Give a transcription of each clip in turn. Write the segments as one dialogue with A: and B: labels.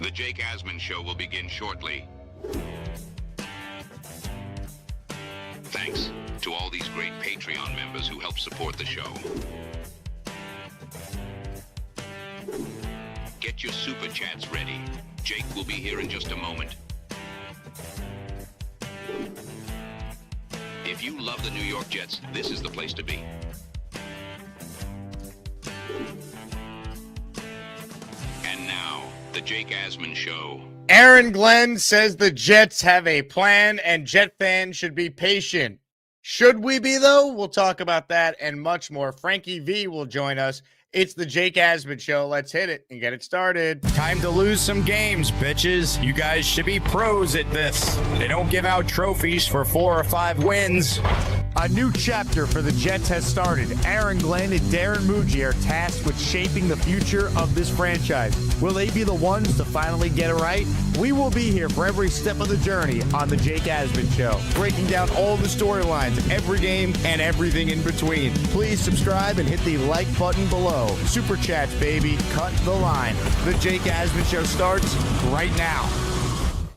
A: The Jake Asman Show will begin shortly. Thanks to all these great Patreon members who help support the show. Get your super chats ready. Jake will be here in just a moment. If you love the New York Jets, this is the place to be. And now, the Jake Asman Show.
B: Aaron Glenn says the Jets have a plan and Jet fans should be patient. Should we be, though? We'll talk about that and much more. Frankie V will join us. It's the Jake Asman Show. Let's hit it and get it started.
C: Time to lose some games, bitches. You guys should be pros at this. They don't give out trophies for 4 or 5 wins.
D: A new chapter for the Jets has started. Aaron Glenn and Darren Muji are tasked with shaping the future of this franchise. Will they be the ones to finally get it right? We will be here for every step of the journey on the Jake Asman Show, breaking down all the storylines, every game, and everything in between. Please subscribe and hit the like button below. Super chats, baby. Cut the line. The Jake Asman Show starts right now.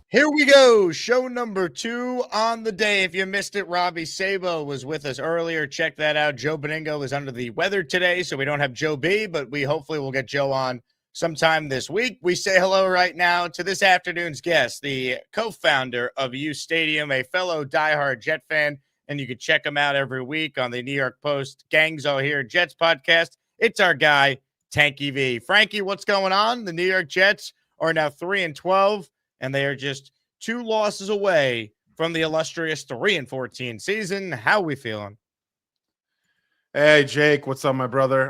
B: Here we go. Show number 2 on the day. If you missed it, Robbie Sabo was with us earlier. Check that out. Joe Beningo is under the weather today, so we don't have Joe B, but we hopefully will get Joe on sometime this week. We say hello right now to this afternoon's guest, the co-founder of U Stadium, a fellow diehard Jet fan, and you can check him out every week on the New York Post Gangs All Here Jets podcast. It's our guy, Frankie V. Frankie, what's going on? The New York Jets are now 3-12. And they are just 2 losses away from the illustrious 3-14 season. How we feeling?
E: Hey, Jake, what's up, my brother?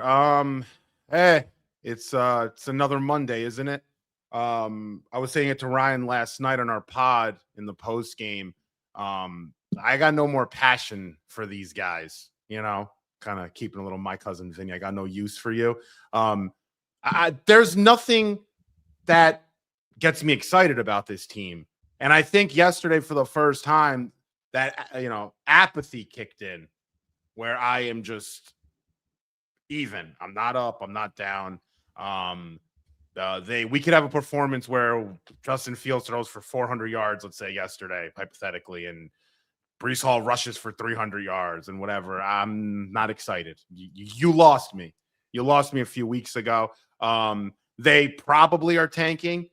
E: Hey, it's another Monday, isn't it? I was saying it to Ryan last night on our pod in the post game. I got no more passion for these guys, kind of keeping a little my cousin Vinny. I got no use for you. There's nothing that gets me excited about this team. And I think yesterday, for the first time, that, apathy kicked in, where I am just even. I'm not up. I'm not down. We could have a performance where Justin Fields throws for 400 yards, let's say yesterday, hypothetically, and Breece Hall rushes for 300 yards and whatever. I'm not excited. You lost me. You lost me a few weeks ago. They probably are tanking.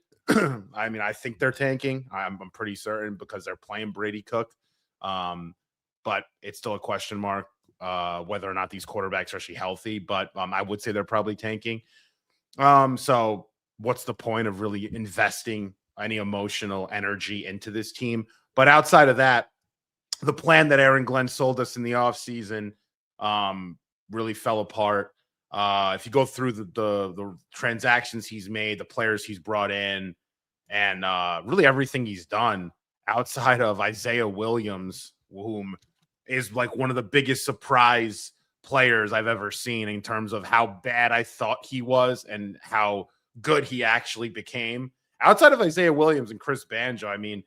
E: I mean, I think they're tanking. I'm pretty certain, because they're playing Brady Cook. But it's still a question mark whether or not these quarterbacks are actually healthy. But I would say they're probably tanking. So what's the point of really investing any emotional energy into this team? But outside of that, the plan that Aaron Glenn sold us in the offseason really fell apart. If you go through the transactions he's made, the players he's brought in, and really everything he's done outside of Isaiah Williams, whom is like one of the biggest surprise players I've ever seen in terms of how bad I thought he was and how good he actually became. Outside of Isaiah Williams and Chris Banjo, I mean,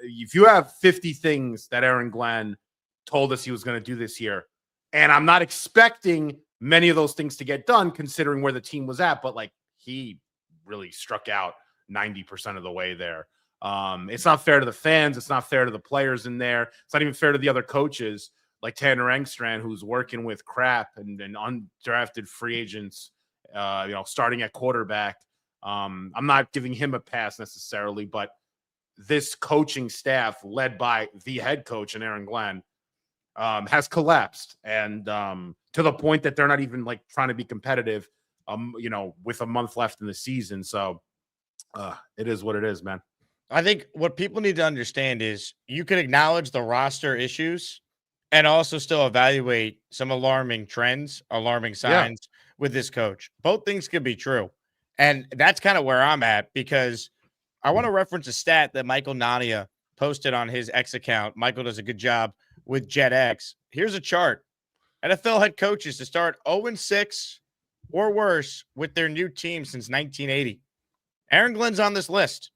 E: if you have 50 things that Aaron Glenn told us he was going to do this year, and I'm not expecting many of those things to get done considering where the team was at, but he really struck out 90% of the way there. It's not fair to the fans. It's not fair to the players in there. It's not even fair to the other coaches like Tanner Engstrand, who's working with crap and undrafted free agents, starting at quarterback. I'm not giving him a pass necessarily, but this coaching staff led by the head coach and Aaron Glenn has collapsed. And to the point that they're not even trying to be competitive, with a month left in the season. So it is what it is, man.
B: I think what people need to understand is you can acknowledge the roster issues and also still evaluate some alarming trends, alarming signs with this coach. Both things could be true. And that's kind of where I'm at, because I want to reference a stat that Michael Nania posted on his X account. Michael does a good job with JetX. Here's a chart. NFL head coaches to start 0-6 or worse with their new team since 1980. Aaron Glenn's on this list.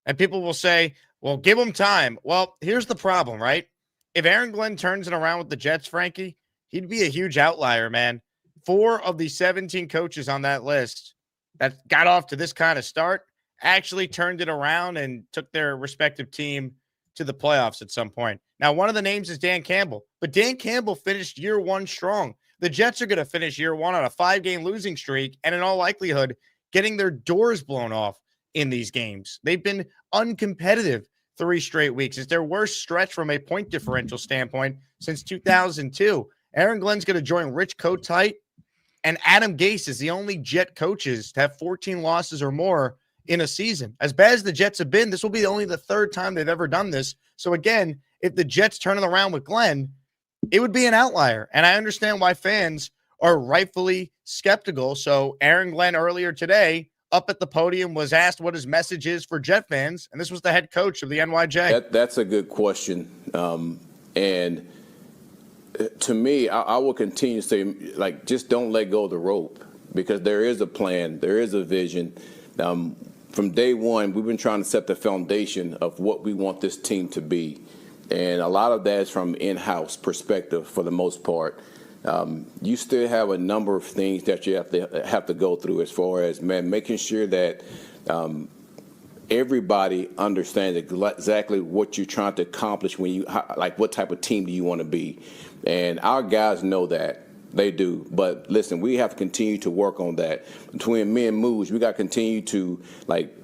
B: And people will say, well, give him time. Well, here's the problem, right? If Aaron Glenn turns it around with the Jets, Frankie, he'd be a huge outlier, man. 4 of the 17 coaches on that list that got off to this kind of start actually turned it around and took their respective team to the playoffs at some point. Now, one of the names is Dan Campbell, but Dan Campbell finished year one strong. The Jets are going to finish year one on a 5-game losing streak and in all likelihood getting their doors blown off in these games. They've been uncompetitive 3 straight weeks. It's their worst stretch from a point differential standpoint since 2002. Aaron Glenn's going to join Rich Kotite and Adam Gase is the only Jet coaches to have 14 losses or more in a season. As bad as the Jets have been, this will be only the 3rd time they've ever done this. So again, if the Jets turn it around with Glenn, it would be an outlier. And I understand why fans are rightfully skeptical. So Aaron Glenn earlier today up at the podium was asked what his message is for Jet fans. And this was the head coach of the NYJ.
F: That's a good question. And to me, I will continue to say, like, just don't let go of the rope because there is a plan. There is a vision. From day one, we've been trying to set the foundation of what we want this team to be. And a lot of that is from in-house perspective for the most part. You still have a number of things that you have to go through as far as, making sure that everybody understands exactly what you're trying to accomplish when you, like, what type of team do you want to be. And our guys know that. They do. But listen, we have to continue to work on that. Between me and Mooj, we got to continue to, like,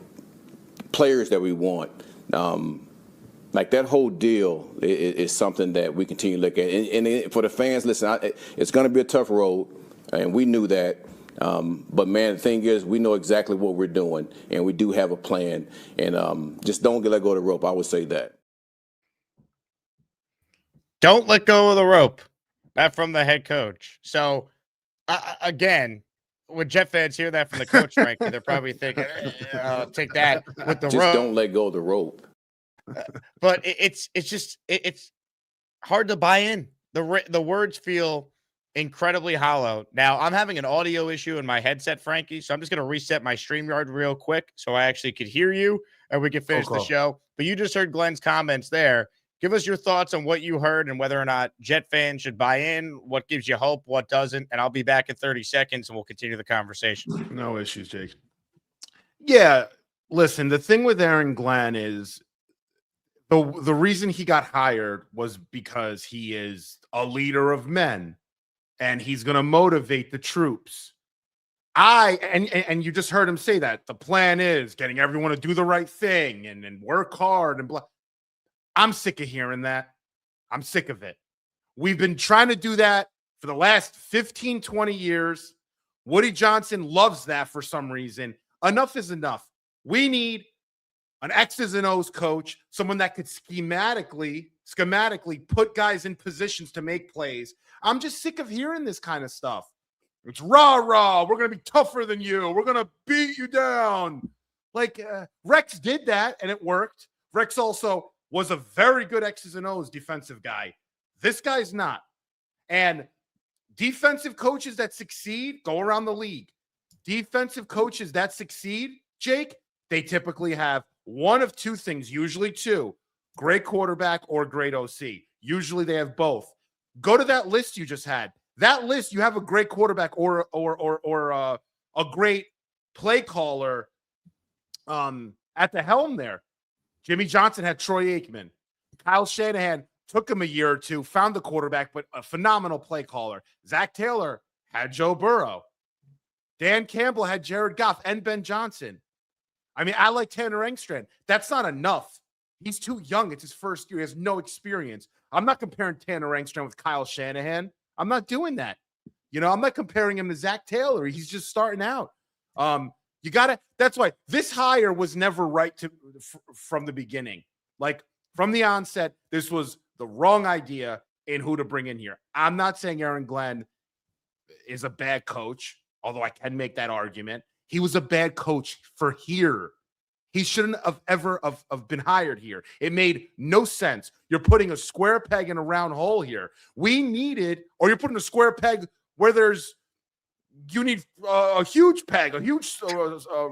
F: players that we want. Like, that whole deal is something that we continue to look at. And for the fans, listen, it's going to be a tough road, and we knew that. But, man, the thing is, we know exactly what we're doing, and we do have a plan. And just don't let go of the rope. I would say that.
B: Don't let go of the rope. That from the head coach. So, again, when Jet fans hear that from the coach, Frankie, they're probably thinking, I'll take that with the rope.
F: Just don't let go of the rope.
B: But it's hard to buy in. The words feel incredibly hollow. Now, I'm having an audio issue in my headset, Frankie, so I'm just going to reset my StreamYard real quick so I actually could hear you and we can finish the show. But you just heard Glenn's comments there. Give us your thoughts on what you heard and whether or not Jet fans should buy in, what gives you hope, what doesn't, and I'll be back in 30 seconds and we'll continue the conversation.
E: No issues, Jake. Yeah, listen, the thing with Aaron Glenn is the reason he got hired was because he is a leader of men and he's going to motivate the troops. And you just heard him say that the plan is getting everyone to do the right thing and work hard and blah. I'm sick of hearing that. I'm sick of it. We've been trying to do that for the last 15, 20 years. Woody Johnson loves that for some reason. Enough is enough. We need an X's and O's coach, someone that could schematically put guys in positions to make plays. I'm just sick of hearing this kind of stuff. It's rah-rah. We're going to be tougher than you. We're going to beat you down. Like, Rex did that, and it worked. Rex also was a very good X's and O's defensive guy. This guy's not. And defensive coaches that succeed go around the league. Defensive coaches that succeed, Jake, they typically have one of two things, usually two, great quarterback or great OC. Usually they have both. Go to that list you just had. That list, you have a great quarterback or a great play caller at the helm there. Jimmy Johnson had Troy Aikman. Kyle Shanahan took him a year or two, found the quarterback, but a phenomenal play caller. Zach Taylor had Joe Burrow. Dan Campbell had Jared Goff and Ben Johnson. I mean, I like Tanner Engstrand. That's not enough. He's too young. It's his first year. He has no experience. I'm not comparing Tanner Engstrand with Kyle Shanahan. I'm not doing that. I'm not comparing him to Zach Taylor. He's just starting out. That's why this hire was never right from the beginning. Like, from the onset, this was the wrong idea in who to bring in here. I'm not saying Aaron Glenn is a bad coach, although I can make that argument. He was a bad coach for here. He shouldn't have ever have been hired here. It made no sense. You're putting a square peg in a round hole here. Or you're putting a square peg where you need a huge peg, a huge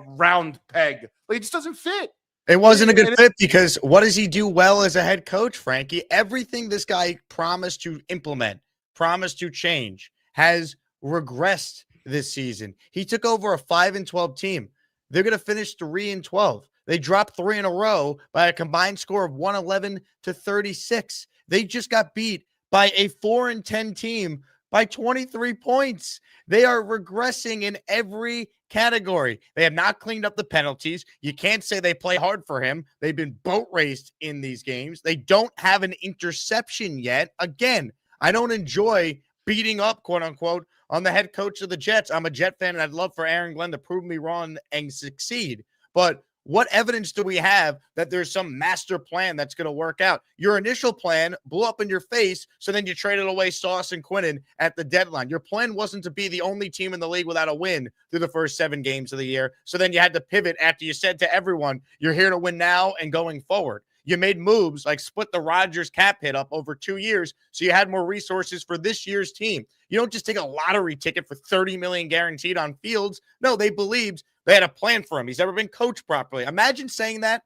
E: round peg. Like, it just doesn't fit.
B: It wasn't a good fit because what does he do well as a head coach, Frankie? Everything this guy promised to implement, promised to change, has regressed this season. He took over a 5-12 team. they're going to finish 3-12. They dropped 3 in a row by a combined score of 111-36. They just got beat by a 4-10 team by 23 points. They are regressing in every category. They have not cleaned up the penalties. You can't say they play hard for him. They've been boat raced in these games. They don't have an interception yet. Again, I don't enjoy beating up, quote unquote, on the head coach of the Jets. I'm a Jet fan, and I'd love for Aaron Glenn to prove me wrong and succeed. But what evidence do we have that there's some master plan that's going to work out? Your initial plan blew up in your face, so then you traded away Sauce and Quinnen at the deadline. Your plan wasn't to be the only team in the league without a win through the first 7 games of the year. So then you had to pivot after you said to everyone, you're here to win now and going forward. You made moves like split the Rodgers cap hit up over 2 years, so you had more resources for this year's team. You don't just take a lottery ticket for $30 million guaranteed on Fields. No, they believed they had a plan for him. He's never been coached properly. Imagine saying that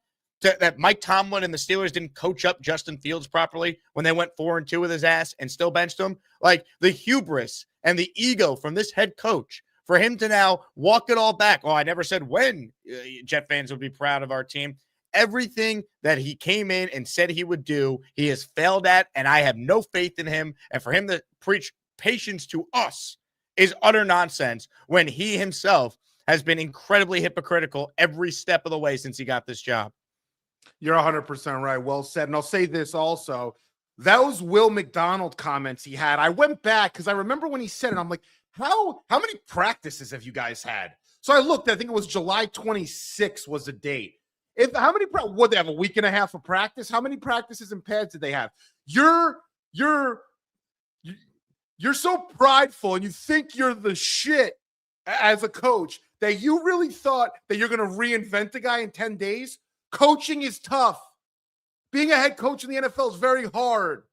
B: Mike Tomlin and the Steelers didn't coach up Justin Fields properly when they went 4-2 with his ass and still benched him. Like the hubris and the ego from this head coach for him to now walk it all back. Oh, I never said when Jet fans would be proud of our team. Everything that he came in and said he would do, he has failed at, and I have no faith in him. And for him to preach patience to us is utter nonsense when he himself has been incredibly hypocritical every step of the way since he got this job.
E: You're 100% right. Well said. And I'll say this also. Those Will McDonald comments he had, I went back because I remember when he said it, I'm like, how many practices have you guys had? So I looked, I think it was July 26th was the date. Would they have a week and a half of practice? How many practices and pads did they have? You're so prideful and you think you're the shit as a coach that you really thought that you're going to reinvent the guy in 10 days. Coaching is tough. Being a head coach in the NFL is very hard.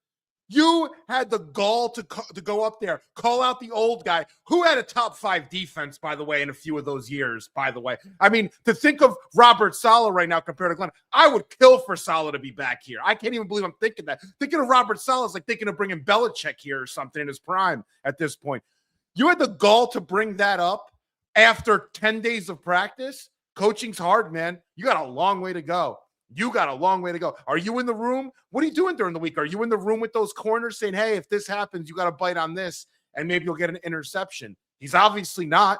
E: You had the gall to go up there, call out the old guy who had a top 5 defense, by the way, in a few of those years, by the way. I mean, to think of Robert Saleh right now compared to Glenn, I would kill for Saleh to be back here. I can't even believe I'm thinking that. Thinking of Robert Saleh is like thinking of bringing Belichick here or something in his prime at this point. You had the gall to bring that up after 10 days of practice. Coaching's hard, man. You got a long way to go. Are you in the room? What are you doing during the week? Are you in the room with those corners saying, hey, if this happens, you got to bite on this and maybe you'll get an interception? He's obviously not.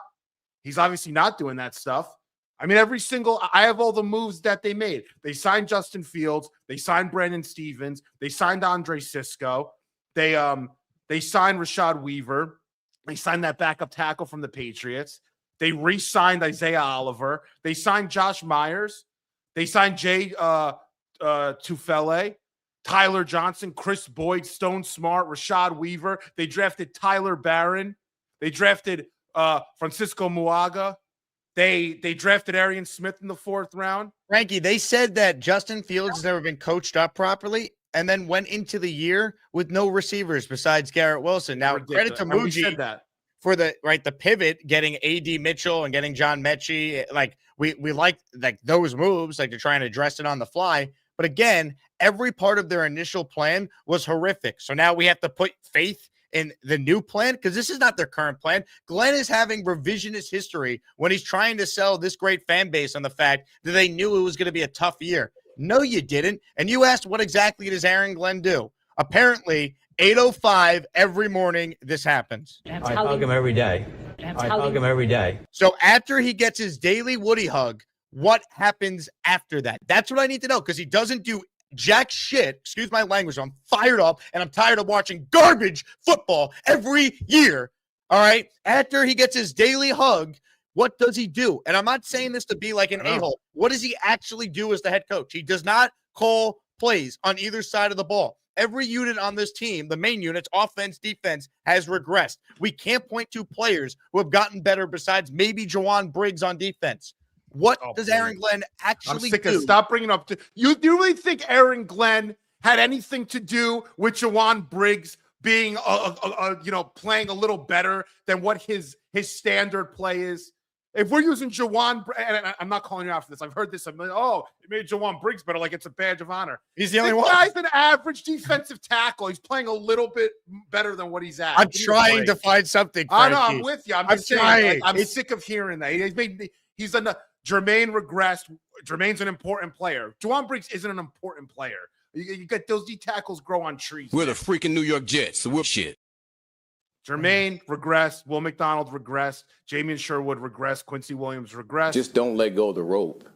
E: He's obviously not doing that stuff. I mean, I have all the moves that they made. They signed Justin Fields. They signed Brandon Stevens. They signed Andre Cisco. They signed Rashad Weaver. They signed that backup tackle from the Patriots. They re-signed Isaiah Oliver. They signed Josh Myers. They signed Jay Tufele, Tyler Johnson, Chris Boyd, Stone Smart, Rashad Weaver. They drafted Tyler Barron. They drafted Francisco Muaga. They drafted Arian Smith in the 4th round.
B: Frankie, they said that Justin Fields has never been coached up properly and then went into the year with no receivers besides Garrett Wilson. Now, credit to Muji for the pivot, getting A.D. Mitchell and getting John Mechie. Like, we like those moves, like they're trying to address it on the fly. But again, every part of their initial plan was horrific. So now we have to put faith in the new plan because this is not their current plan. Glenn is having revisionist history when he's trying to sell this great fan base on the fact that they knew it was going to be a tough year. No, you didn't. And you asked, what exactly does Aaron Glenn do? Apparently, 8:05 every morning, this happens.
G: I hug him every day. I hug him every day.
B: So after he gets his daily Woody hug, what happens after that? That's what I need to know because he doesn't do jack shit. Excuse my language. I'm fired up and I'm tired of watching garbage football every year. All right. After he gets his daily hug, what does he do? And I'm not saying this to be like an a-hole. What does he actually do as the head coach? He does not call plays on either side of the ball. Every unit on this team, the main units, offense, defense, has regressed. We can't point to players who have gotten better besides maybe Jawan Briggs on defense. What does Aaron Glenn actually do?
E: Stop bringing up. You really think Aaron Glenn had anything to do with Jawan Briggs being, playing a little better than what his standard play is? If we're using Jawan, and I'm not calling you out for this. I've heard this. I'm like, oh, it made Jawan Briggs better. Like it's a badge of honor.
B: He's the only one.
E: Guy's an average defensive tackle. He's playing a little bit better than what he's at.
B: I'm trying to find something.
E: I know. I'm with you. I'm trying. I'm
B: It's
E: sick of hearing that. He's Jermaine regressed. Jermaine's an important player. Juwan Briggs isn't an important player. You get those D tackles grow on trees.
H: We're the freaking New York Jets, so we're shit.
E: Jermaine regressed. Will McDonald regressed. Jamien Sherwood regressed. Quincy Williams regressed.
F: Just don't let go of the rope.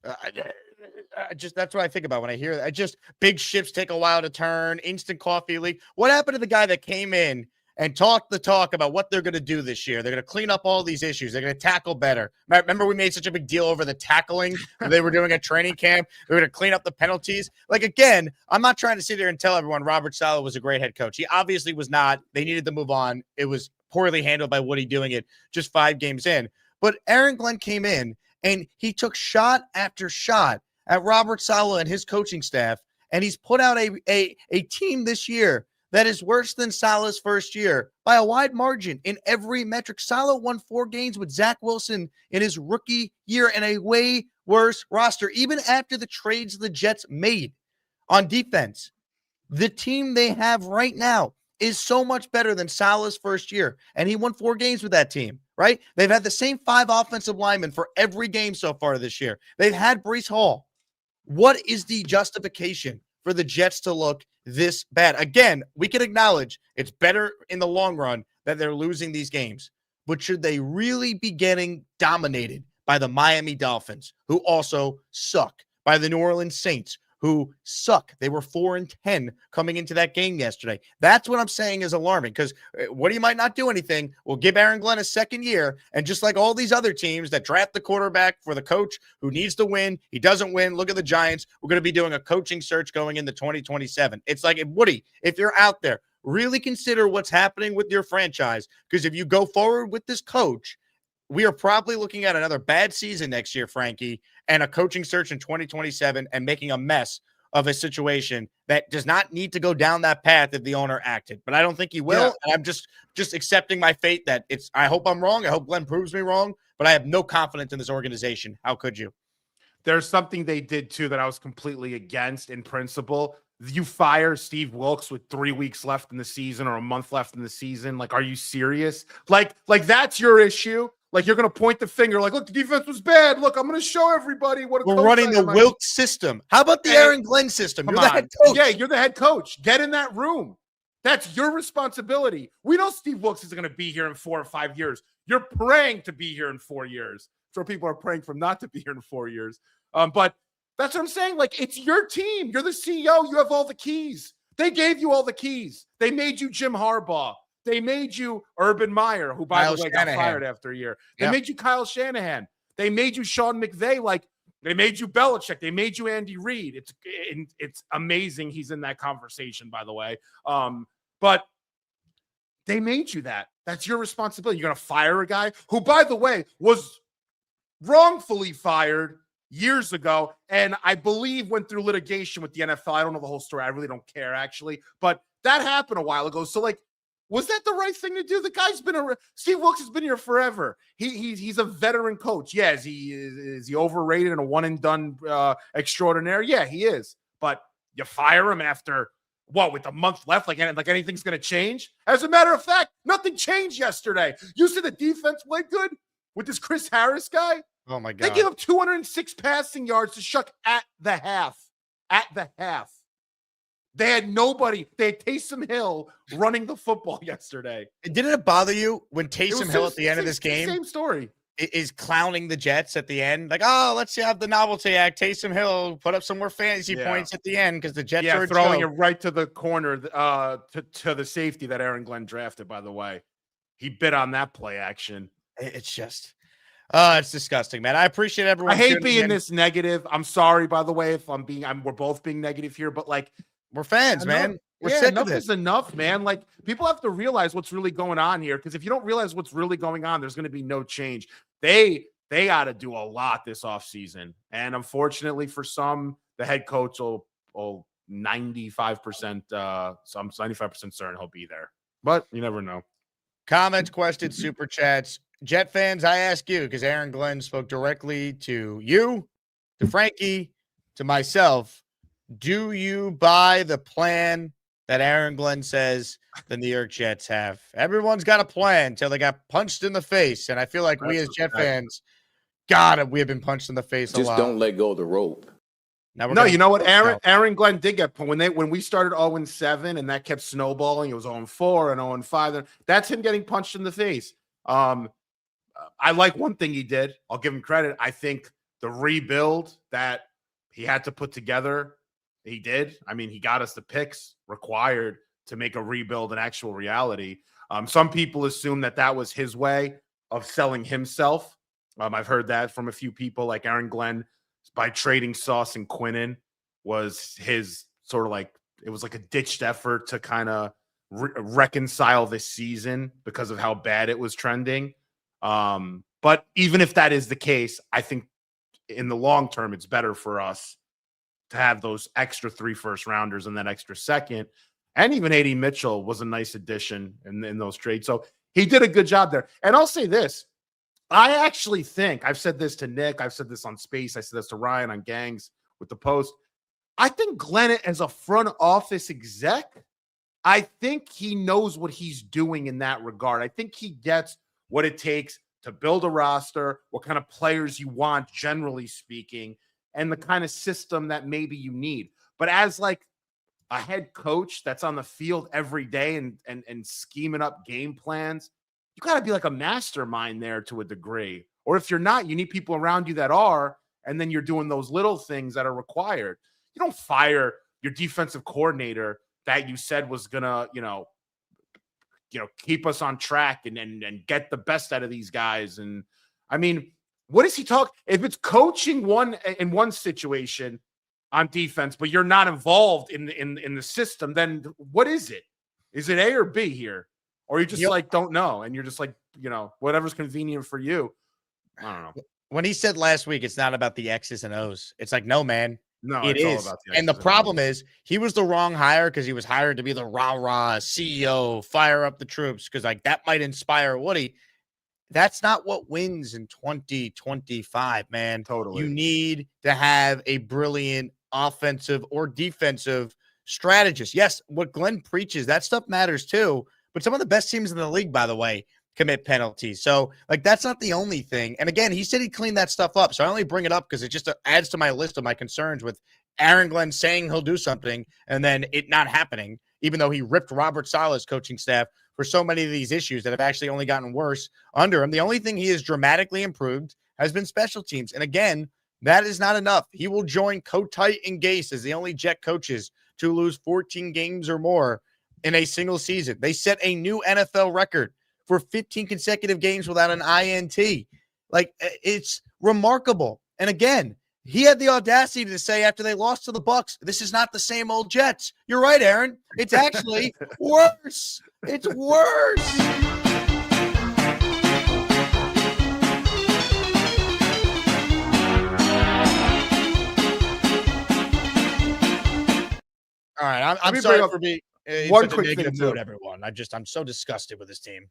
B: That's what I think about when I hear that. Just big ships take a while to turn, instant coffee leak. What happened to the guy that came in and talked the talk about what they're going to do this year? They're going to clean up all these issues. They're going to tackle better. Remember we made such a big deal over the tackling they were doing at training camp? They're going to clean up the penalties. Like, again, I'm not trying to sit there and tell everyone Robert Saleh was a great head coach. He obviously was not. They needed to move on. It was poorly handled by Woody doing it just 5 games in. But Aaron Glenn came in and he took shot after shot at Robert Saleh and his coaching staff, and he's put out a team this year that is worse than Saleh's first year by a wide margin in every metric. Saleh won 4 games with Zach Wilson in his rookie year and a way worse roster, even after the trades the Jets made on defense. The team they have right now is so much better than Saleh's first year, and he won 4 games with that team, right? They've had the same 5 offensive linemen for every game so far this year. They've had Breece Hall. What is the justification for the Jets to look this bad? Again, we can acknowledge it's better in the long run that they're losing these games, but should they really be getting dominated by the Miami Dolphins, who also suck, by the New Orleans Saints, who suck? They were 4-10 coming into that game yesterday. That's what I'm saying is alarming, because Woody might not do anything. We'll give Aaron Glenn a second year, and just like all these other teams that draft the quarterback for the coach who needs to win, he doesn't win. Look at the Giants. We're going to be doing a coaching search going into 2027. It's like, Woody, if you're out there, really consider what's happening with your franchise, because if you go forward with this coach, we are probably looking at another bad season next year, Frankie, and a coaching search in 2027 and making a mess of a situation that does not need to go down that path if the owner acted. But I don't think he will.
E: Yeah.
B: And I'm just accepting my fate that I hope I'm wrong. I hope Glenn proves me wrong, but I have no confidence in this organization. How could you?
E: There's something they did too that I was completely against in principle. You fire Steve Wilkes with 3 weeks left in the season or a month left in the season. Like, are you serious? Like that's your issue. Like, you're going to point the finger like, look, the defense was bad. Look, I'm going to show everybody what
B: we're running the Wilkes system. How about the Aaron Glenn system? You're the head coach.
E: Yeah, you're the head coach. Get in that room. That's your responsibility. We know Steve Wilkes is going to be here in 4 or 5 years. You're praying to be here in 4 years. So people are praying for not to be here in 4 years. But that's what I'm saying. Like, it's your team. You're the CEO. You have all the keys. They gave you all the keys. They made you Jim Harbaugh. They made you Urban Meyer, who, by the way, got fired after a year. They made you Kyle Shanahan. They made you Sean McVay. Like, they made you Belichick. They made you Andy Reid. It's amazing he's in that conversation, by the way. But they made you that. That's your responsibility. You're going to fire a guy who, by the way, was wrongfully fired years ago, and I believe went through litigation with the NFL. I don't know the whole story. I really don't care, actually. But that happened a while ago. So, like, was that the right thing to do? The guy's been Steve Wilkes has been here forever. He's a veteran coach. Yeah, is he overrated and a one and done extraordinaire? Yeah, he is. But you fire him after what, with a month left? Like anything's going to change? As a matter of fact, nothing changed yesterday. You said the defense played good with this Chris Harris guy.
B: Oh my God!
E: They gave up 206 passing yards to Shuck at the half. At the half. They had nobody. They had Taysom Hill running the football yesterday.
B: Didn't it bother you when Taysom Hill at the end of this game
E: same story
B: is clowning the Jets at the end? Like, oh, let's have the novelty act. Taysom Hill put up some more fantasy points at the end because the Jets are
E: throwing it right to the corner to the safety that Aaron Glenn drafted, by the way. He bit on that play action.
B: It's just it's disgusting, man. I appreciate everyone.
E: I hate being this negative. I'm sorry, by the way, if we're both being negative here, but like,
B: we're fans, man. We're sick
E: enough
B: of this.
E: is enough, man. Like, people have to realize what's really going on here, because if you don't realize what's really going on, there's going to be no change. They got to do a lot this offseason. And unfortunately for some, the head coach will 95%, so I'm 95% certain he'll be there. But you never know.
B: Comments, questions, super chats. Jet fans, I ask you, because Aaron Glenn spoke directly to you, to Frankie, to myself. Do you buy the plan that Aaron Glenn says the New York Jets have? Everyone's got a plan until they got punched in the face. And I feel like we as Jet fans God, we have been punched in the face a
F: Just
B: lot.
F: don't let go of the rope.
B: Now
E: No, you know what? Aaron Glenn did get when we started 0-7 and that kept snowballing. It was 0-4 and 0-5. That's him getting punched in the face. I like one thing he did. I'll give him credit. I think the rebuild that he had to put together, he did. I mean, he got us the picks required to make a rebuild an actual reality. Some people assume that was his way of selling himself. I've heard that from a few people, like Aaron Glenn, by trading Sauce and Quinnen was his sort of like, it was like a ditched effort to kind of reconcile this season because of how bad it was trending. But even if that is the case, I think in the long term, it's better for us to have those extra 3 first-rounders and that extra second. And even A.D. Mitchell was a nice addition in those trades. So he did a good job there. And I'll say this. I actually think, I've said this to Nick, I've said this on Space, I said this to Ryan on Gangs with the Post. I think Glenn, as a front office exec, I think he knows what he's doing in that regard. I think he gets what it takes to build a roster, what kind of players you want, generally speaking, and the kind of system that maybe you need. But as like a head coach that's on the field every day and scheming up game plans, you got to be like a mastermind there to a degree. Or if you're not, you need people around you that are, and then you're doing those little things that are required. You don't fire your defensive coordinator that you said was going to, keep us on track and get the best out of these guys. And I mean, what does he talk? If it's coaching in one situation on defense, but you're not involved in the system, then what is it? Is it A or B here? Or you just don't know. And you're just like, whatever's convenient for you. I don't know.
B: When he said last week, it's not about the X's and O's. It's like, no, man.
E: No,
B: it
E: is.
B: All about the X's and the problem is he was the wrong hire because he was hired to be the rah-rah CEO, fire up the troops, because like that might inspire Woody. That's not what wins in 2025, man.
E: Totally.
B: You need to have a brilliant offensive or defensive strategist. Yes, what Glenn preaches, that stuff matters too. But some of the best teams in the league, by the way, commit penalties. So, like, that's not the only thing. And again, he said he'd clean that stuff up. So I only bring it up because it just adds to my list of my concerns with Aaron Glenn saying he'll do something and then it not happening, even though he ripped Robert Saleh's coaching staff for so many of these issues that have actually only gotten worse under him. The only thing he has dramatically improved has been special teams. And again, that is not enough. He will join Kotite and Gase as the only Jet coaches to lose 14 games or more in a single season. They set a new NFL record for 15 consecutive games without an INT. Like, it's remarkable. And again, he had the audacity to say after they lost to the Bucs, this is not the same old Jets. You're right, Aaron. It's actually worse. It's worse. All right, I'm sorry for being
E: one quick thing too,
B: everyone. I'm so disgusted with this team.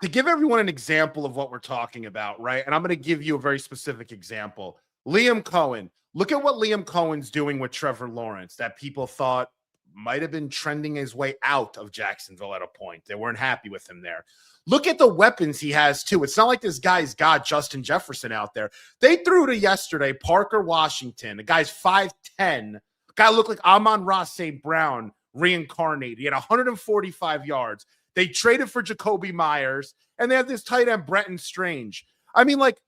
E: To give everyone an example of what we're talking about, right? And I'm going to give you a very specific example. Liam Cohen. Look at what Liam Cohen's doing with Trevor Lawrence that people thought might have been trending his way out of Jacksonville at a point. They weren't happy with him there. Look at the weapons he has, too. It's not like this guy's got Justin Jefferson out there. They threw to yesterday Parker Washington. The guy's 5'10". Guy looked like Amon-Ra St. Brown reincarnated. He had 145 yards. They traded for Jacoby Myers, and they have this tight end, Brenton Strange. I mean, like,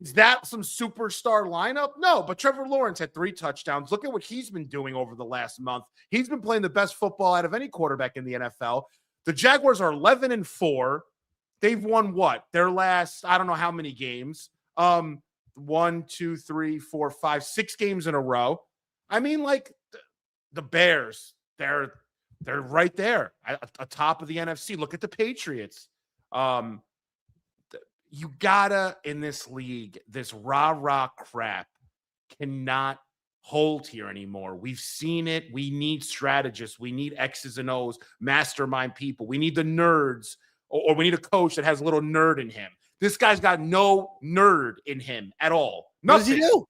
E: is that some superstar lineup? No, but Trevor Lawrence had 3 touchdowns. Look at what he's been doing over the last month. He's been playing the best football out of any quarterback in the NFL. The Jaguars are 11-4. They've won what? Their last, I don't know how many games. 1, 2, 3, 4, 5, 6 games in a row. I mean, like, the Bears, they're right there atop of the NFC. Look at the Patriots. You gotta, in this league, this rah-rah crap cannot hold here anymore. We've seen it. We need strategists. We need X's and O's, mastermind people. We need the nerds, or we need a coach that has a little nerd in him. This guy's got no nerd in him at all. Nothing.
B: What does he do?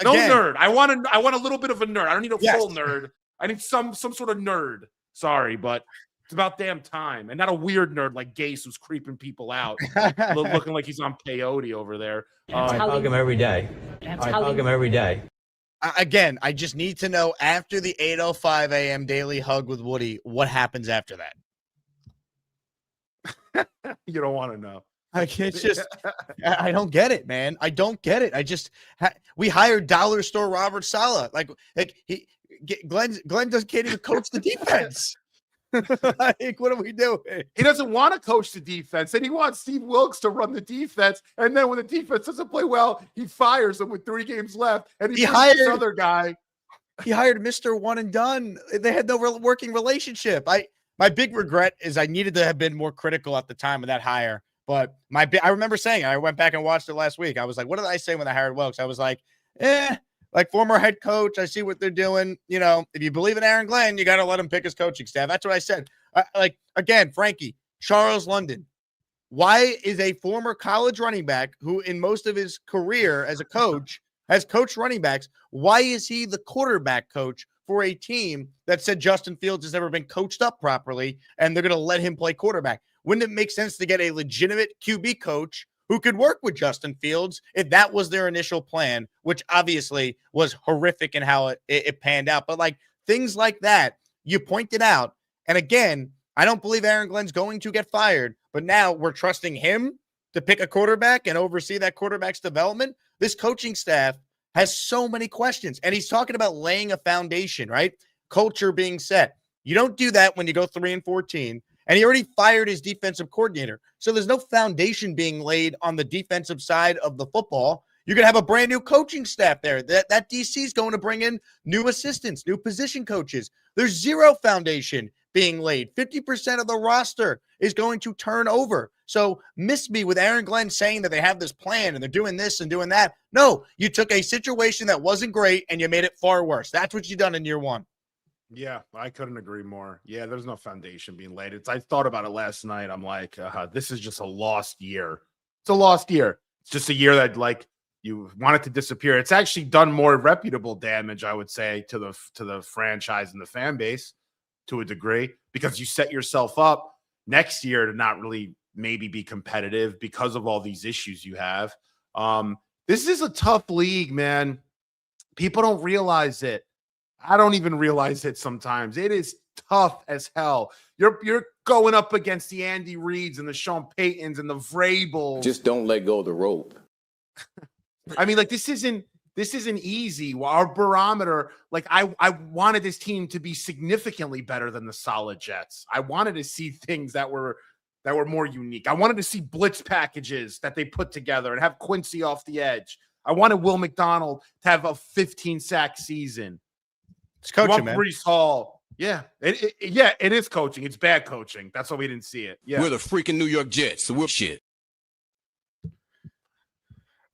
E: No nerd. I want a little bit of a nerd. I don't need a full nerd. I need some sort of nerd. Sorry, but It's about damn time, and not a weird nerd like Gase who's creeping people out, looking like he's on peyote over there.
G: I hug him every day. I hug him every day.
B: Again, I just need to know after the 8:05 a.m. daily hug with Woody, what happens after that?
E: You don't want to know.
B: Like, it's just, I don't get it, man. I don't get it. We hired dollar store Robert Saleh. Glenn can't even coach the defense. Like, what are we doing?
E: He doesn't want to coach the defense, and he wants Steve Wilkes to run the defense. And then when the defense doesn't play well, he fires him with 3 games left, and he hired this other guy.
B: He hired Mr. One and Done. They had no working relationship. My big regret is I needed to have been more critical at the time of that hire. But I remember saying, I went back and watched it last week. I was like, what did I say when I hired Wilkes? I was like, like former head coach, I see what they're doing. You know, if you believe in Aaron Glenn, you got to let him pick his coaching staff. That's what I said. Again, Frankie, Charles London. Why is a former college running back who in most of his career as a coach has coached running backs, why is he the quarterback coach for a team that said Justin Fields has never been coached up properly and they're going to let him play quarterback? Wouldn't it make sense to get a legitimate QB coach who could work with Justin Fields if that was their initial plan, which obviously was horrific in how it panned out? But like things like that, you pointed out. And again, I don't believe Aaron Glenn's going to get fired, but now we're trusting him to pick a quarterback and oversee that quarterback's development. This coaching staff has so many questions, and he's talking about laying a foundation, right? Culture being set. You don't do that when you go 3-14. And he already fired his defensive coordinator. So there's no foundation being laid on the defensive side of the football. You're going to have a brand new coaching staff there. That DC is going to bring in new assistants, new position coaches. There's zero foundation being laid. 50% of the roster is going to turn over. So miss me with Aaron Glenn saying that they have this plan and they're doing this and doing that. No, you took a situation that wasn't great and you made it far worse. That's what you've done in year one.
E: Yeah, I couldn't agree more. Yeah, there's no foundation being laid. I thought about it last night. I'm like, this is just a lost year. It's a lost year. It's just a year that like you want it to disappear. It's actually done more reputable damage, I would say, to the franchise and the fan base to a degree, because you set yourself up next year to not really maybe be competitive because of all these issues you have. This is a tough league, man. People don't realize it. I don't even realize it sometimes. It is tough as hell. You're going up against the Andy Reeds and the Sean Paytons and the Vrabels.
F: Just don't let go of the rope.
E: I mean, like this isn't easy. Our barometer, like I wanted this team to be significantly better than the solid Jets. I wanted to see things that were more unique. I wanted to see blitz packages that they put together and have Quincy off the edge. I wanted Will McDonald to have a 15-sack season.
B: It's coaching, man.
E: Breece Hall. Yeah, it is coaching. It's bad coaching. That's why we didn't see it. Yeah,
H: We're the freaking New York Jets, so we're shit.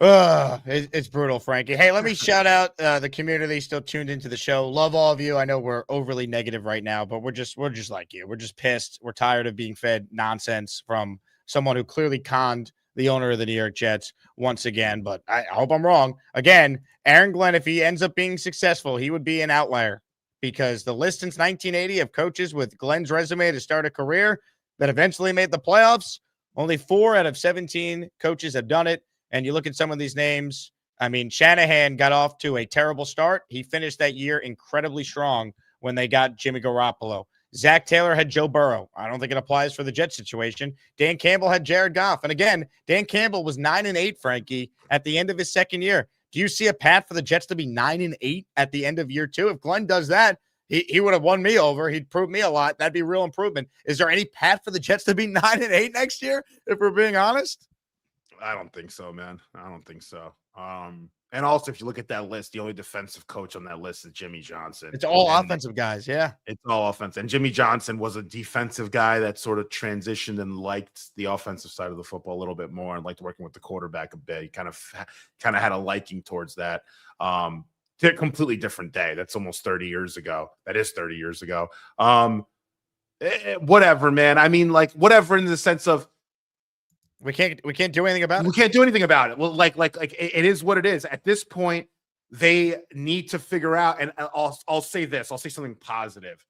B: It's brutal, Frankie. Hey, let me shout out the community still tuned into the show. Love all of you. I know we're overly negative right now, but we're just like you. We're just pissed. We're tired of being fed nonsense from someone who clearly conned the owner of the New York Jets once again. But I hope I'm wrong. Again, Aaron Glenn, if he ends up being successful, he would be an outlier, because the list since 1980 of coaches with Glenn's resume to start a career that eventually made the playoffs, only 4 out of 17 coaches have done it. And you look at some of these names. I mean, Shanahan got off to a terrible start. He finished that year incredibly strong when they got Jimmy Garoppolo. Zach Taylor had Joe Burrow. I don't think it applies for the Jets situation. Dan Campbell had Jared Goff. And again, Dan Campbell was 9-8, Frankie, at the end of his second year. Do you see a path for the Jets to be 9-8 at the end of year 2? If Glenn does that, he would have won me over. He'd prove me a lot. That'd be real improvement. Is there any path for the Jets to be 9-8 next year, if we're being honest?
E: I don't think so, man. I don't think so. And also, if you look at that list, the only defensive coach on that list is Jimmy Johnson.
B: It's all offensive guys, yeah.
E: It's all offense. And Jimmy Johnson was a defensive guy that sort of transitioned and liked the offensive side of the football a little bit more and liked working with the quarterback a bit. He kind of had a liking towards that. Completely different day. That's almost 30 years ago. That is 30 years ago. Whatever, man. I mean, like, whatever in the sense of,
B: we can't do anything about it.
E: We can't do anything about it. Well, like it is what it is. At this point, they need to figure out, and I'll say this. I'll say something positive.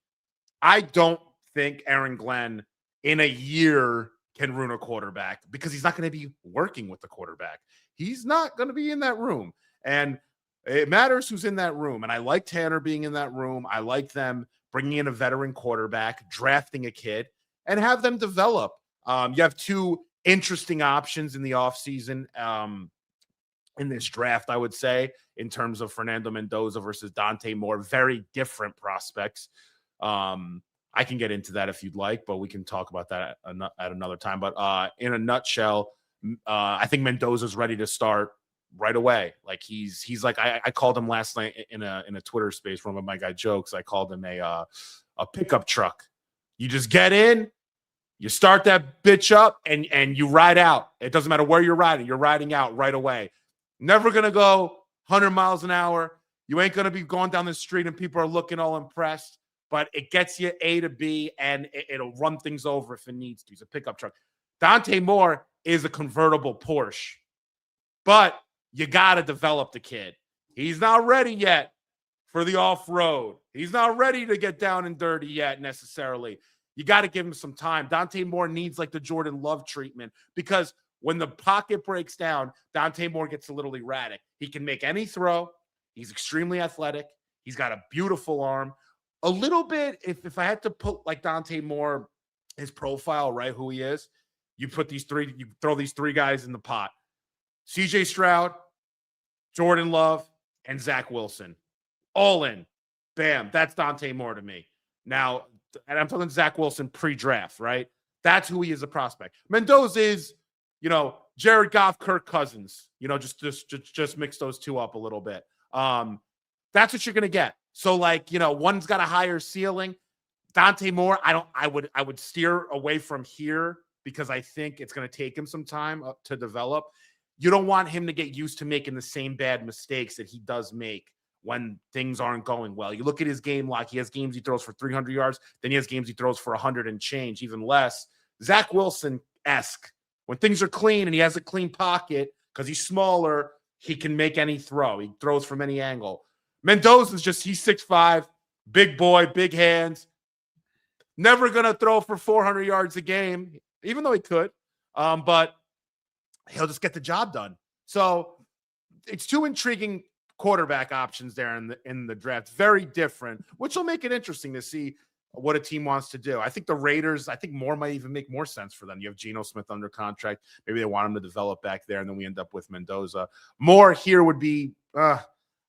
E: I don't think Aaron Glenn in a year can ruin a quarterback because he's not going to be working with the quarterback. He's not going to be in that room. And it matters who's in that room. And I like Tanner being in that room. I like them bringing in a veteran quarterback, drafting a kid, and have them develop. You have two interesting options in the offseason in this draft, I would say, in terms of Fernando Mendoza versus Dante Moore. Very different prospects. I can get into that if you'd like, but we can talk about that at another time. But in a nutshell, I think Mendoza's ready to start right away. Like he's like I called him last night in a Twitter space. One of my guy jokes. I called him a pickup truck. You just get in, you start that bitch up, and you ride out. It doesn't matter where you're riding out right away. Never gonna go 100 miles an hour. You ain't gonna be going down the street and people are looking all impressed. But it gets you A to B, and it'll run things over if it needs to. It's a pickup truck. Dante Moore is a convertible Porsche, but you got to develop the kid. He's not ready yet for the off-road. He's not ready to get down and dirty yet necessarily. You got to give him some time. Dante Moore needs like the Jordan Love treatment because when the pocket breaks down, Dante Moore gets a little erratic. He can make any throw. He's extremely athletic. He's got a beautiful arm. A little bit, if I had to put like Dante Moore, his profile, right, who he is, you throw these three guys in the pot. CJ Stroud, Jordan Love, and Zach Wilson. All in. Bam. That's Dante Moore to me. Now, and I'm talking Zach Wilson pre-draft, right? That's who he is, a prospect. Mendoza is, Jared Goff, Kirk Cousins. Just mix those two up a little bit. That's what you're going to get. So one's got a higher ceiling. Dante Moore, I would steer away from here because I think it's going to take him some time to develop. You don't want him to get used to making the same bad mistakes that he does make when things aren't going well. You look at his game log. He has games he throws for 300 yards. Then he has games he throws for 100 and change, even less. Zach Wilson-esque. When things are clean and he has a clean pocket because he's smaller, he can make any throw. He throws from any angle. Mendoza's he's 6'5", big boy, big hands. Never going to throw for 400 yards a game, even though he could. But he'll just get the job done. So it's two intriguing quarterback options there in the draft. Very different, which will make it interesting to see what a team wants to do. I think the Raiders, Moore might even make more sense for them. You have Geno Smith under contract. Maybe they want him to develop back there, and then we end up with Mendoza. Moore here would be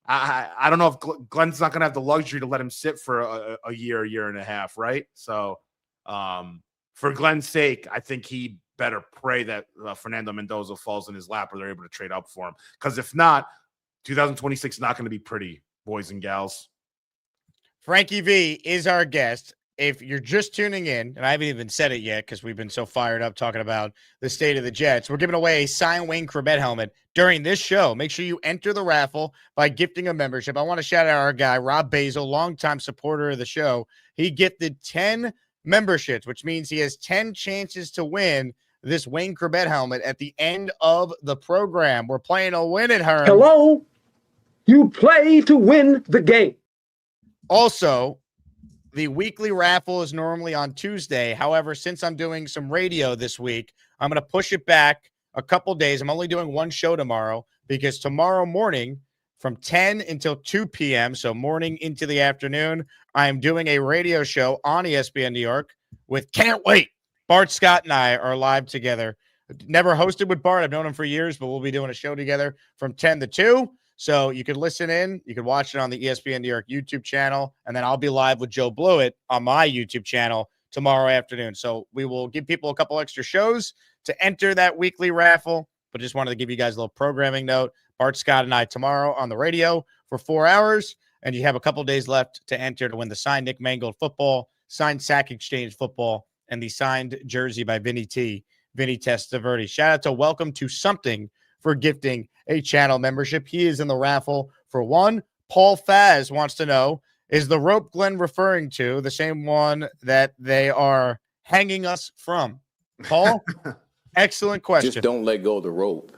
E: I don't know if Glenn's not going to have the luxury to let him sit for a year and a half, right? So for Glenn's sake, I think he better pray that Fernando Mendoza falls in his lap or they're able to trade up for him. Because if not, 2026 is not going to be pretty, boys and gals.
B: Frankie V is our guest. If you're just tuning in, and I haven't even said it yet because we've been so fired up talking about the state of the Jets, we're giving away a signed Wayne Corbett helmet during this show. Make sure you enter the raffle by gifting a membership. I want to shout out our guy, Rob Basil, longtime supporter of the show. He gifted 10 memberships, which means he has 10 chances to win this Wayne Corbett helmet at the end of the program. We're playing a win at her.
I: Hello? You play to win the game.
B: Also, the weekly raffle is normally on Tuesday. However, since I'm doing some radio this week, I'm going to push it back a couple days. I'm only doing one show tomorrow because tomorrow morning from 10 until 2 p.m., so morning into the afternoon, I am doing a radio show on ESPN New York with, can't wait, Bart Scott and I are live together. Never hosted with Bart. I've known him for years, but we'll be doing a show together from 10 to 2. So you can listen in. You can watch it on the ESPN New York YouTube channel. And then I'll be live with Joe Blewett on my YouTube channel tomorrow afternoon. So we will give people a couple extra shows to enter that weekly raffle. But just wanted to give you guys a little programming note. Bart Scott and I tomorrow on the radio for 4 hours. And you have a couple days left to enter to win the signed Nick Mangold football, signed Sack Exchange football, and the signed jersey by Vinny Testaverde. Shout out to Welcome to Something for gifting a channel membership. He is in the raffle for one. Paul Faz wants to know, is the rope Glenn referring to the same one that they are hanging us from? Paul, excellent question.
F: Just don't let go of the rope.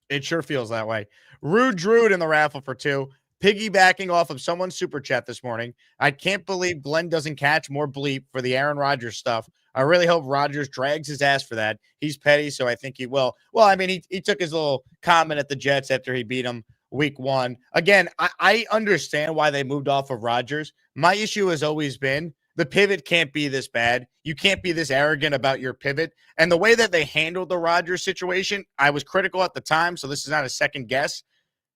B: It sure feels that way. Rude Druid in the raffle for 2. piggybacking off of someone's super chat this morning, I can't believe Glenn doesn't catch more bleep for the Aaron Rodgers stuff. I really hope Rodgers drags his ass for that. He's petty, so I think he will. Well, I mean, he took his little comment at the Jets after he beat them week 1. Again, I understand why they moved off of Rodgers. My issue has always been the pivot can't be this bad. You can't be this arrogant about your pivot. And the way that they handled the Rodgers situation, I was critical at the time, so this is not a second guess.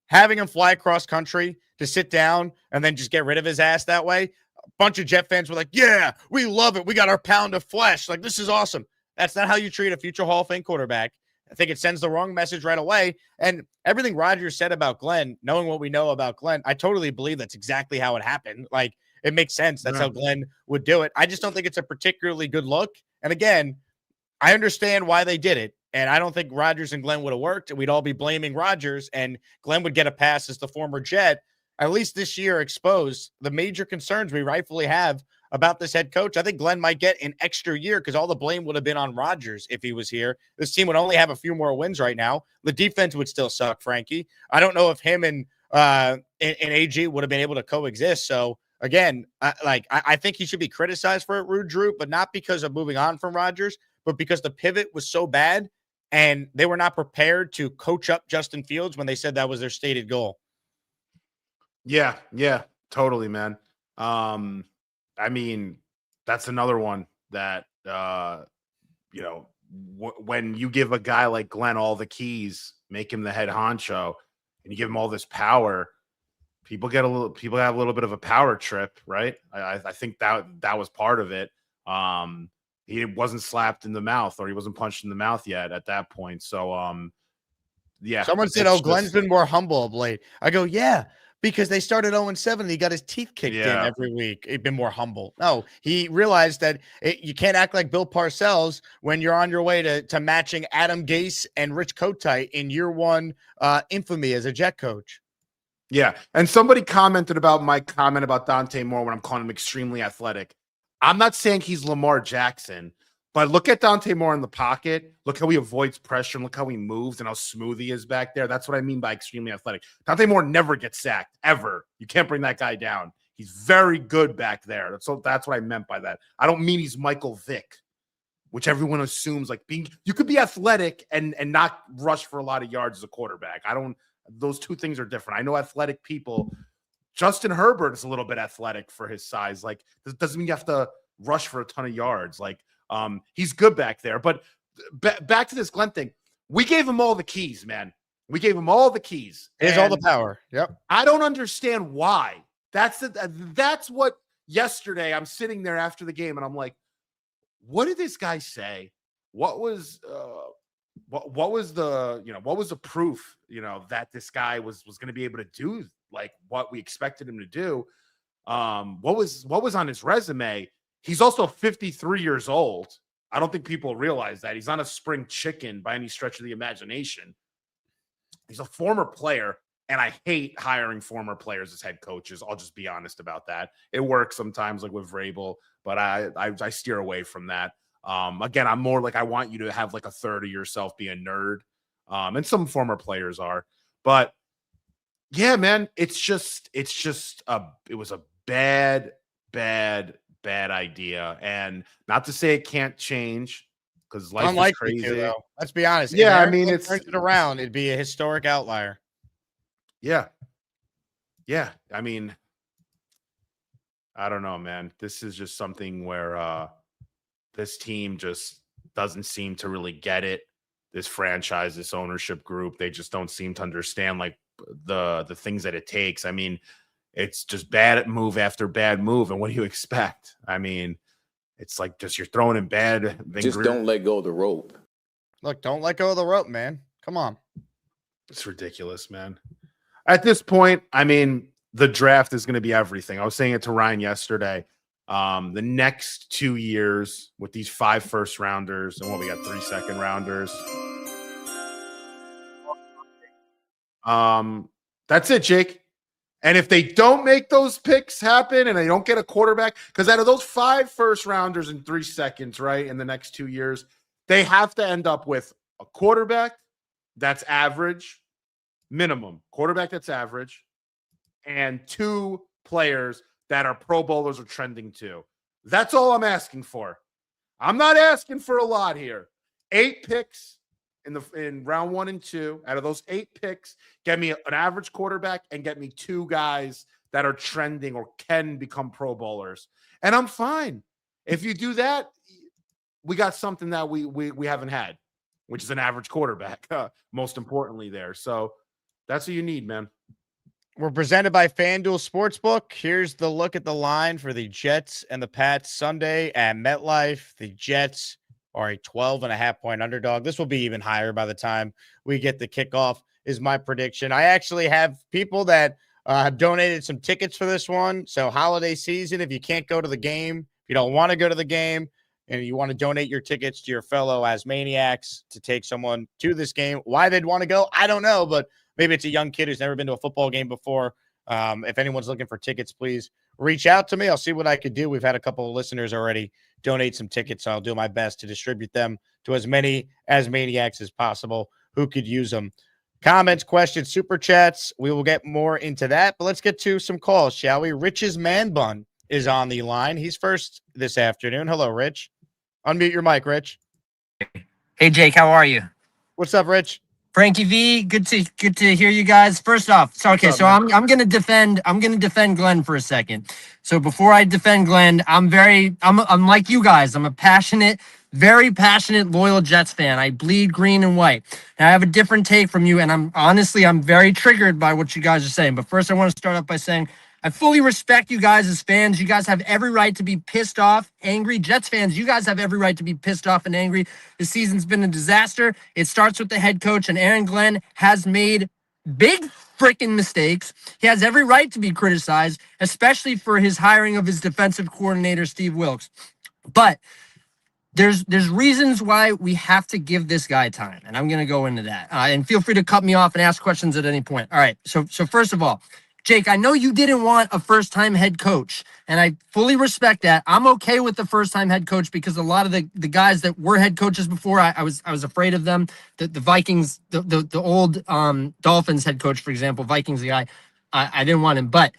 B: Having him fly across country to sit down and then just get rid of his ass that way, a bunch of Jet fans were like, yeah, we love it. We got our pound of flesh. Like, this is awesome. That's not how you treat a future Hall of Fame quarterback. I think it sends the wrong message right away. And everything Rodgers said about Glenn, knowing what we know about Glenn, I totally believe that's exactly how it happened. Like, it makes sense. That's how Glenn would do it. I just don't think it's a particularly good look. And again, I understand why they did it. And I don't think Rodgers and Glenn would have worked. We'd all be blaming Rodgers, and Glenn would get a pass as the former Jet. At least this year exposed the major concerns we rightfully have about this head coach. I think Glenn might get an extra year because all the blame would have been on Rodgers if he was here. This team would only have a few more wins right now. The defense would still suck, Frankie. I don't know if him and AG would have been able to coexist. So again, I think he should be criticized for it, Rude Drew, but not because of moving on from Rodgers, but because the pivot was so bad and they were not prepared to coach up Justin Fields when they said that was their stated goal.
E: Yeah, totally, man. I mean, that's another one that, when you give a guy like Glenn all the keys, make him the head honcho, and you give him all this power, people have a little bit of a power trip, right? I think that was part of it. He wasn't slapped in the mouth, or he wasn't punched in the mouth yet at that point. So, yeah.
B: Someone said, Glenn's been more humble of late. I go, yeah, because they started 0-7 and he got his teeth kicked in every week. He'd been more humble. No, he realized that you can't act like Bill Parcells when you're on your way to matching Adam Gase and Rich Kotite in year 1 infamy as a Jet coach.
E: Yeah. And somebody commented about my comment about Dante Moore when I'm calling him extremely athletic. I'm not saying he's Lamar Jackson, but look at Dante Moore in the pocket. Look how he avoids pressure, and look how he moves and how smooth he is back there. That's what I mean by extremely athletic. Dante Moore never gets sacked, ever. You can't bring that guy down. He's very good back there. So that's what I meant by that. I don't mean he's Michael Vick, which everyone assumes you could be athletic and not rush for a lot of yards as a quarterback. Those two things are different. I know athletic people. Justin Herbert is a little bit athletic for his size. Like, this doesn't mean you have to rush for a ton of yards. Like, he's good back there. But back to this Glenn thing. We gave him all the keys, man. We gave him all the keys.
B: He has all the power. Yep.
E: I don't understand why. That's what yesterday I'm sitting there after the game and I'm like, what did this guy say? What was the proof, that this guy was going to be able to do like what we expected him to do? What was on his resume? He's also 53 years old. I don't think people realize that. He's not a spring chicken by any stretch of the imagination. He's a former player, and I hate hiring former players as head coaches. I'll just be honest about that. It works sometimes, like with Vrabel, but I steer away from that. Again, I'm more like, I want you to have like a third of yourself be a nerd. And some former players are, but yeah, man, it was a bad idea. And not to say it can't change, because life is crazy.
B: Though. Let's be honest.
E: Yeah, I mean, it's
B: turns it around. It'd be a historic outlier.
E: Yeah. I mean, I don't know, man. This is just something where this team just doesn't seem to really get it. This franchise, this ownership group, they just don't seem to understand like the things that it takes. I mean, it's just bad move after bad move. And what do you expect? I mean, it's like just you're throwing in bad.
F: Just don't let go of the rope.
B: Look, don't let go of the rope, man. Come on.
E: It's ridiculous, man. At this point, I mean, the draft is going to be everything. I was saying it to Ryan yesterday. The next 2 years with these 5 first rounders and we got 3 second rounders. That's it, Jake. And if they don't make those picks happen and they don't get a quarterback, because out of those 5 first rounders and 3 seconds, right, in the next 2 years, they have to end up with a quarterback that's average, minimum quarterback that's average, and 2 players that are Pro Bowlers or trending to. That's all I'm asking for. I'm not asking for a lot here. 8 picks in round 1 and 2. Out of those 8 picks, get me an average quarterback and get me 2 guys that are trending or can become Pro Bowlers. And I'm fine. If you do that, we got something that we haven't had, which is an average quarterback, most importantly there. So that's what you need, man.
B: We're presented by FanDuel Sportsbook. Here's the look at the line for the Jets and the Pats Sunday at MetLife. The Jets are a 12.5-point underdog. This will be even higher by the time we get the kickoff, is my prediction. I actually have people that have donated some tickets for this one. So holiday season, if you can't go to the game, if you don't want to go to the game, and you want to donate your tickets to your fellow Asmaniacs to take someone to this game, why they'd want to go, I don't know, but maybe it's a young kid who's never been to a football game before. If anyone's looking for tickets, please reach out to me. I'll see what I could do. We've had a couple of listeners already donate some tickets, so I'll do my best to distribute them to as many Asmaniacs as possible who could use them. Comments, questions, super chats. We will get more into that, but let's get to some calls, shall we? Rich's man bun is on the line. He's first this afternoon. Hello, Rich. Unmute your mic, Rich.
J: Hey, Jake, how are you?
B: What's up, Rich?
J: Frankie V, good to hear you guys. First off, so I'm gonna defend Glenn for a second. So before I defend Glenn, I'm like you guys. I'm a very passionate, loyal Jets fan. I bleed green and white. And I have a different take from you, and I'm very triggered by what you guys are saying. But first, I want to start off by saying I fully respect you guys as fans. You guys have every right to be pissed off, angry. Jets fans, you guys have every right to be pissed off and angry. The season's been a disaster. It starts with the head coach, and Aaron Glenn has made big freaking mistakes. He has every right to be criticized, especially for his hiring of his defensive coordinator, Steve Wilks. But there's reasons why we have to give this guy time, and I'm going to go into that. And feel free to cut me off and ask questions at any point. All right, so first of all, Jake, I know you didn't want a first-time head coach, and I fully respect that. I'm okay with the first-time head coach because a lot of the guys that were head coaches before, I was afraid of them. The Vikings, the old Dolphins head coach, for example, Vikings guy, I didn't want him. But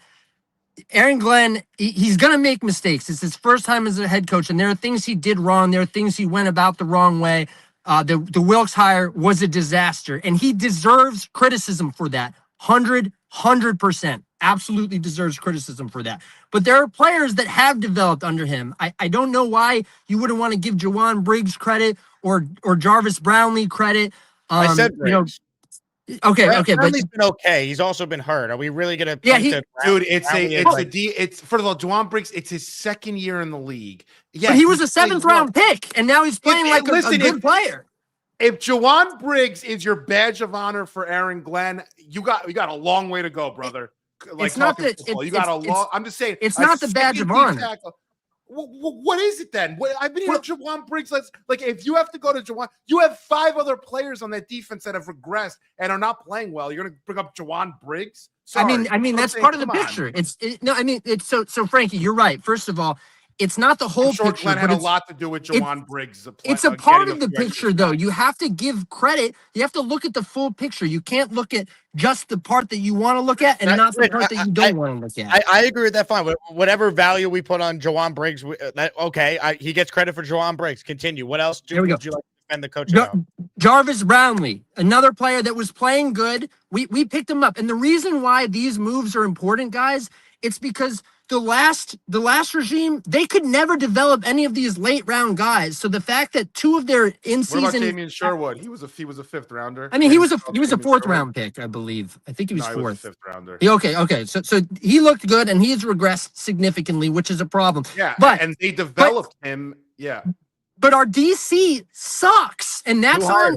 J: Aaron Glenn, he's going to make mistakes. It's his first time as a head coach, and there are things he did wrong. There are things he went about the wrong way. The Wilks hire was a disaster, and he deserves criticism for that. 100% absolutely deserves criticism for that. But there are players that have developed under him. I don't know why you wouldn't want to give Jawan Briggs credit or Jarvis Brownlee credit.
B: I said Briggs.
J: Okay,
B: Brownlee's been okay. He's also been hurt. Are we really gonna?
E: Dude, it's first of all, Jawan Briggs. It's his second year in the league.
J: Yeah, but he was a 7th round pick, and now he's playing like a good player.
E: If Jawan Briggs is your badge of honor for Aaron Glenn, you got a long way to go, brother. Like
J: it's not that
E: you got a long. I'm just saying,
J: it's not the badge of honor.
E: What is it then? I've been hearing Jawan Briggs. Like, if you have to go to Jawan, you have 5 other players on that defense that have regressed and are not playing well. You're going to bring up Jawan Briggs? Sorry.
J: I mean that's part of the picture. So Frankie, you're right. First of all, it's not the whole picture.
E: Glenn had a lot to do with Jawan Briggs.
J: It's a part of the picture, though. You have to give credit. You have to look at the full picture. You can't look at just the part that you want to look at and not the part that you don't want to look at.
B: I agree with that. Fine. Whatever value we put on Jawan Briggs, he gets credit for Jawan Briggs. Continue. What else would you like to defend the coach about?
J: Jarvis Brownlee, another player that was playing good. We picked him up. And the reason why these moves are important, guys, it's because the last regime, they could never develop any of these late round guys. So the fact that 2 of their in-season,
E: what about Damian Sherwood? He was a 5th rounder.
J: I mean, he was a 4th round pick, I believe. I think he was 4th.
E: He was a 5th rounder.
J: Okay. So he looked good, and he's regressed significantly, which is a problem.
E: Yeah, and they developed him. Yeah.
J: But our DC sucks, and that's on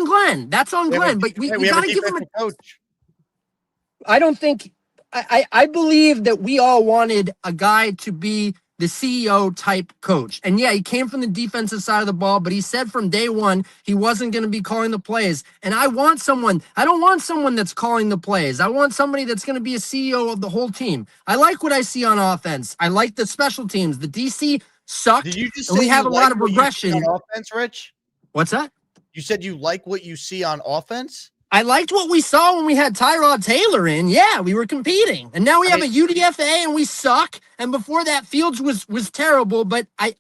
J: Glenn. That's on Glenn. But we gotta give him a coach. I don't think. I believe that we all wanted a guy to be the CEO type coach. And yeah, he came from the defensive side of the ball, but he said from day one, he wasn't going to be calling the plays. And I don't want someone that's calling the plays. I want somebody that's going to be a CEO of the whole team. I like what I see on offense. I like the special teams. The DC sucked.
B: Did you just
J: say we have a lot of regression
B: on offense, Rich?
J: What's that?
B: You said you like what you see on offense?
J: I liked what we saw when we had Tyrod Taylor in. Yeah, we were competing. And now we have a UDFA and we suck. And before that, Fields was terrible. But I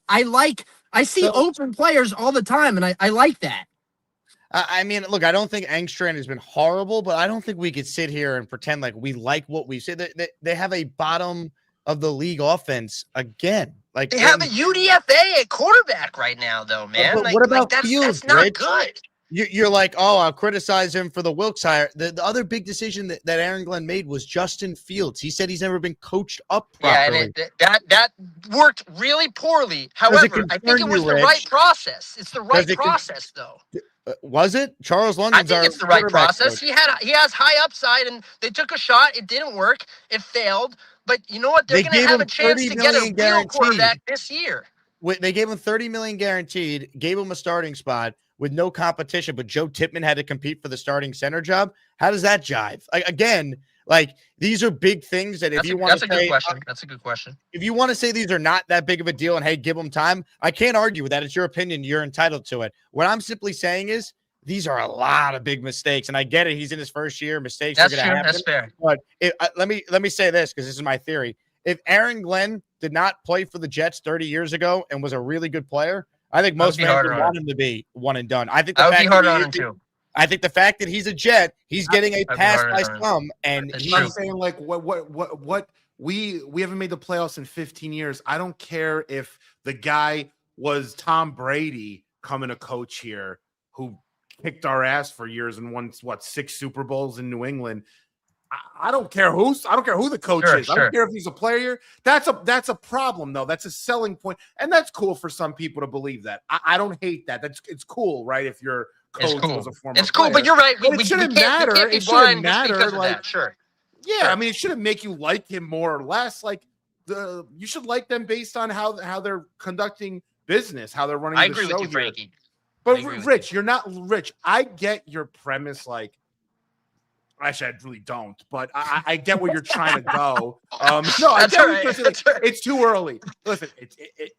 J: see open players all the time, and I like that.
B: I mean, look, I don't think Engstrand has been horrible, but I don't think we could sit here and pretend like we like what we say. They have a bottom of the league offense again. Like
J: they have a UDFA at quarterback right now, though, man.
B: But what about
J: That's
B: Fields?
J: not
B: Rich?
J: good.
B: You're like, oh, I'll criticize him for the Wilkes hire. The other big decision that Aaron Glenn made was Justin Fields. He said he's never been coached up properly.
J: Yeah, and that worked really poorly. However, I think it was the right process. It's the right process, though.
B: Was it? Charles London's
J: I think it's the right process.
B: Coach.
J: He has high upside, and they took a shot. It didn't work. It failed. But you know what? They're going to have a chance to get a real quarterback this year.
B: They gave him $30 million guaranteed, gave him a starting spot with no competition, but Joe Tippmann had to compete for the starting center job. How does that jive? These are big things that if you want to say,
J: that's a good question.
B: If you want to say these are not that big of a deal and hey, give them time, I can't argue with that. It's your opinion. You're entitled to it. What I'm simply saying is these are a lot of big mistakes, and I get it. He's in his first year. Mistakes are going to happen.
J: That's fair.
B: But let me say this because this is my theory. If Aaron Glenn did not play for the Jets 30 years ago and was a really good player, I think most fans would want him to be one and done. I think
J: I would be hard on him too.
B: I think the fact that he's a Jet, he's getting a pass by some, and
E: I'm saying like what we haven't made the playoffs in 15 years. I don't care if the guy was Tom Brady coming to coach here who kicked our ass for years and won 6 Super Bowls in New England. I don't care who the coach is. I don't care if he's a player. That's a problem though. That's a selling point, and that's cool for some people to believe that. I don't hate that. It's cool, right? If your coach was a former
J: it's cool,
E: player.
J: but you're right.
E: But it shouldn't matter. It shouldn't matter.
J: Like, sure.
E: Yeah, I mean, it shouldn't make you like him more or less. Like you should like them based on how they're conducting business, how they're running.
J: I agree with you, Frankie.
E: But Rich, you're not Rich. I get your premise. Like, actually, I really don't. But I get where you're trying to go. No, I get what you're saying. It's too early. Listen,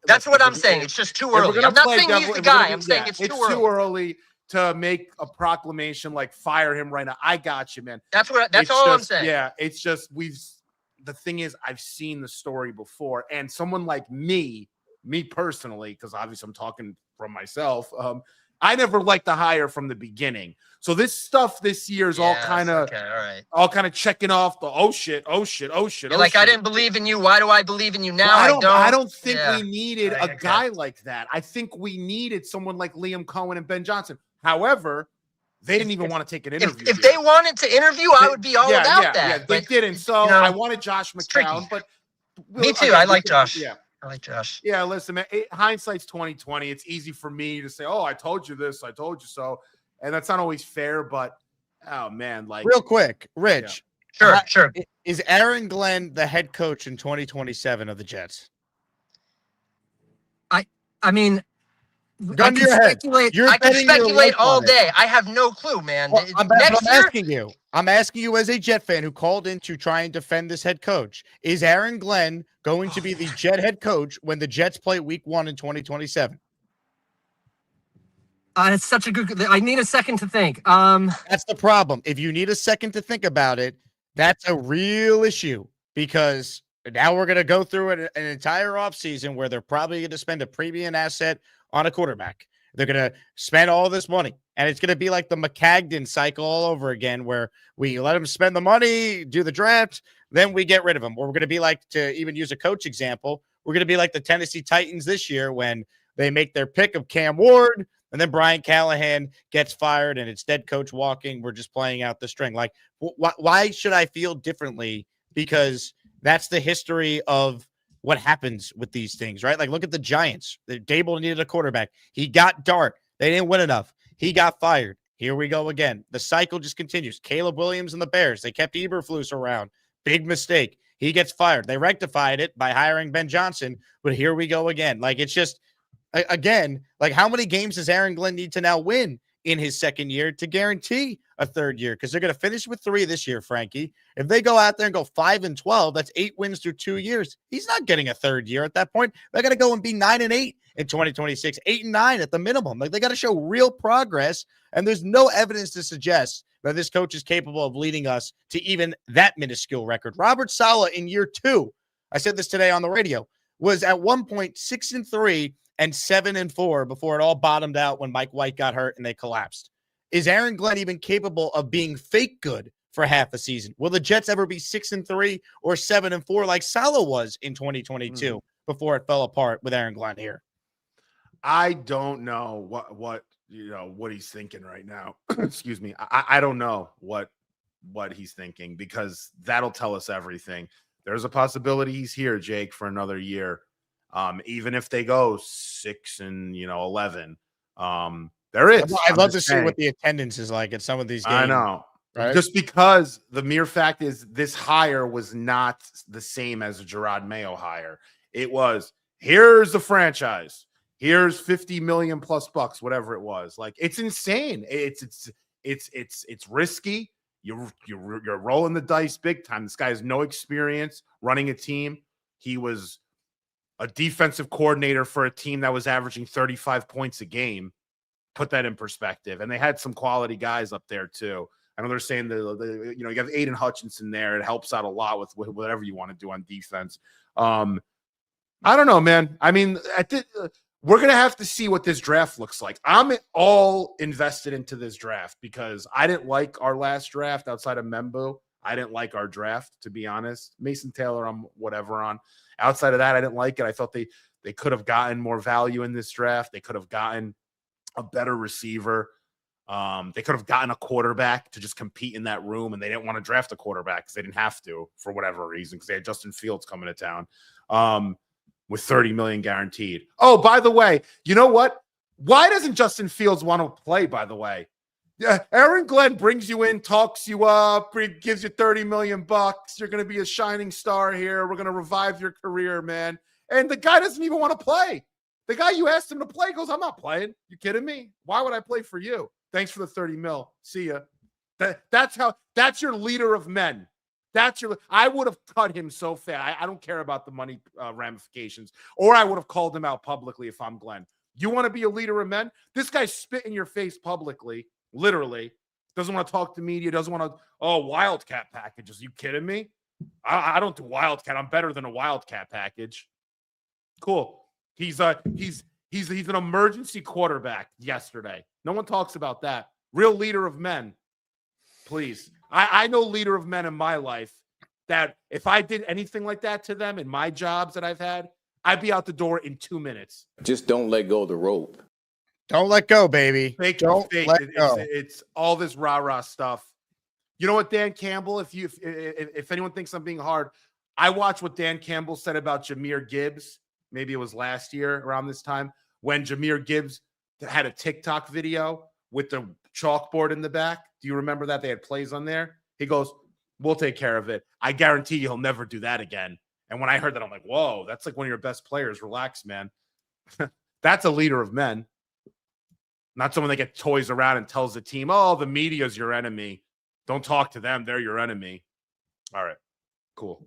J: that's what I'm saying. It's just too early. I'm not saying he's the guy. I'm saying it's too early
E: to make a proclamation like fire him right now. I got you, man.
J: That's all I'm saying.
E: Yeah, it's just the thing is I've seen the story before, and someone like me personally, because obviously I'm talking from myself, I never liked the hire from the beginning. So this stuff this year is all kind of checking off the oh shit.
J: You're like, I didn't believe in you. Why do I believe in you now?
E: I don't think we needed a guy like that. I think we needed someone like Liam Cohen and Ben Johnson. However, they didn't even want to take an interview.
J: If they wanted to interview, I would be all about that.
E: Yeah, they didn't. So I wanted Josh McCown, but
J: me too. I like Josh. Yeah. I like Josh.
E: Yeah, listen, man. Hindsight's 20/20. It's easy for me to say, "Oh, I told you this, I told you so," and that's not always fair. But oh man, like
B: real quick, Rich.
J: Yeah. Sure.
B: Is Aaron Glenn the head coach in 2027 of the Jets?
J: I mean,
B: gun to your head.
J: I can speculate all day. I have no clue, man.
B: Well, I'm asking you as a Jet fan who called in to try and defend this head coach. Is Aaron Glenn going to be the Jet head coach when the Jets play week 1 in 2027?
J: It's such a good. I need a second to think.
B: That's the problem. If you need a second to think about it, that's a real issue because now we're going to go through an entire offseason where they're probably going to spend a premium asset on a quarterback. They're going to spend all this money, and it's going to be like the McCagden cycle all over again where we let them spend the money, do the draft, then we get rid of them. Or we're going to be like, to even use a coach example, we're going to be like the Tennessee Titans this year when they make their pick of Cam Ward, and then Brian Callahan gets fired, and it's dead coach walking. We're just playing out the string. Like, why should I feel differently? Because that's the history of what happens with these things, right? Like, look at the Giants. Dable needed a quarterback. He got Dart. They didn't win enough. He got fired. Here we go again. The cycle just continues. Caleb Williams and the Bears. They kept Eberflus around. Big mistake. He gets fired. They rectified it by hiring Ben Johnson, but here we go again. Like, it's just, again, like, how many games does Aaron Glenn need to now win in his second year to guarantee a third year? Because they're going to finish with 3 this year, Frankie. If they go out there and go 5-12, that's 8 wins through 2 years. He's not getting a third year at that point. They're going to go and be 9-8 in 2026, 8-9 at the minimum. Like, they got to show real progress, and there's no evidence to suggest that this coach is capable of leading us to even that minuscule record. Robert Saleh in year 2, I said this today on the radio, was at one point 6-3 and 7-4 before it all bottomed out when Mike White got hurt and they collapsed. Is Aaron Glenn even capable of being fake good for half a season? Will the Jets ever be 6-3 or 7-4 like Saleh was in 2022 before it fell apart with Aaron Glenn here?
E: I don't know what he's thinking right now. Excuse me. I don't know what he's thinking, because that'll tell us everything. There's a possibility he's here, Jake, for another year. Even if they go 6-11, there is.
B: I'd love to see what the attendance is like at some of these games.
E: I know.
B: Right?
E: Just because the mere fact is this hire was not the same as a Gerard Mayo hire. It was, here's the franchise. Here's 50 million plus bucks, whatever it was. Like, it's insane. It's risky. You're rolling the dice big time. This guy has no experience running a team. He was a defensive coordinator for a team that was averaging 35 points a game. Put that in perspective. And they had some quality guys up there too. I know they're saying you have Aiden Hutchinson there. It helps out a lot with whatever you want to do on defense. I don't know, man. I mean, we're going to have to see what this draft looks like. I'm all invested into this draft because I didn't like our last draft outside of Membo. I didn't like our draft, to be honest. Mason Taylor, I'm whatever on. Outside of that, I didn't like it. I thought they could have gotten more value in this draft. They could have gotten a better receiver. They could have gotten a quarterback to just compete in that room, and they didn't want to draft a quarterback because they didn't have to for whatever reason, because they had Justin Fields coming to town with $30 million guaranteed. Oh, by the way, you know what? Why doesn't Justin Fields want to play, by the way? Yeah, Aaron Glenn brings you in, talks you up, gives you $30 million bucks. You're going to be a shining star here. We're going to revive your career, man. And the guy doesn't even want to play. The guy you asked him to play goes, I'm not playing. You kidding me? Why would I play for you? Thanks for the 30 mil. See ya. That's your leader of men. I would have cut him so fast. I don't care about the money ramifications, or I would have called him out publicly if I'm Glenn. You want to be a leader of men? This guy spit in your face publicly, literally. Doesn't want to talk to media. Doesn't want to, Wildcat packages. You kidding me? I don't do Wildcat. I'm better than a Wildcat package. Cool. He's an emergency quarterback yesterday. No one talks about that. Real leader of men. Please. I know leader of men in my life that if I did anything like that to them in my jobs that I've had, I'd be out the door in 2 minutes.
F: Just don't let go of the rope.
B: Don't let go, baby. Don't let go.
E: It's all this rah-rah stuff. You know what, Dan Campbell, if anyone thinks I'm being hard, I watched what Dan Campbell said about Jahmyr Gibbs. Maybe it was last year around this time when Jahmyr Gibbs had a TikTok video with the chalkboard in the back. Do you remember that? They had plays on there. He goes, we'll take care of it. I guarantee you he'll never do that again. And when I heard that, I'm like, whoa, that's like one of your best players. Relax, man. That's a leader of men. Not someone that gets toys around and tells the team, oh, the media's your enemy. Don't talk to them. They're your enemy. All right. Cool.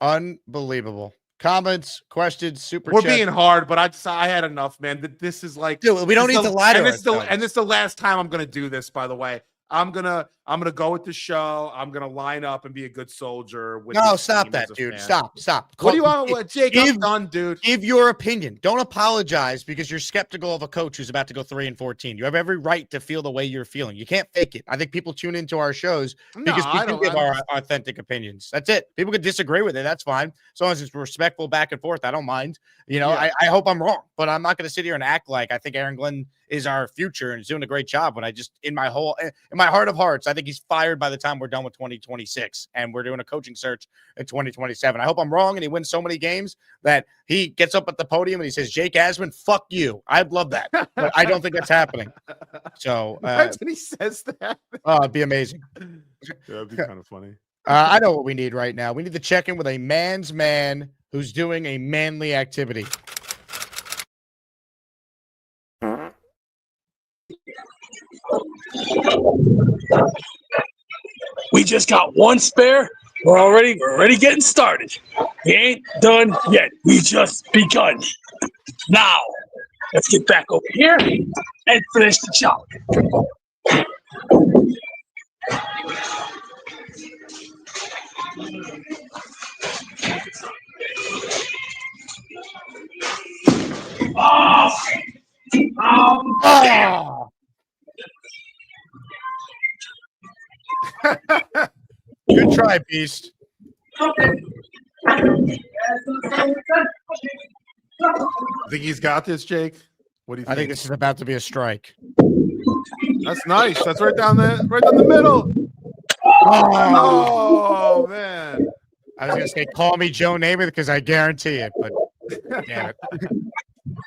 B: Unbelievable. Comments, questions, super
E: We're
B: chat.
E: being hard, but I had enough, man. This is like,
B: dude, we don't need to lie to ourselves.
E: And this is the last time I'm going to do this, by the way. I'm gonna go with the show. I'm gonna line up and be a good soldier.
B: No, stop that, dude. Stop.
E: What do you want, Jake? I'm done, dude.
B: Give your opinion. Don't apologize because you're skeptical of a coach who's about to go 3-14. You have every right to feel the way you're feeling. You can't fake it. I think people tune into our shows because we do give our authentic opinions. That's it. People could disagree with it. That's fine. As long as it's respectful back and forth, I don't mind. You know, I hope I'm wrong, but I'm not going to sit here and act like I think Aaron Glenn is our future and is doing a great job. When I just, in my heart of hearts, I think he's fired by the time we're done with 2026 and we're doing a coaching search in 2027. I hope I'm wrong and he wins so many games that he gets up at the podium and he says, Jake Asman, fuck you. I'd love that, but I don't think that's happening. So
E: imagine he says that.
B: Oh, it'd be amazing.
E: That'd be kind of funny.
B: I know what we need right now. We need to check in with a man's man who's doing a manly activity.
K: We just got one spare. We're already getting started. We ain't done yet. We just begun. Now, let's get back over here and finish the job.
B: Oh! Good try, Beast.
E: Think he's got this, Jake? What do you think?
B: I think this is about to be a strike.
E: That's nice. That's right down the middle. Oh man.
B: I was gonna say call me Joe Namath because I guarantee it, but damn it.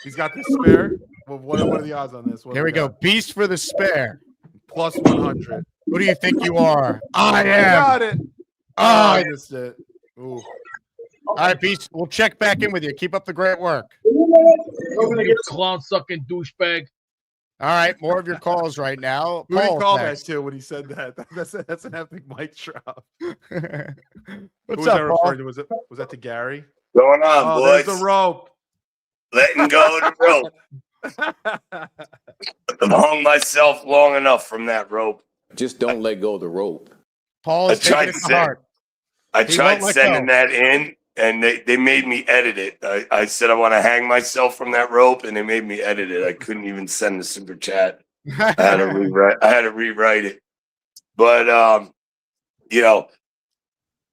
E: He's got the spare. Well, what are the odds on this?
B: Here we go. Beast for the spare.
E: Plus 100.
B: Who do you think you are? I am.
E: Got it.
B: Oh,
E: I missed it. Ooh.
B: All right, Beast. We'll check back in with you. Keep up the great work.
L: You clown sucking douchebag.
B: All right, more of your calls right now.
E: Who did he
B: Paul's
E: call
B: next.
E: that to when he said that? That's an epic mic drop.
B: What's
E: Who was
B: up,
E: that
B: Paul?
E: referring to? Was that to Gary?
M: Going on,
E: Oh,
M: boys?
E: there's the rope.
M: Letting go of the rope. I've hung myself long enough from that rope.
F: Just don't let go of the rope.
B: Paul is taking it to heart.
M: I
B: He
M: tried
B: won't let
M: sending
B: go.
M: that in, and they made me edit it. I said I want to hang myself from that rope, and they made me edit it. I couldn't even send the super chat. I had to rewrite it. But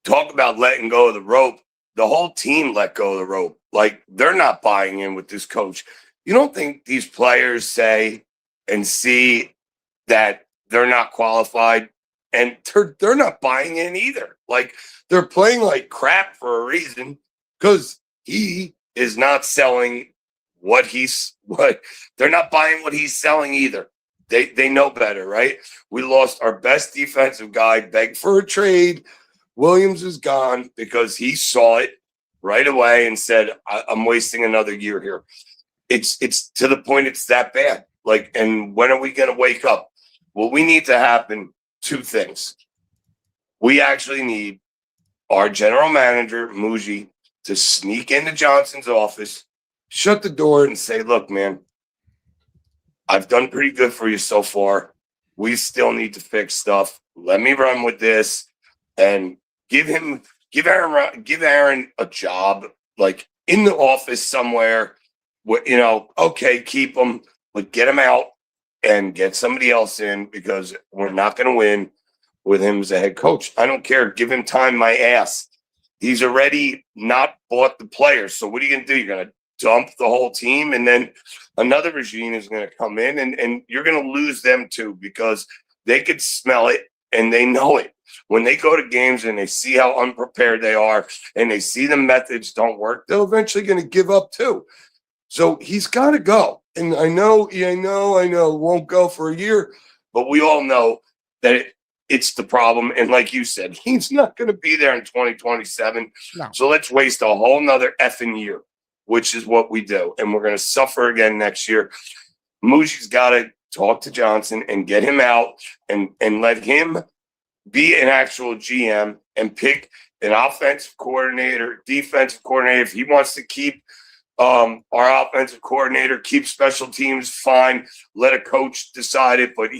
M: talk about letting go of the rope. The whole team let go of the rope. Like, they're not buying in with this coach. You don't think these players say and see that they're not qualified, and they're not buying in either. Like, they're playing like crap for a reason, because he is not selling they're not buying what he's selling either. They know better, right? We lost our best defensive guy, begged for a trade. Williams is gone because he saw it right away and said, I'm wasting another year here. It's to the point it's that bad. Like, and when are we going to wake up? Well, we need to happen two things. We actually need our general manager, Muji, to sneak into Johnson's office, shut the door, and say, look, man, I've done pretty good for you so far. We still need to fix stuff. Let me run with this, and give Aaron a job, like in the office somewhere. Okay, keep him, but get him out and get somebody else in, because we're not going to win with him as a head coach. I don't care. Give him time, my ass. He's already not bought the players. So what are you going to do? You're going to dump the whole team, and then another regime is going to come in, and you're going to lose them too, because they could smell it and they know it. When they go to games and they see how unprepared they are and they see the methods don't work, they're eventually going to give up too. So he's got to go. And I know, won't go for a year, but we all know that it's the problem. And like you said, he's not going to be there in 2027.
B: No.
M: So let's waste a whole nother effing year, which is what we do. And we're going to suffer again next year. Muji's got to talk to Johnson and get him out and let him be an actual GM and pick an offensive coordinator, defensive coordinator. If he wants to keep our offensive coordinator, keep special teams, fine. Let a coach decide it. But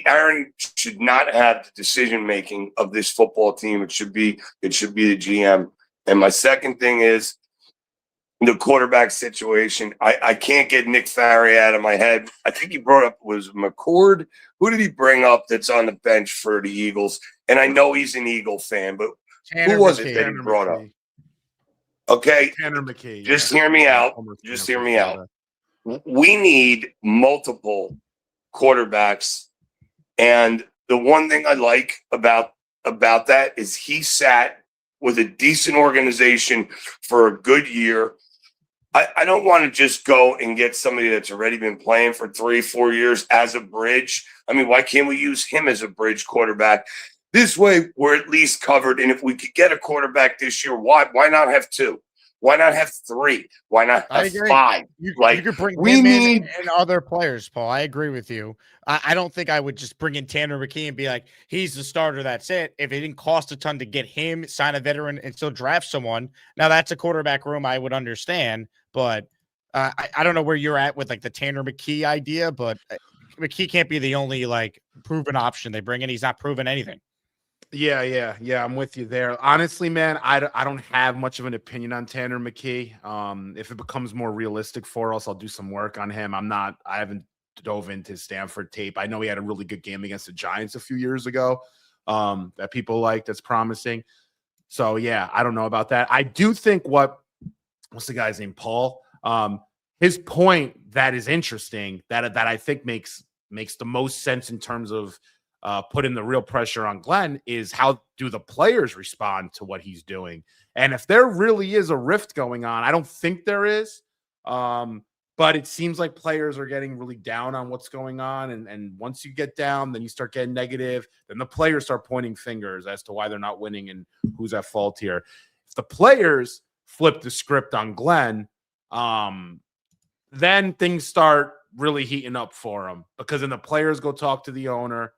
M: Aaron should not have the decision making of this football team. It should be the GM. And my second thing is the quarterback situation. I can't get Nick Farry out of my head. I think he brought up was McCord. Who did he bring up that's on the bench for the Eagles? And I know he's an Eagle fan, but who was it that he brought up? Okay,
E: Tanner McKee.
M: Just hear me out. Just hear me out. We need multiple quarterbacks, and the one thing I like about that is he sat with a decent organization for a good year. I don't want to just go and get somebody that's already been playing for 3-4 years as a bridge. I mean, why can't we use him as a bridge quarterback? This way, we're at least covered. And if we could get a quarterback this year, why not have two? Why not have three? Why not have five?
B: You could bring him in and other players, Paul. I agree with you. I don't think I would just bring in Tanner McKee and be like, he's the starter, that's it. If it didn't cost a ton to get him, sign a veteran, and still draft someone, now that's a quarterback room I would understand. But I don't know where you're at with like the Tanner McKee idea, but McKee can't be the only like proven option they bring in. He's not proven anything.
E: Yeah. I'm with you there. Honestly, man, I don't have much of an opinion on Tanner McKee. If it becomes more realistic for us, I'll do some work on him. I haven't dove into Stanford tape. I know he had a really good game against the Giants a few years ago that people like. That's promising. So, yeah, I don't know about that. I do think what's the guy's name? Paul. His point that is interesting that I think makes the most sense in terms of putting the real pressure on Glenn is how do the players respond to what he's doing? And if there really is a rift going on, I don't think there is. But it seems like players are getting really down on what's going on. And once you get down, then you start getting negative. Then the players start pointing fingers as to why they're not winning and who's at fault here. If the players flip the script on Glenn, then things start really heating up for him because then the players go talk to the owner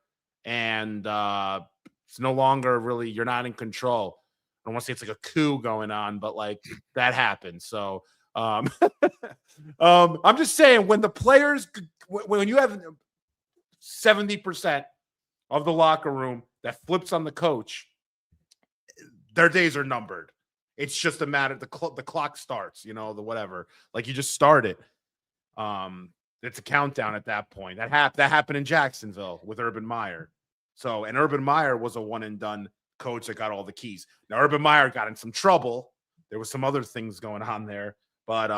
E: and it's no longer really, you're not in control. I don't want to say it's like a coup going on, but like that happens. So I'm just saying when the players, when you have 70% of the locker room that flips on the coach, their days are numbered. It's just a matter, the clock starts, the whatever, like you just start it. It's a countdown at that point. That happened in Jacksonville with Urban Meyer. And Urban Meyer was a one and done coach that got all the keys. Now Urban Meyer got in some trouble. There was some other things going on there, but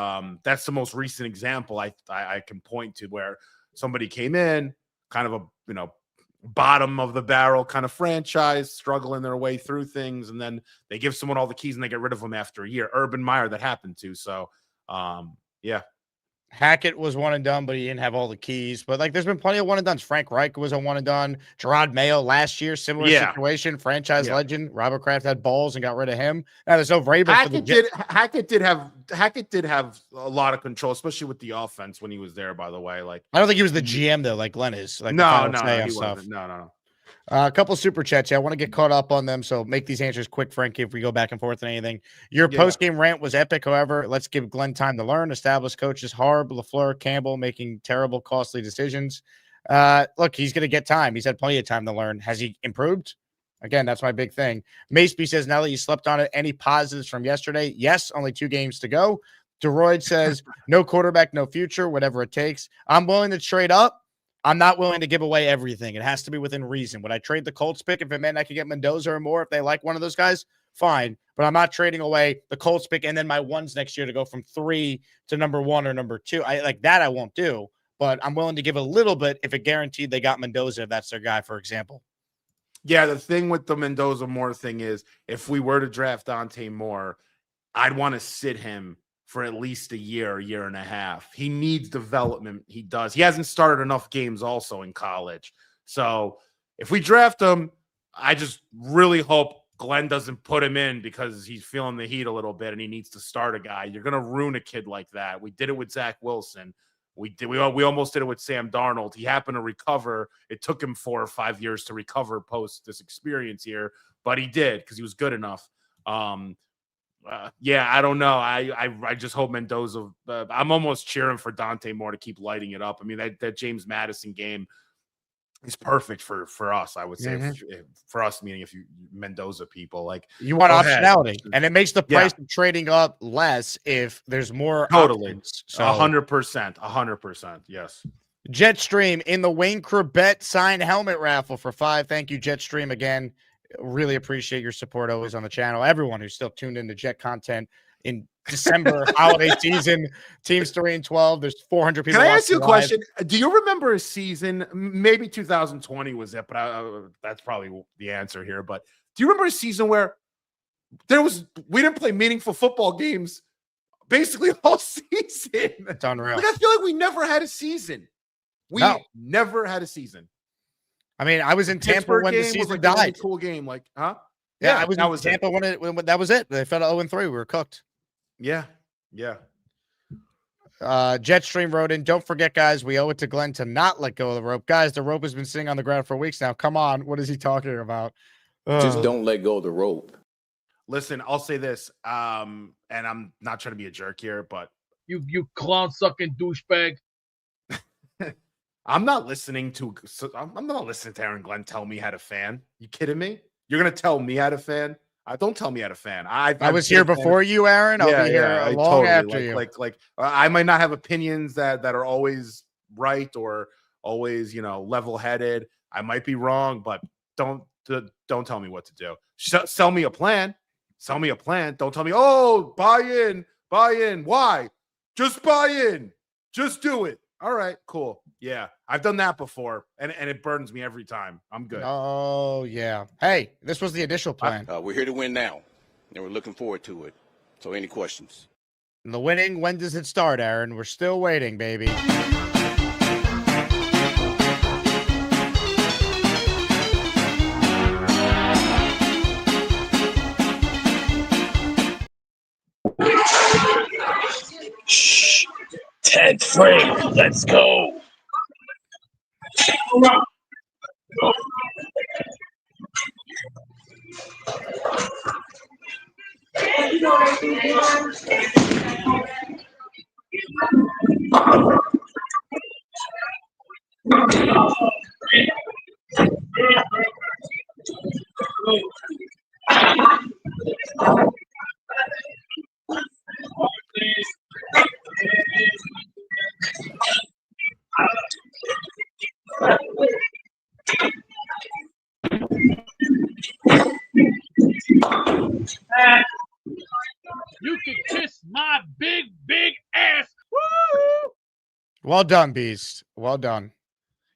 E: that's the most recent example I can point to where somebody came in, kind of a bottom of the barrel kind of franchise, struggling their way through things, and then they give someone all the keys and they get rid of them after a year. Urban Meyer, that happened to. So yeah.
B: Hackett was one and done, but he didn't have all the keys. But like, there's been plenty of one and dones. Frank Reich was a one and done. Gerard Mayo last year, similar situation. Franchise legend. Robert Kraft had balls and got rid of him. Now there's no Vrabel.
E: Hackett did have a lot of control, especially with the offense when he was there. By the way, like
B: I don't think he was the GM though, like Glenn is. Like
E: no, he wasn't. No.
B: A couple super chats. I want to get caught up on them, so make these answers quick, Frankie, if we go back and forth on anything. Your post-game rant was epic. However, let's give Glenn time to learn. Established coaches Harb, LaFleur, Campbell making terrible, costly decisions. Look, he's going to get time. He's had plenty of time to learn. Has he improved? Again, that's my big thing. Maceby says, now that you slept on it, any positives from yesterday? Yes, only 2 games to go. DeRoyd says, no quarterback, no future, whatever it takes. I'm willing to trade up. I'm not willing to give away everything. It has to be within reason. Would I trade the Colts pick if it meant I could get Mendoza or more if they like one of those guys? Fine. But I'm not trading away the Colts pick and then my ones next year to go from 3 to number 1 or number 2. I like that. I won't do. But I'm willing to give a little bit if it guaranteed they got Mendoza, if that's their guy, for example.
E: Yeah, the thing with the Mendoza Moore thing is if we were to draft Dante Moore, I'd want to sit him for at least a year and a half. He needs development. He does. He hasn't started enough games also in college. So if we draft him, I just really hope Glenn doesn't put him in because he's feeling the heat a little bit and he needs to start a guy. You're going to ruin a kid like that. We did it with Zach Wilson. We almost did it with Sam Darnold. He happened to recover. It took him 4 or 5 years to recover post this experience here, but he did because he was good enough. Yeah, I don't know. I just hope Mendoza. I'm almost cheering for Dante Moore to keep lighting it up. I mean, that James Madison game is perfect for us. I would say for us, meaning if you Mendoza people like
B: you want optionality, and it makes the price of trading up less if there's more.
E: Totally,
B: options. So
E: 100%. Yes.
B: Jetstream in the Wayne Corbett signed helmet raffle for 5. Thank you, Jetstream, again. Really appreciate your support always on the channel. Everyone who's still tuned into Jet content in December holiday season, teams 3-12. There's 400 people.
E: Can I ask you a question? Do you remember a season? Maybe 2020 was it, but that's probably the answer here. But do you remember a season where we didn't play meaningful football games basically all season?
B: It's unreal.
E: Like I feel like we never had a season. We never had a season.
B: I mean, I was in Tampa when the season died.
E: Cool game, like, huh?
B: Yeah, I was in Tampa when that was it. They fell to 0-3. We were cooked.
E: Yeah.
B: Jetstream wrote in, don't forget, guys, we owe it to Glenn to not let go of the rope. Guys, the rope has been sitting on the ground for weeks now. Come on. What is he talking about?
F: Just don't let go of the rope.
E: Listen, I'll say this, and I'm not trying to be a jerk here, but
L: you clown sucking douchebag.
E: I'm not listening to Aaron Glenn tell me how to fan. You kidding me? You're gonna tell me how to fan? Don't tell me how to fan.
B: I was here before you, Aaron. I'll be here long after you.
E: I might not have opinions that are always right or always, level-headed. I might be wrong, but don't tell me what to do. Sell me a plan. Sell me a plan. Don't tell me, oh, buy in. Why? Just buy in. Just do it. All right, cool. Yeah, I've done that before, and it burdens me every time. I'm good.
B: Oh, yeah. Hey, this was the initial plan.
F: We're here to win now, and we're looking forward to it. So any questions?
B: And the winning, when does it start, Aaron? We're still waiting, baby.
K: Shh. 10th frame. Let's go.
L: You can kiss my big ass. Woo!
B: Well done, Beast. Well done.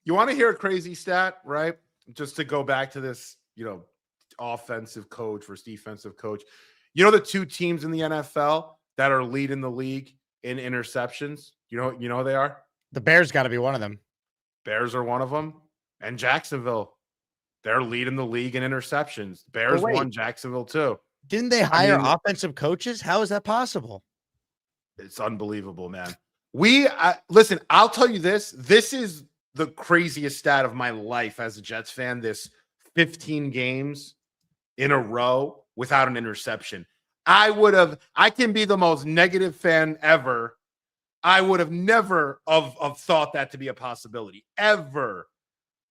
E: You want to hear a crazy stat, right? Just to go back to this, offensive coach versus defensive coach. You know the two teams in the NFL that are leading the league in interceptions? You know who they are?
B: The Bears got to be one of them.
E: Bears are one of them. And Jacksonville, they're leading the league in interceptions. Bears won, Jacksonville too.
B: Didn't they hire offensive coaches? How is that possible?
E: It's unbelievable, man. Listen, I'll tell you this. This is the craziest stat of my life as a Jets fan. This 15 games in a row without an interception. I can be the most negative fan ever. I would have never of thought that to be a possibility ever.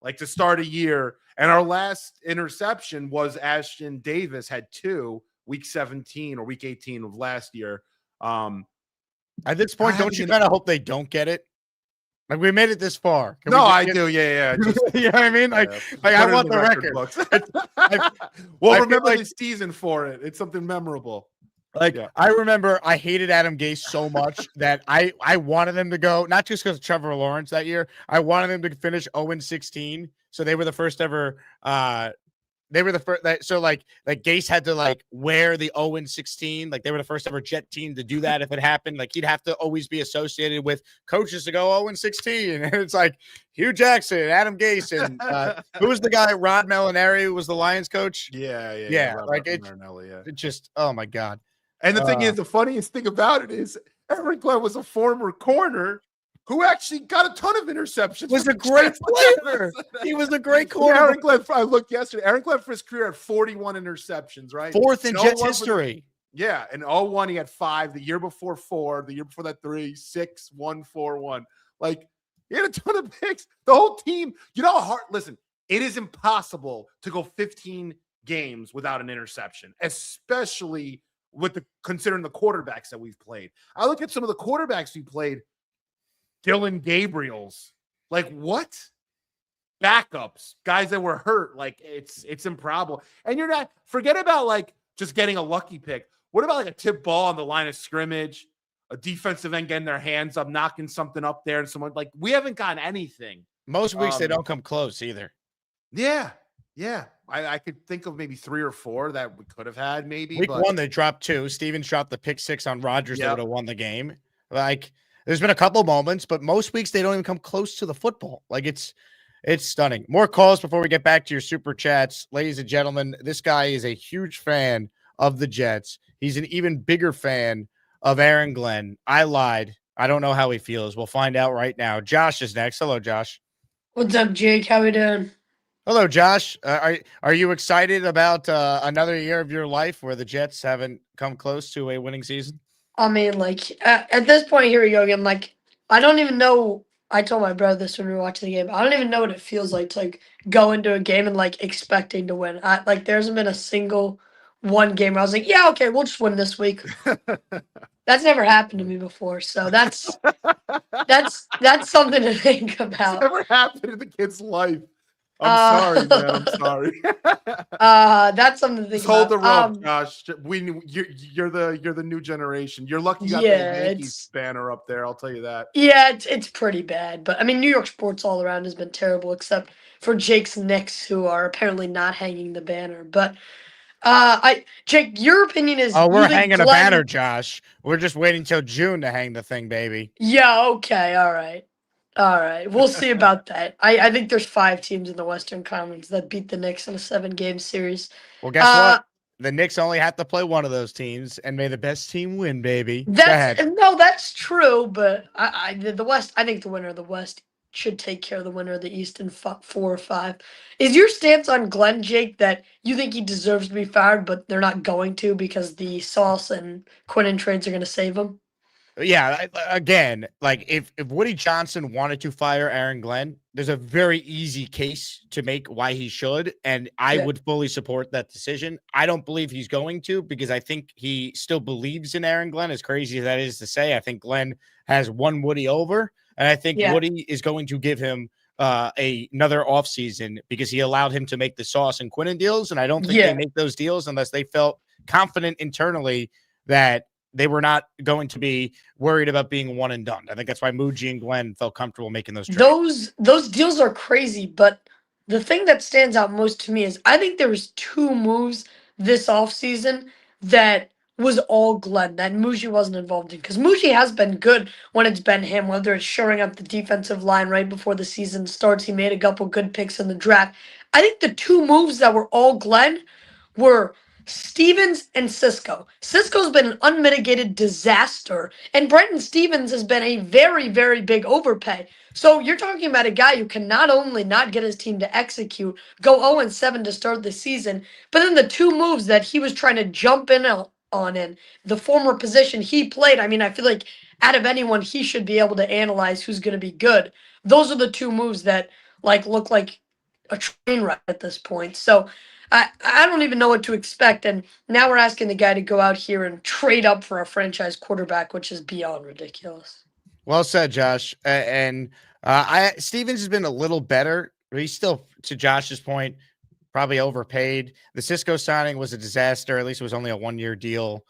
E: Like to start a year. And our last interception was Ashton Davis had 2 week 17 or week 18 of last year.
B: At this point, don't you kind of hope they don't get it? Like we made it this far.
E: I do. Yeah.
B: Just, you know what I mean? Like I want the record.
E: Remember this season for it. It's something memorable.
B: I remember I hated Adam Gase so much that I wanted them to go, not just because of Trevor Lawrence that year. I wanted them to finish 0-16. So they were the first ever. They were the first. So like Gase had to wear the 0-16. Like they were the first ever Jet team to do that. If it happened, he'd have to always be associated with coaches to go 0-16. And it's like Hugh Jackson, Adam Gase, and who was the guy? Rod Marinelli, who was the Lions coach.
E: Yeah.
B: It just, oh my God.
E: And the thing is, the funniest thing about it is Aaron Glenn was a former corner who actually got a ton of interceptions.
B: Was a great player. He was a great corner.
E: Aaron Glenn, I looked yesterday. Aaron Glenn for his career had 41 interceptions, right?
B: Fourth in Jets history.
E: Yeah. In 01, he had 5. The year before 4. The year before that 3, 6, 1, 4, 1. He had a ton of picks. The whole team. You know how hard. Listen, it is impossible to go 15 games without an interception, especially considering the quarterbacks that we've played. I look at some of the quarterbacks we played. Dylan Gabriel's what? Backups, guys that were hurt. It's improbable. And you're not forget about just getting a lucky pick. What about a tip ball on the line of scrimmage, a defensive end getting their hands up, knocking something up there, and someone we haven't gotten anything.
B: Most weeks they don't come close either.
E: Yeah. I could think of maybe 3 or 4 that we could have had maybe.
B: Week 1, they dropped 2. Stevens dropped the pick 6 on Rodgers that would have won the game. There's been a couple moments, but most weeks they don't even come close to the football. It's stunning. More calls before we get back to your super chats. Ladies and gentlemen, this guy is a huge fan of the Jets. He's an even bigger fan of Aaron Glenn. I lied. I don't know how he feels. We'll find out right now. Josh is next. Hello, Josh.
N: What's up, Jake? How we doing?
B: Hello, Josh. Are you excited about another year of your life where the Jets haven't come close to a winning season?
N: I mean, at this point here, Yogan, I don't even know I told my brother this when we were watching the game. I don't even know what it feels like to like go into a game and like expecting to win. There hasn't been a single one game where I was like, yeah, okay, we'll just win this week. That's never happened to me before. So that's something to think about.
E: Never happened in the kid's life. I'm sorry, man. I'm sorry.
N: That's something to think
E: Just hold the
N: about.
E: rope, Josh. You're the new generation. You're lucky you got
N: Yeah,
E: the Yankees banner up there. I'll tell you that.
N: Yeah, it's pretty bad. But I mean, New York sports all around has been terrible, except for Jake's Knicks, who are apparently not hanging the banner. But Jake, your opinion is
B: Oh,
N: you
B: we're
N: think
B: hanging a
N: Glenn?
B: banner, Josh. We're just waiting till June to hang the thing, baby.
N: Yeah, okay, all right. All right. We'll see about that. I think there's 5 teams in the Western Conference that beat the Knicks in a 7-game series.
B: Well, guess what? The Knicks only have to play one of those teams, and may the best team win, baby. Go ahead.
N: That's true, but the West, I think the winner of the West should take care of the winner of the East in 4 or 5. Is your stance on Glenn, Jake, that you think he deserves to be fired, but they're not going to because the Sauce and Quinnen trades are going to save him?
B: Yeah, again, like if Woody Johnson wanted to fire Aaron Glenn, there's a very easy case to make why he should, and I would fully support that decision. I don't believe he's going to because I think he still believes in Aaron Glenn, as crazy as that is to say. I think Glenn has won Woody over, and I think Woody is going to give him another offseason because he allowed him to make the Sauce and Quinnen deals, and I don't think they make those deals unless they felt confident internally that they were not going to be worried about being one and done. I think that's why Muji and Glenn felt comfortable making those trades.
N: Those deals are crazy, but the thing that stands out most to me is I think there was 2 moves this offseason that was all Glenn that Muji wasn't involved in. Because Muji has been good when it's been him, whether it's shoring up the defensive line right before the season starts. He made a couple good picks in the draft. I think the 2 moves that were all Glenn were Stevens and Cisco. Cisco's been an unmitigated disaster, and Brenton Stevens has been a very, very big overpay. So you're talking about a guy who can not only not get his team to execute, go 0-7 to start the season, but then the 2 moves that he was trying to jump in on in the former position he played. I mean, I feel like out of anyone, he should be able to analyze who's going to be good. Those are the 2 moves that look like a train wreck at this point. So I don't even know what to expect. And now we're asking the guy to go out here and trade up for a franchise quarterback, which is beyond ridiculous.
B: Well said, Josh. Stevens has been a little better. He's still, to Josh's point, probably overpaid. The Cisco signing was a disaster. At least it was only a 1-year deal.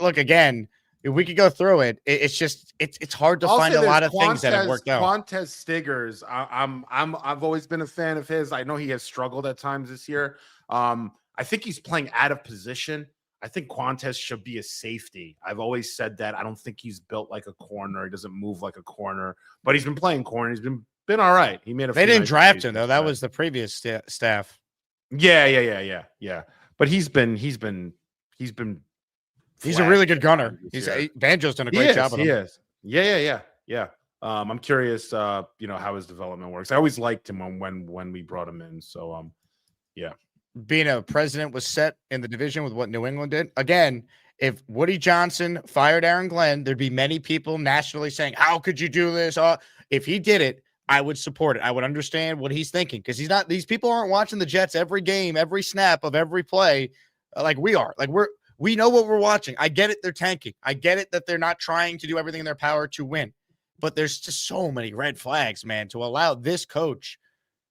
B: Look, again, if we could go through it, it's hard to find a lot of things that have worked out.
E: Quantez Stiggers, I've always been a fan of his. I know he has struggled at times this year. I think he's playing out of position. I think Quantez should be a safety. I've always said that. I don't think he's built like a corner. He doesn't move like a corner, but he's been playing corner. He's been all right. He made a.
B: They didn't draft him though. That was the previous staff.
E: Yeah. But he's been. He's
B: a really good gunner. Banjo's done a great job.
E: He is. Yeah. I'm curious, how his development works. I always liked him when we brought him in. So, yeah.
B: Being a president was set in the division with what New England did. Again, if Woody Johnson fired Aaron Glenn, there'd be many people nationally saying, how could you do this? If he did it, I would support it. I would understand what he's thinking because these people aren't watching the Jets every game, every snap of every play like we are. We know what we're watching. I get it. They're tanking. I get it that they're not trying to do everything in their power to win, but there's just so many red flags, man, to allow this coach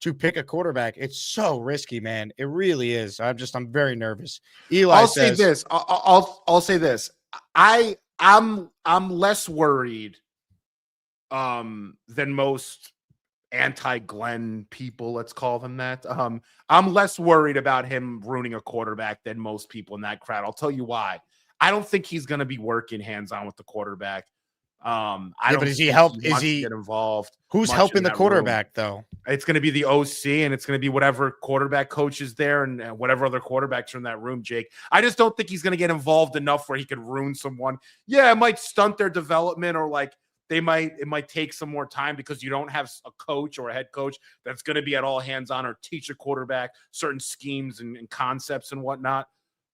B: to pick a quarterback. It's so risky, man. It really is. I'm very nervous. Eli
E: I'll
B: says,
E: say this. I'll say this. I'm less worried than most anti-Glenn people, let's call them that. I'm less worried about him ruining a quarterback than most people in that crowd. I'll tell you why. I don't think he's going to be working hands-on with the quarterback.
B: But is he help? Is he
E: get involved?
B: Who's helping the quarterback though?
E: It's going to be the OC, and it's going to be whatever quarterback coach is there, and whatever other quarterbacks are in that room. Jake, I just don't think he's going to get involved enough where he could ruin someone. Yeah, it might stunt their development, or it might take some more time because you don't have a coach or a head coach that's going to be at all hands on or teach a quarterback certain schemes and concepts and whatnot.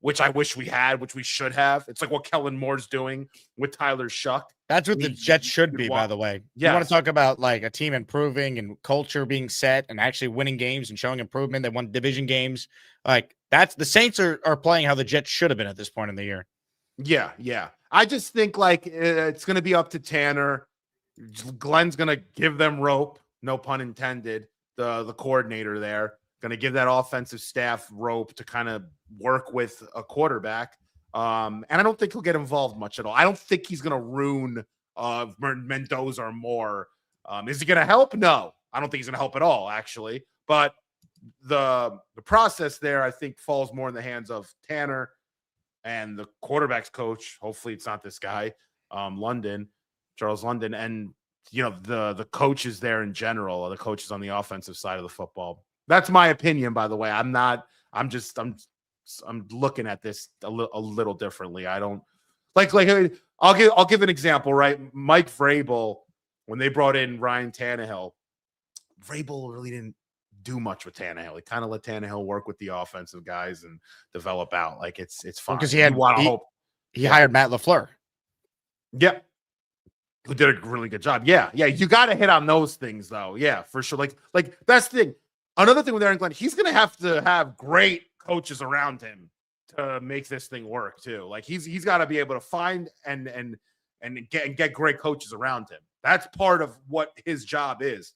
E: which I wish we had, which we should have. It's like what Kellen Moore's doing with Tyler Shuck.
B: That's what the Jets should be, by the way. You want to talk about like a team improving and culture being set and actually winning games and showing improvement. They won division games. Like that's the Saints are playing how the Jets should have been at this point in the year.
E: Yeah, yeah. I just think like it's going to be up to Tanner. Glenn's going to give them rope, no pun intended. The coordinator there going to give that offensive staff rope to kind of work with a quarterback. And I don't think he'll get involved much at all. I don't think he's going to ruin Mendoza or Moore. Is he going to help? No, I don't think he's going to help at all, actually. But the process there, I think, falls more in the hands of Tanner and the quarterback's coach. Hopefully it's not this guy, Charles London, and the coaches there in general, the coaches on the offensive side of the football. That's my opinion, by the way. I'm looking at this a little differently. I don't like I'll give an example, right? Mike Vrabel, when they brought in Ryan Tannehill, Vrabel really didn't do much with Tannehill. He kind of let Tannehill work with the offensive guys and develop out. Like it's fine.
B: Because he hired Matt LaFleur.
E: Yep. Who did a really good job. Yeah. You got to hit on those things, though. Yeah, for sure. Like that's the thing. Another thing with Aaron Glenn, he's going to have great coaches around him to make this thing work too. Like he's got to be able to find and get great coaches around him. That's part of what his job is.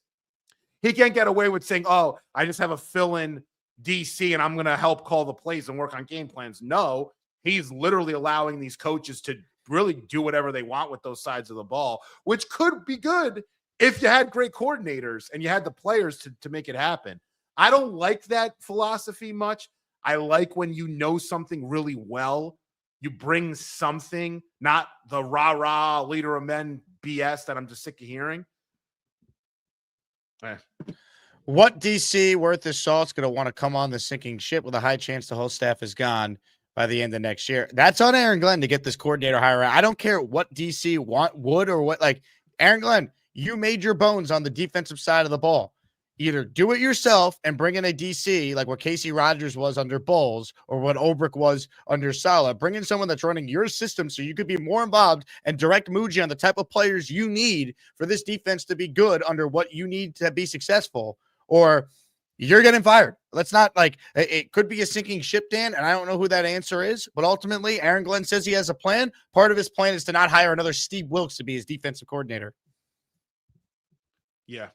E: He can't get away with saying, "Oh, I just have a fill-in DC and I'm going to help call the plays and work on game plans." No, he's literally allowing these coaches to really do whatever they want with those sides of the ball, which could be good if you had great coordinators and you had the players to make it happen. I don't like that philosophy much. I like when you know something really well, you bring something, not the rah-rah leader of men BS that I'm just sick of hearing.
B: What DC worth his salt's going to want to come on the sinking ship with a high chance the whole staff is gone by the end of next year? That's on Aaron Glenn to get this coordinator hire. I don't care what DC would or what. Like Aaron Glenn, you made your bones on the defensive side of the ball. Either do it yourself and bring in a DC like what Casey Rogers was under Bowles or what Obrick was under Saleh. Bring in someone that's running your system so you could be more involved and direct Muji on the type of players you need for this defense to be good under what you need to be successful, or you're getting fired. Let's not it could be a sinking ship, Dan, and I don't know who that answer is, but ultimately Aaron Glenn says he has a plan. Part of his plan is to not hire another Steve Wilkes to be his defensive coordinator.
E: Yeah.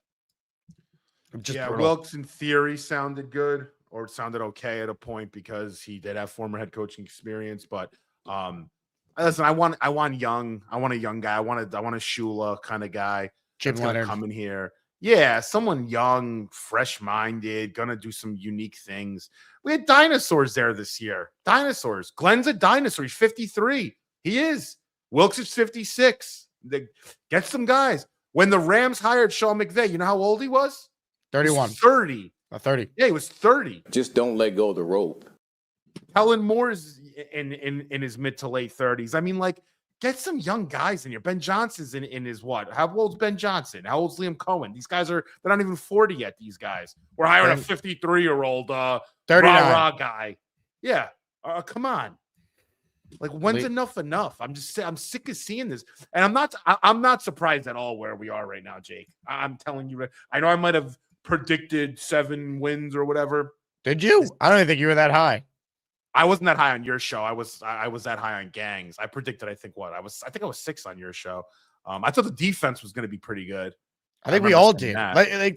B: Brutal.
E: Wilkes in theory sounded good, or it sounded okay at a point because he did have former head coaching experience. But listen, I want a young guy. I want a Shula kind of guy that's gonna come in here. Yeah, someone young, fresh-minded, gonna do some unique things. We had dinosaurs there this year. Dinosaurs. Glenn's a dinosaur. He's 53. He is. Wilkes is 56. Get some guys. When the Rams hired Sean McVay, you know how old he was?
B: 31.
E: 30.
B: 30.
E: Yeah, he was 30.
F: Just don't let go of the rope.
E: Kellen Moore is in his mid to late 30s. I mean, like, get some young guys in here. Ben Johnson's in his what? How old's Ben Johnson? How old's Liam Cohen? These guys they're not even 40 yet, these guys. We're hiring a 53-year-old rah-rah guy. Yeah. Come on. Like, when's enough? I'm sick of seeing this. And I'm not surprised at all where we are right now, Jake. I'm telling you, I know I might have predicted 7 wins or whatever.
B: Did you? I don't even think you were that high.
E: I wasn't that high on your show. I was that high on Gangs. I predicted, I think I was 6 on your show. I thought the defense was going to be pretty good.
B: I think we all did.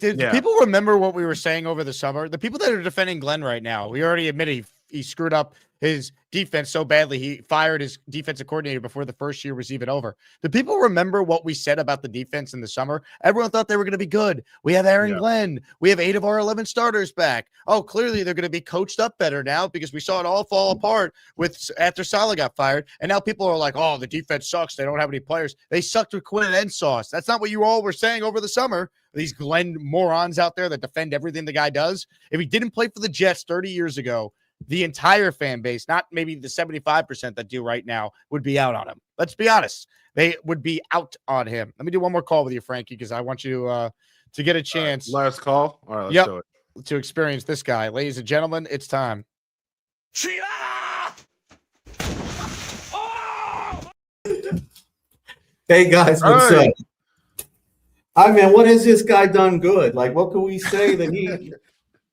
B: Did people remember what we were saying over the summer? The people that are defending Glenn right now, we already admitted he screwed up his defense so badly he fired his defensive coordinator before the first year was even over. Do people remember what we said about the defense in the summer? Everyone thought they were going to be good. We have Aaron Glenn. We have 8 of our 11 starters back. Oh, clearly they're going to be coached up better now because we saw it all fall apart after Saleh got fired. And now people are like, oh, the defense sucks. They don't have any players. They sucked with Quinn and Sauce. That's not what you all were saying over the summer. These Glenn morons out there that defend everything the guy does. If he didn't play for the Jets 30 years ago, the entire fan base, not maybe the 75% that do right now, would be out on him. Let's be honest. They would be out on him. Let me do one more call with you, Frankie, because I want you to get a chance.
E: Last call? All right, let's do it.
B: To experience this guy. Ladies and gentlemen, it's time.
O: Hey guys, what's up? I mean, what has this guy done good? Like, what can we say that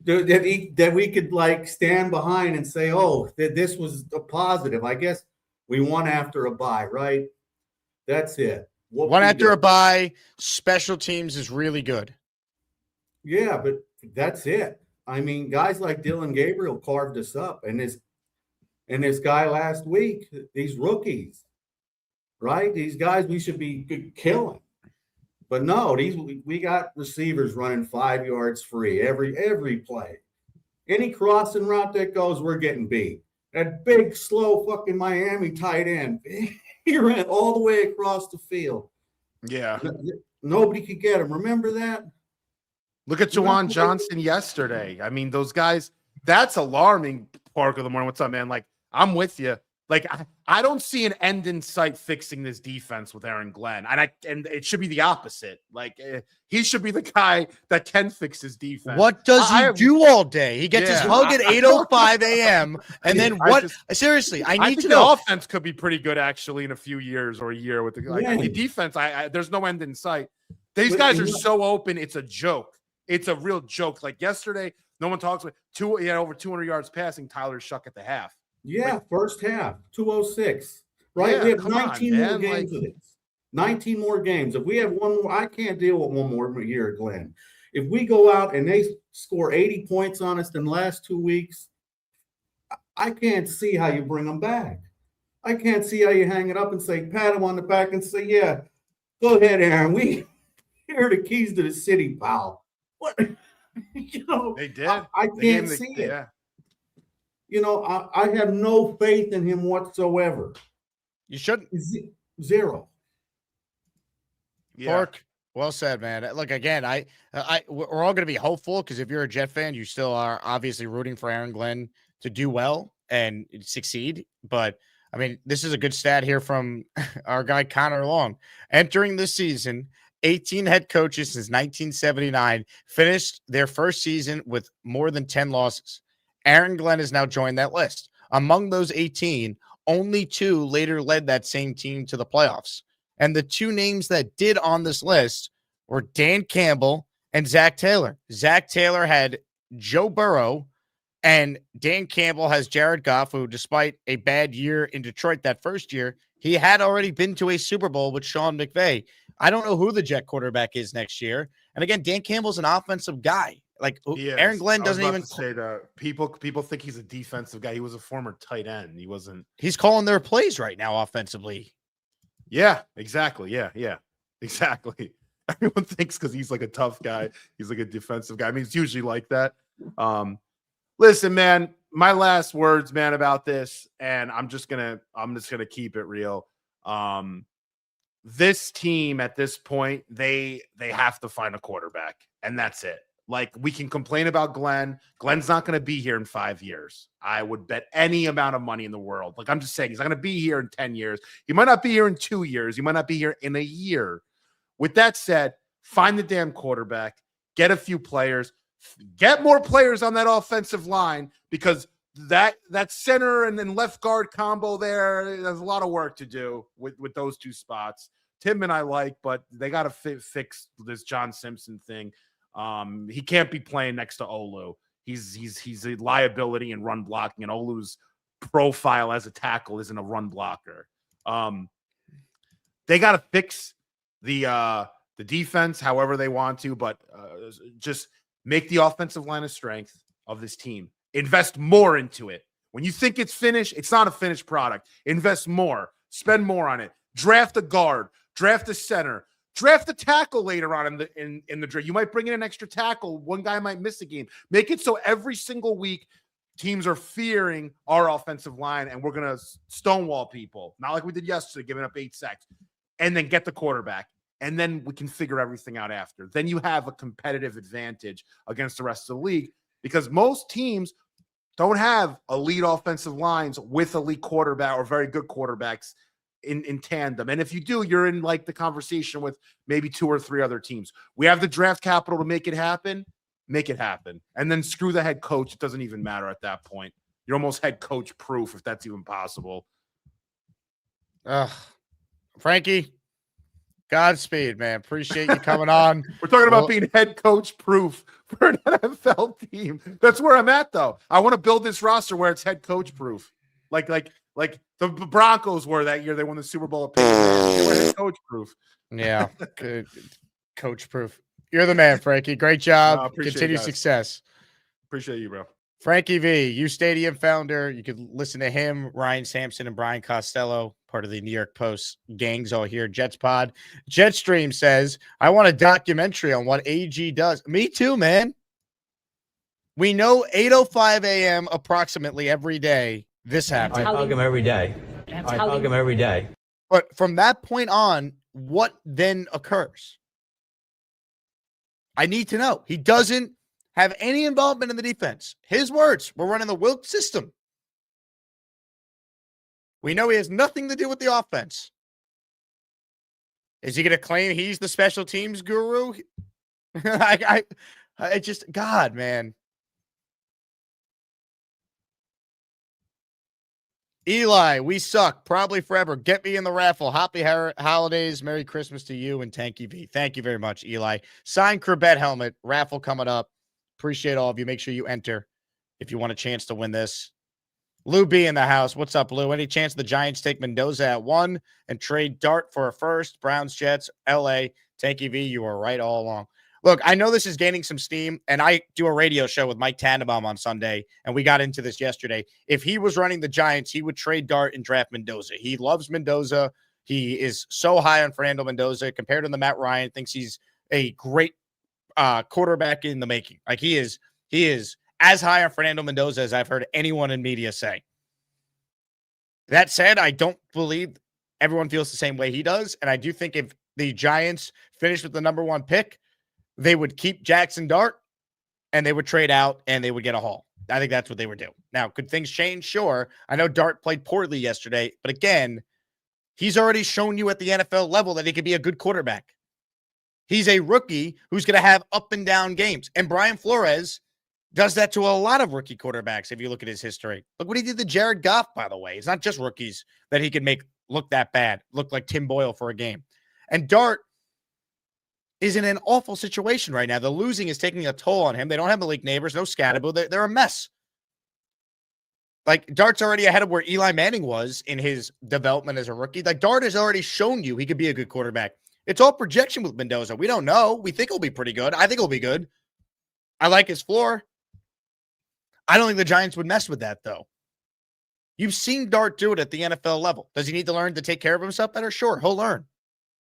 O: that we could like stand behind and say, oh, that this was a positive? I guess we won after a bye, right? That's it.
B: One after a bye. Special teams is really good.
O: Yeah, but that's it. I mean, guys like Dylan Gabriel carved us up, and this guy last week, these rookies, right? These guys we should be killing. But no, we got receivers running 5 yards free every play. Any crossing route that goes, we're getting beat. That big, slow fucking Miami tight end, he ran all the way across the field.
E: Yeah.
O: Nobody could get him. Remember that?
E: Look at Juwan Johnson yesterday. I mean, those guys, that's alarming, Park of the Morning. What's up, man? Like, I'm with you. Like, I don't see an end in sight fixing this defense with Aaron Glenn. And it should be the opposite. Like, he should be the guy that can fix his defense.
B: What does he do all day? He gets his hug at 8:05 a.m. And then what? Seriously, I need to know.
E: The offense could be pretty good, actually, in a few years or a year. With the defense, there's no end in sight. These guys are so open. It's a joke. It's a real joke. Like yesterday, no one talks about he had over 200 yards passing. Tyler Shuck at the half.
O: Yeah, first half, 206. Right?
E: Yeah,
O: we have 19 more games of this. 19 more games. If we have one more, I can't deal with one more year, Glenn. If we go out and they score 80 points on us in the last 2 weeks, I can't see how you bring them back. I can't see how you hang it up and say, pat him on the back and say, yeah, go ahead, Aaron. Here are the keys to the city, pal. What?
E: They did.
O: I can't see it.
E: Yeah.
O: I have no faith in him whatsoever.
B: You shouldn't.
O: Zero.
B: Yeah. Park, well said, man. Look, again, we're all going to be hopeful because if you're a Jet fan, you still are obviously rooting for Aaron Glenn to do well and succeed. But I mean, this is a good stat here from our guy Connor Long. Entering this season, 18 head coaches since 1979 finished their first season with more than 10 losses. Aaron Glenn has now joined that list. Among those 18, only 2 later led that same team to the playoffs. And the 2 names that did on this list were Dan Campbell and Zach Taylor. Zach Taylor had Joe Burrow, and Dan Campbell has Jared Goff, who, despite a bad year in Detroit that first year, he had already been to a Super Bowl with Sean McVay. I don't know who the Jet quarterback is next year. And again, Dan Campbell's an offensive guy. Like Aaron Glenn doesn't even
E: say that. People think he's a defensive guy. He was a former tight end. He wasn't.
B: He's calling their plays right now offensively.
E: Yeah, exactly. Yeah, exactly. Everyone thinks because he's like a tough guy, he's like a defensive guy. I mean, it's usually like that. Listen, man, my last words, man, about this, and I'm just gonna keep it real. This team at this point, they have to find a quarterback, and that's it. Like, we can complain about Glenn. Glenn's not going to be here in 5 years. I would bet any amount of money in the world. Like, I'm just saying, he's not going to be here in 10 years. He might not be here in 2 years. He might not be here in a year. With that said, find the damn quarterback, get a few players, get more players on that offensive line, because that center and then left guard combo there's a lot of work to do with those 2 spots. Timmon I like, but they got to fix this John Simpson thing. He can't be playing next to Olu. He's a liability in run blocking, and Olu's profile as a tackle isn't a run blocker. They got to fix the defense however they want to, but just make the offensive line a strength of this team. Invest more into it. When you think it's finished, it's not a finished product. Invest more. Spend more on it. Draft a guard. Draft a center. Draft a tackle later on in the draft. You might bring in an extra tackle. One guy might miss a game. Make it so every single week teams are fearing our offensive line, and we're going to stonewall people. Not like we did yesterday, giving up 8 sacks. And then get the quarterback. And then we can figure everything out after. Then you have a competitive advantage against the rest of the league, because most teams don't have elite offensive lines with elite quarterback or very good quarterbacks in tandem. And if you do, you're in like the conversation with maybe 2 or 3 other teams. We have the draft capital to make it happen. Make it happen. And then screw the head coach. It doesn't even matter at that point. You're almost head coach proof, if that's even possible.
B: Frankie? Godspeed, man. Appreciate you coming on.
E: We're talking about being head coach proof for an NFL team. That's where I'm at, though. I want to build this roster where it's head coach proof, like the Broncos were that year. They won the Super Bowl. They were head coach proof.
B: Yeah, good. Coach proof. You're the man, Frankie. Great job. Continued success.
E: Appreciate you, bro.
B: Frankie V, U Stadium founder. You could listen to him, Ryan Sampson, and Brian Costello, part of the New York Post gangs all here. Jets Pod. Jetstream says, I want a documentary on what AG does. Me too, man. We know 8:05 a.m. approximately every day this happens.
G: I hug him every day. I hug him every day.
B: But from that point on, what then occurs? I need to know. He doesn't have any involvement in the defense. His words, we're running the Wilk system. We know he has nothing to do with the offense. Is he going to claim he's the special teams guru? I just, God, man. Eli, we suck. Probably forever. Get me in the raffle. Happy holidays. Merry Christmas to you and Tanky V. Thank you very much, Eli. Signed Corbett helmet. Raffle coming up. Appreciate all of you. Make sure you enter if you want a chance to win this. Lou B in the house. What's up, Lou? Any chance the Giants take Mendoza at 1 and trade Dart for a first? Browns, Jets, LA. Tanky V, you were right all along. Look, I know this is gaining some steam, and I do a radio show with Mike Tannenbaum on Sunday, and we got into this yesterday. If he was running the Giants, he would trade Dart and draft Mendoza. He loves Mendoza. He is so high on Fernando Mendoza compared to the Matt Ryan. Thinks he's a great quarterback in the making. Like he is as high on Fernando Mendoza as I've heard anyone in media say. That said, I don't believe everyone feels the same way he does. And I do think if the Giants finish with the number 1 pick, they would keep Jackson Dart and they would trade out and they would get a haul. I think that's what they would do. Now, could things change? Sure. I know Dart played poorly yesterday, but again, he's already shown you at the NFL level that he could be a good quarterback. He's a rookie who's going to have up and down games. And Brian Flores does that to a lot of rookie quarterbacks if you look at his history. Look what he did to Jared Goff, by the way. It's not just rookies that he can make look that bad, look like Tim Boyle for a game. And Dart is in an awful situation right now. The losing is taking a toll on him. They don't have Malik Neighbors, no Scatterbo. They're a mess. Like, Dart's already ahead of where Eli Manning was in his development as a rookie. Like, Dart has already shown you he could be a good quarterback. It's all projection with Mendoza. We don't know. We think he'll be pretty good. I think he'll be good. I like his floor. I don't think the Giants would mess with that, though. You've seen Dart do it at the NFL level. Does he need to learn to take care of himself better? Sure, he'll learn.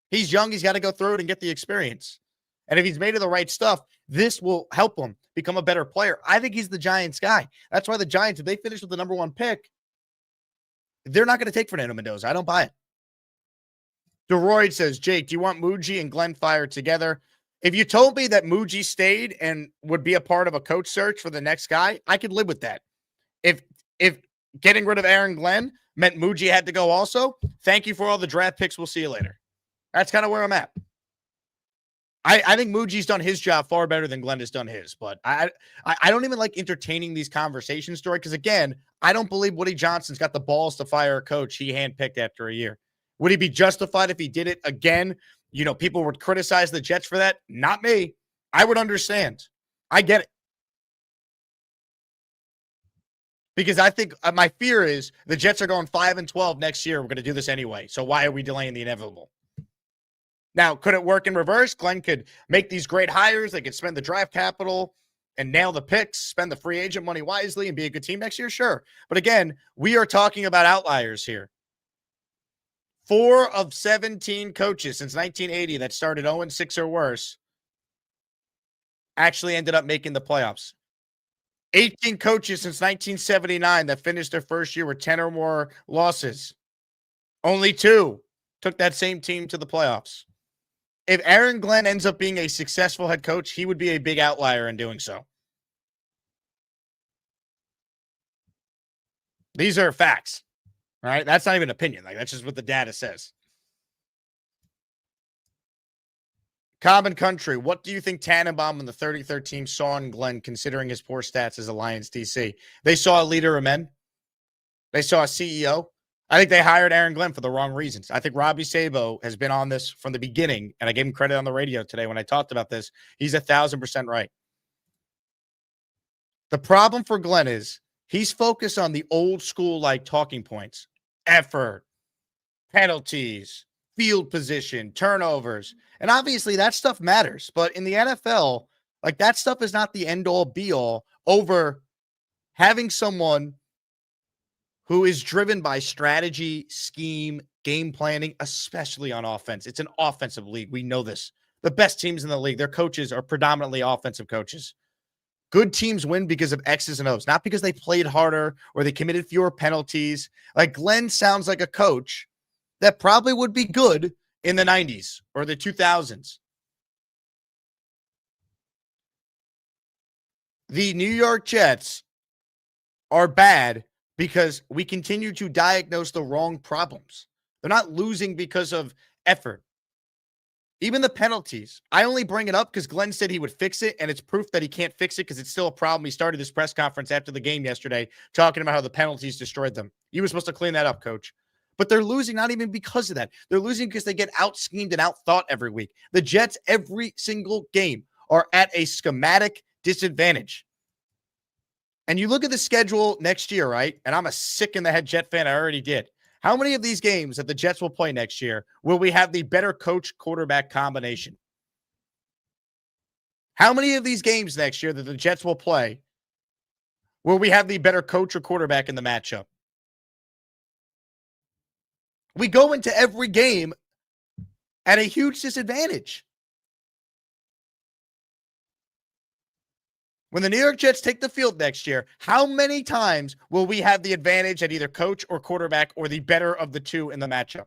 B: He's young. He's got to go through it and get the experience. And if he's made of the right stuff, this will help him become a better player. I think he's the Giants guy. That's why the Giants, if they finish with the number 1 pick, they're not going to take Fernando Mendoza. I don't buy it. DeRoyd says, Jake, do you want Muji and Glenn fired together? If you told me that Muji stayed and would be a part of a coach search for the next guy, I could live with that. If getting rid of Aaron Glenn meant Muji had to go also, thank you for all the draft picks. We'll see you later. That's kind of where I'm at. I think Muji's done his job far better than Glenn has done his, but I don't even like entertaining these conversations, Story, because, again, I don't believe Woody Johnson's got the balls to fire a coach he handpicked after a year. Would he be justified if he did it again? You know, people would criticize the Jets for that. Not me. I would understand. I get it. Because I think my fear is the Jets are going 5-12 next year. We're going to do this anyway. So why are we delaying the inevitable? Now, could it work in reverse? Glenn could make these great hires. They could spend the draft capital and nail the picks, spend the free agent money wisely, and be a good team next year? Sure. But again, we are talking about outliers here. 4 of 17 coaches since 1980 that started 0-6 or worse actually ended up making the playoffs. 18 coaches since 1979 that finished their first year with 10 or more losses. Only 2 took that same team to the playoffs. If Aaron Glenn ends up being a successful head coach, he would be a big outlier in doing so. These are facts. All right, that's not even opinion. Like, that's just what the data says. Common Country, what do you think Tannenbaum and the 33rd team saw in Glenn, considering his poor stats as a Lions DC? They saw a leader of men. They saw a CEO. I think they hired Aaron Glenn for the wrong reasons. I think Robbie Sabo has been on this from the beginning, and I gave him credit on the radio today when I talked about this. He's 1,000% right. The problem for Glenn is he's focused on the old school like talking points, effort, penalties, field position, turnovers. And obviously that stuff matters. But in the NFL, like that stuff is not the end all be all over having someone who is driven by strategy, scheme, game planning, especially on offense. It's an offensive league. We know this. The best teams in the league, their coaches are predominantly offensive coaches. Good teams win because of X's and O's, not because they played harder or they committed fewer penalties. Like Glenn sounds like a coach that probably would be good in the 90s or the 2000s. The New York Jets are bad because we continue to diagnose the wrong problems. They're not losing because of effort. Even the penalties. I only bring it up because Glenn said he would fix it, and it's proof that he can't fix it because it's still a problem. He started this press conference after the game yesterday talking about how the penalties destroyed them. You were supposed to clean that up, coach. But they're losing not even because of that. They're losing because they get out-schemed and out-thought every week. The Jets, every single game, are at a schematic disadvantage. And you look at the schedule next year, right? And I'm a sick-in-the-head Jet fan. I already did. How many of these games that the Jets will play next year will we have the better coach-quarterback combination? How many of these games next year that the Jets will play will we have the better coach or quarterback in the matchup? We go into every game at a huge disadvantage. When the New York Jets take the field next year, how many times will we have the advantage at either coach or quarterback or the better of the two in the matchup?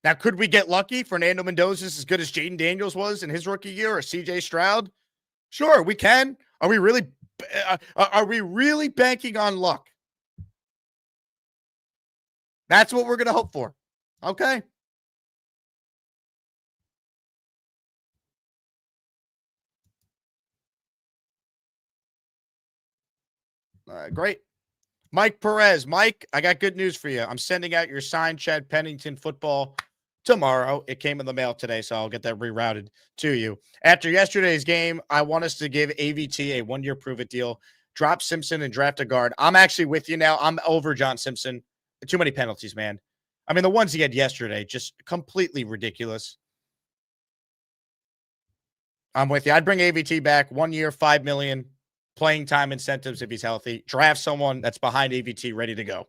B: Now, could we get lucky? Fernando Mendoza's as good as Jaden Daniels was in his rookie year, or CJ Stroud? Sure, we can. Are we really banking on luck? That's what we're going to hope for. Okay. Great. Mike Perez. Mike, I got good news for you. I'm sending out your signed Chad Pennington football tomorrow. It came in the mail today, so I'll get that rerouted to you. After yesterday's game, I want us to give AVT a one-year prove-it deal. Drop Simpson and draft a guard. I'm actually with you now. I'm over John Simpson. Too many penalties, man. I mean, the ones he had yesterday, just completely ridiculous. I'm with you. I'd bring AVT back 1 year, $5 million. Playing time incentives if he's healthy. Draft someone that's behind AVT ready to go.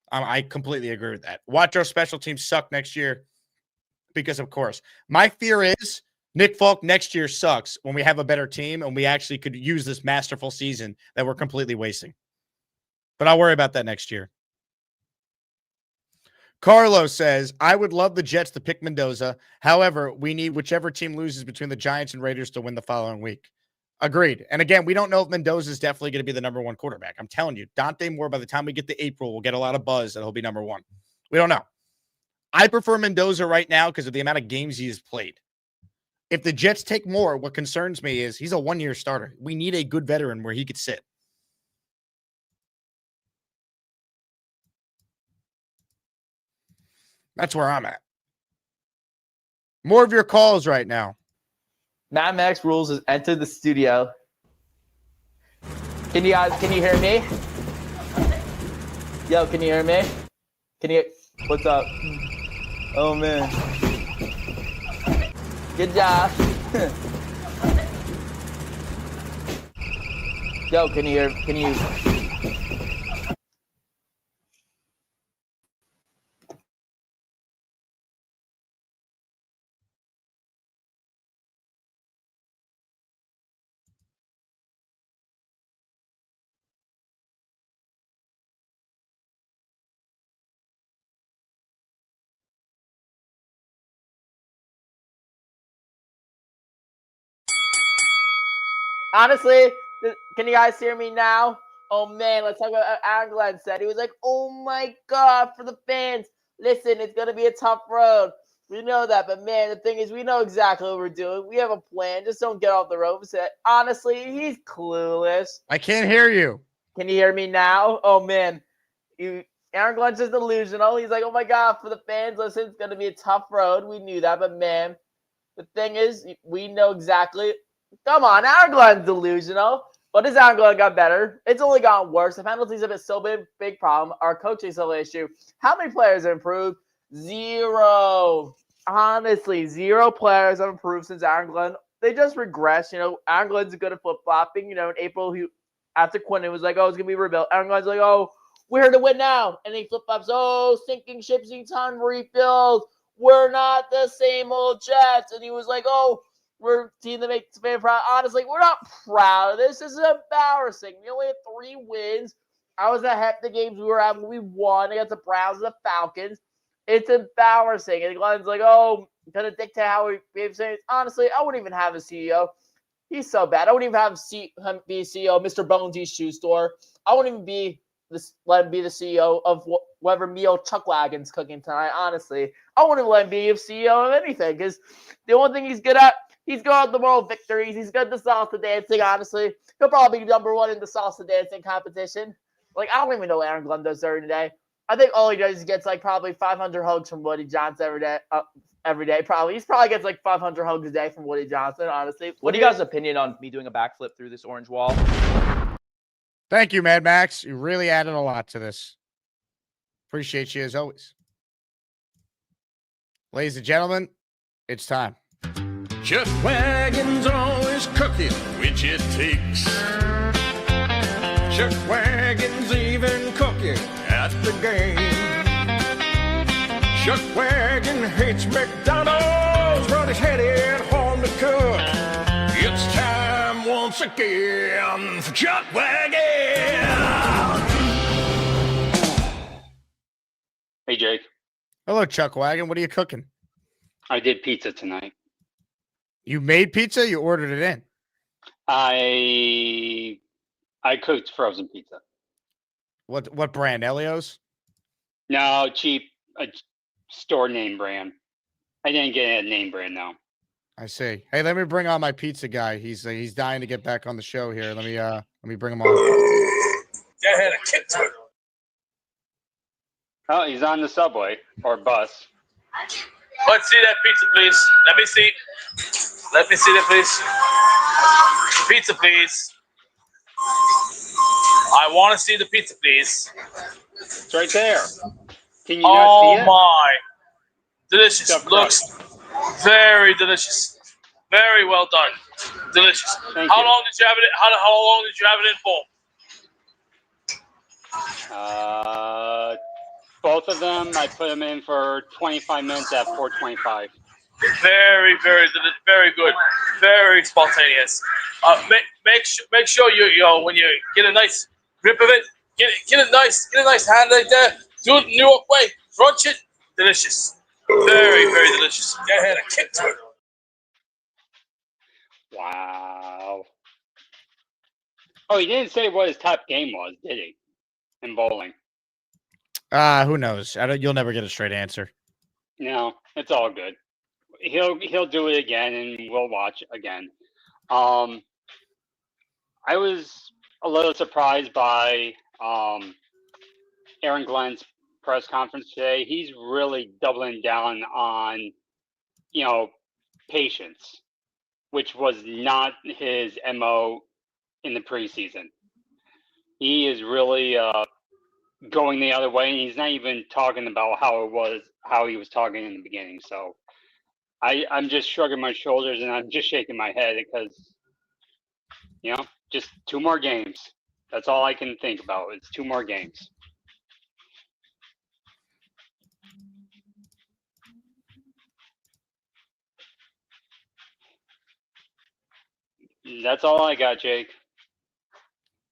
B: I completely agree with that. Watch our special teams suck next year because, of course, my fear is Nick Folk next year sucks when we have a better team and we actually could use this masterful season that we're completely wasting. But I'll worry about that next year. Carlos says, I would love the Jets to pick Mendoza. However, we need whichever team loses between the Giants and Raiders to win the following week. Agreed. And again, we don't know if Mendoza is definitely going to be the number one quarterback. I'm telling you, Dante Moore, by the time we get to April, will get a lot of buzz that he'll be number one. We don't know. I prefer Mendoza right now because of the amount of games he has played. If the Jets take more, what concerns me is he's a one-year starter. We need a good veteran where he could sit. That's where I'm at. More of your calls right now.
P: Mad Max Rules has entered the studio. Can you hear me? Yo, can you hear me? What's up? Oh man. Good job. Yo, can you Honestly, can you guys hear me now? Oh man, let's talk about what Aaron Glenn said. He was like, oh my God, for the fans, listen, it's going to be a tough road. We know that, but man, the thing is, we know exactly what we're doing. We have a plan. Just don't get off the ropes. Honestly, he's clueless.
B: I can't hear you.
P: Can you hear me now? Oh man, Aaron Glenn's just delusional. He's like, oh my god, for the fans, listen, it's gonna be a tough road. We knew that, but man, the thing is, we know exactly. Come on, Aaron Glenn's delusional. But his Aaron Glenn got better. It's only gotten worse. The penalties have been still a big problem. Our coaching still an issue. How many players have improved? 0. Honestly, 0 players have improved since Aaron Glenn. They just regress. Aaron Glenn's good at flip-flopping. In April, after Quinn, was like, oh, it's going to be rebuilt. Aaron Glenn's like, oh, we're here to win now. And he flip-flops, oh, sinking ships need time to rebuild. We're not the same old Jets. And he was like, oh, we're a team that makes me proud. Honestly, we're not proud of this. This is embarrassing. We only had 3 wins. I was at half the games we were at when we won against the Browns and the Falcons. It's embarrassing. And Glenn's like, oh, going to dictate how we behave. Honestly, I wouldn't even have a CEO. He's so bad. I wouldn't even have him be CEO of Mr. Bonesy's shoe store. I wouldn't even let him be the CEO of whatever meal Chuckwagon's cooking tonight. Honestly, I wouldn't let him be CEO of anything because the only thing he's good at, he's good at the moral victories. He's good at the salsa dancing, honestly. He'll probably be number 1 in the salsa dancing competition. Like, I don't even know what Aaron Glenn does during the day. I think all he does is gets like probably 500 hugs from Woody Johnson every day. Probably. He probably gets like 500 hugs a day from Woody Johnson, honestly.
Q: What do you guys' opinion on me doing a backflip through this orange wall?
B: Thank you, Mad Max. You really added a lot to this. Appreciate you as always. Ladies and gentlemen, it's time.
C: Chuck Wagon's always cooking, which it takes. Chuck Wagon's even cooking at the game. Chuck Wagon hates McDonald's, but he's headed home to cook. It's time once again for Chuck Wagon.
R: Hey, Jake.
B: Hello, Chuck Wagon. What are you cooking?
R: I did pizza tonight.
B: You made pizza? You ordered it in?
R: I cooked frozen pizza.
B: What brand? Elio's?
R: No, cheap, a store name brand. I didn't get a name brand though.
B: I see. Hey, let me bring on my pizza guy. He's dying to get back on the show here. Let me bring him on.
K: Go ahead and kick to it.
R: Oh, he's on the subway or bus.
K: Let's see that pizza, please. Let me see. Let me see that, please. The pizza, please. I want to see the pizza, please.
R: It's right there. Can you not see it?
K: Oh my! Delicious. Looks very delicious. Very well done. Delicious.
R: Thank
K: How
R: you.
K: long did you have it? How long did you have it in for?
R: Both of them, I put them in for 25 minutes at 4:25.
K: Very, very good. Very spontaneous. Make sure you when you get a nice grip of it, get a nice hand like that. Do it the New York way. Crunch it. Delicious. Very, very delicious. Go ahead and kick to it.
R: Wow. Oh, he didn't say what his top game was, did he? In bowling.
B: Who knows? You'll never get a straight answer.
R: No, it's all good. He'll do it again, and we'll watch again. I was a little surprised by Aaron Glenn's press conference today. He's really doubling down on, patience, which was not his MO in the preseason. He is really going the other way, and he's not even talking about how he was talking in the beginning. So I'm just shrugging my shoulders and I'm just shaking my head because, just 2 more games. That's all I can think about. It's 2 more games. That's all I got, Jake.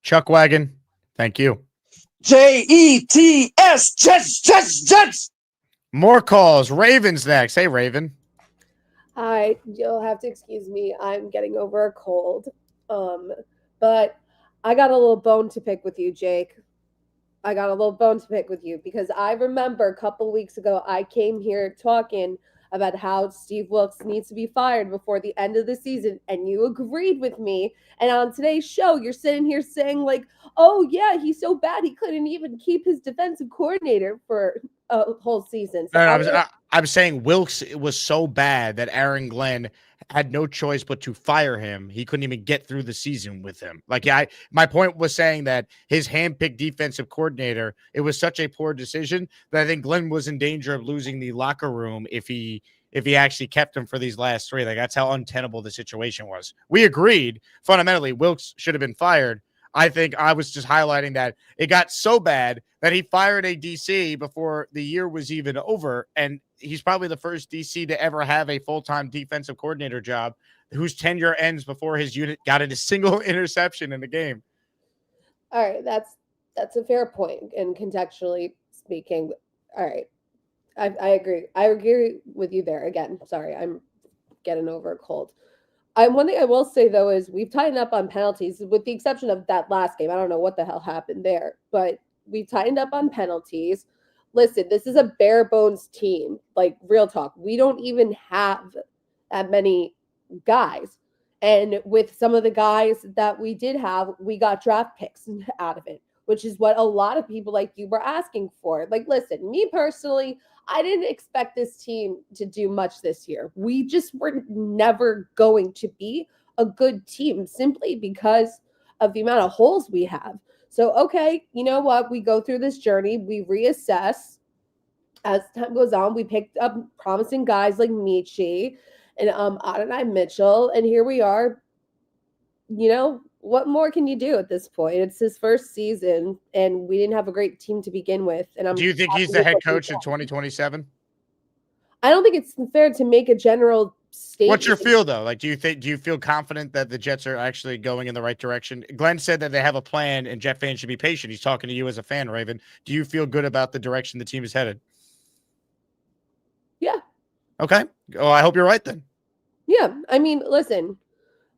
B: Chuck Wagon, thank you.
S: Jets, Jets.
B: More calls. Raven's next. Hey, Raven.
T: Hi, you'll have to excuse me. I'm getting over a cold. But I got a little bone to pick with you, Jake. I got a little bone to pick with you because I remember a couple weeks ago I came here talking about how Steve Wilkes needs to be fired before the end of the season, and you agreed with me. And on today's show, you're sitting here saying like, oh yeah, he's so bad he couldn't even keep his defensive coordinator for a whole season. So
B: I'm saying Wilkes was so bad that Aaron Glenn had no choice but to fire him. He couldn't even get through the season with him. Like, my point was saying that his handpicked defensive coordinator, it was such a poor decision that I think Glenn was in danger of losing the locker room if he actually kept him for these last 3. Like, that's how untenable the situation was. We agreed fundamentally Wilkes should have been fired. I think I was just highlighting that it got so bad that he fired a DC before the year was even over. And he's probably the first DC to ever have a full-time defensive coordinator job whose tenure ends before his unit got a single interception in the game.
T: All right, that's a fair point. And contextually speaking, all right, I agree. I agree with you there. Again, sorry, I'm getting over a cold. One thing I will say though is we've tightened up on penalties, with the exception of that last game. I don't know what the hell happened there, but we tightened up on penalties. Listen, this is a bare bones team. Like, real talk, we don't even have that many guys. And with some of the guys that we did have, we got draft picks out of it, which is what a lot of people like you were asking for. Like, listen, me personally, I didn't expect this team to do much this year. We just were never going to be a good team simply because of the amount of holes we have. So, okay, you know what? We go through this journey, we reassess as time goes on. We picked up promising guys like Michi and Adonai Mitchell, and here we are. You know, what more can you do at this point? It's his first season, and we didn't have a great team to begin with. And
B: Do you think he's the head coach in 2027?
T: I don't think it's fair to make a general statement.
B: What's your feel though? Like, do you feel confident that the Jets are actually going in the right direction? Glenn said that they have a plan and Jet fans should be patient. He's talking to you as a fan, Raven. Do you feel good about the direction the team is headed?
T: Yeah.
B: Okay. Oh, I hope you're right then.
T: Yeah. I mean, listen,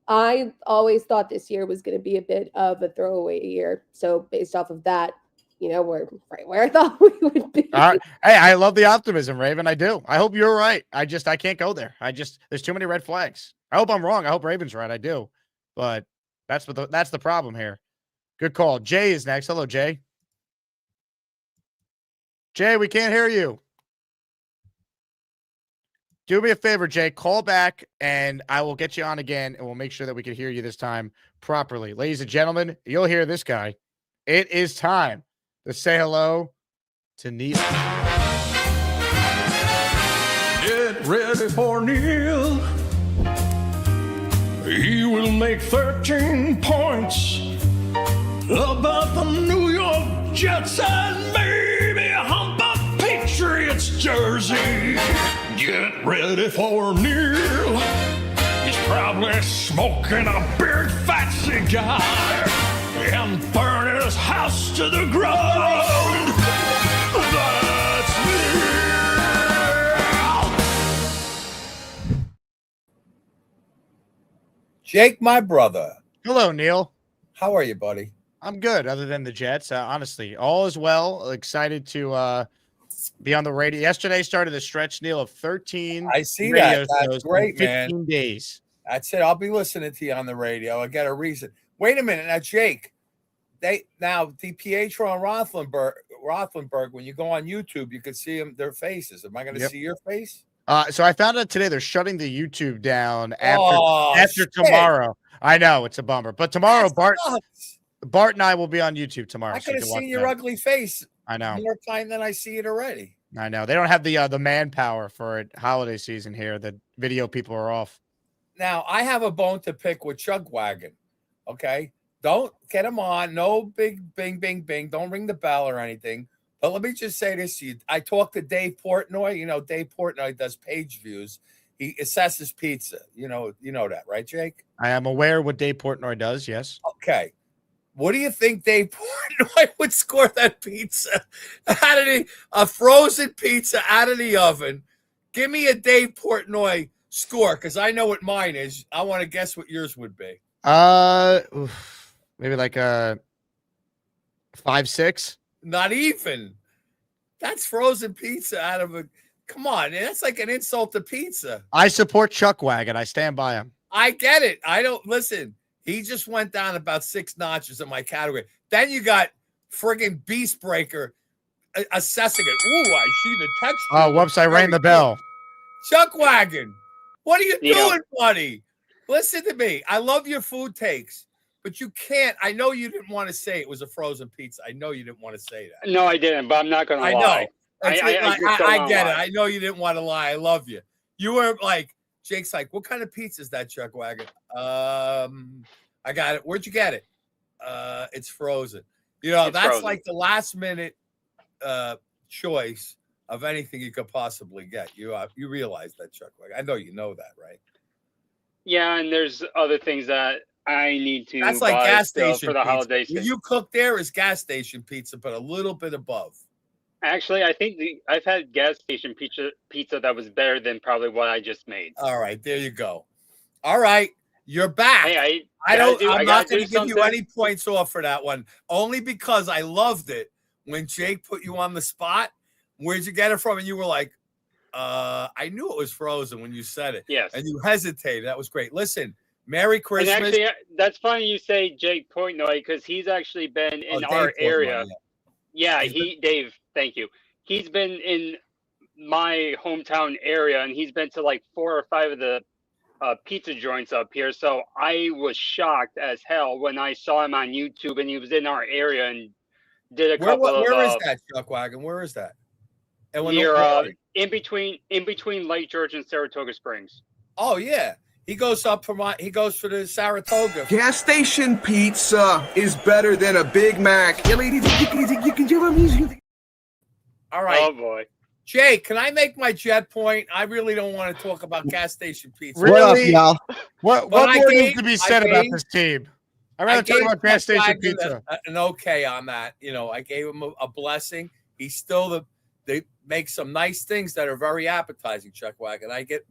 T: I always thought this year was going to be a bit of a throwaway year. So based off of that, you know, we're right where I thought we would be.
B: All right. Hey, I love the optimism, Raven. I do. I hope you're right. I can't go there. There's too many red flags. I hope I'm wrong. I hope Raven's right. I do. But that's the problem here. Good call. Jay is next. Hello, Jay. Jay, we can't hear you. Do me a favor, Jay. Call back, and I will get you on again, and we'll make sure that we can hear you this time properly. Ladies and gentlemen, you'll hear this guy. It is time to say hello to Neil.
C: Get ready for Neil. He will make 13 points about the New York Jets and maybe hump a Patriots jersey. Get ready for Neil. He's probably smoking a big fat cigar and burning his house to the ground. That's Neil.
U: Jake, my brother.
B: Hello, Neil.
U: How are you, buddy?
B: I'm good, other than the Jets. Honestly, all is well. Excited to be on the radio. Yesterday started a stretch, Neil, of 13.
U: I see that. That's great,
B: 15
U: man.
B: days.
U: That's it. I'll be listening to you on the radio. I got a reason. Wait a minute. Now, Jake, DiPietro and Roethlisberger, when you go on YouTube, you can see their faces. Am I going to see your face?
B: So I found out today they're shutting the YouTube down after tomorrow. I know it's a bummer, but tomorrow Bart and I will be on YouTube tomorrow.
U: I could have seen your ugly face.
B: I know
U: more time than I see it already.
B: I know they don't have the manpower for it. Holiday season here. The video people are off.
U: Now I have a bone to pick with Chugwagon. Okay, don't get him on. No big bing bing bing. Don't ring the bell or anything. But let me just say this to you. I talked to Dave Portnoy. You know, Dave Portnoy does page views. He assesses pizza. You know that, right, Jake?
B: I am aware what Dave Portnoy does. Yes.
U: Okay. What do you think Dave Portnoy would score that pizza a frozen pizza out of the oven? Give me a Dave Portnoy score, because I know what mine is. I want to guess what yours would be.
B: Maybe like a 5-6.
U: Not even. That's frozen pizza out of a Come on, that's like an insult to pizza.
B: I support Chuck Wagon. I stand by him.
U: I get it. I don't listen. He just went down about 6 notches in my category. Then you got friggin' Beast Breaker assessing it. Ooh, I see the texture.
B: Oh, whoops! I rang the bell.
U: Chuck Wagon, what are you doing, buddy? Listen to me. I love your food takes, but you can't. I know you didn't want to say it was a frozen pizza. I know you didn't want to say that.
R: No, I didn't, but I'm not going to lie.
U: I know.
R: I
U: get it. I know you didn't want to lie. I love you. You were like, Jake's like, what kind of pizza is that, Chuck Wagon? I got it. Where'd you get it? It's frozen. You know, that's frozen. Like the last minute choice of anything you could possibly get. You realize that, Chuck Wagon. I know you know that, right?
R: Yeah, and there's other things that I need to
U: That's like gas station
R: for the holiday
U: season. What you cook there is gas station pizza, but a little bit above.
R: Actually, I think I've had gas station pizza that was better than probably what I just made.
U: All right, there you go. All right, you're back.
R: Hey,
U: I'm not going to give you any points off for that one, only because I loved it when Jake put you on the spot. Where'd you get it from? And you were like, I knew it was frozen when you said it.
R: Yes.
U: And you hesitated. That was great. Listen, Merry Christmas.
R: And actually, that's funny you say Jake Portnoy because he's actually been in our area. Yeah, Dave, thank you. He's been in my hometown area, and he's been to like 4 or 5 of the pizza joints up here. So I was shocked as hell when I saw him on YouTube, and he was in our area and did a couple of.
U: Where is that, Chuck Wagon? Where is that?
R: You're in between Lake George and Saratoga Springs.
U: Oh yeah. He goes up for the Saratoga.
A: Gas station pizza is better than a Big Mac.
U: All right.
R: Oh boy.
U: Jay, can I make my jet point? I really don't want to talk about gas station pizza.
B: Really? What more needs to be said about this team? I'd rather talk about gas station pizza.
U: An okay on that. You know, I gave him a blessing. He's still they make some nice things that are very appetizing, Chuck Wagon. I get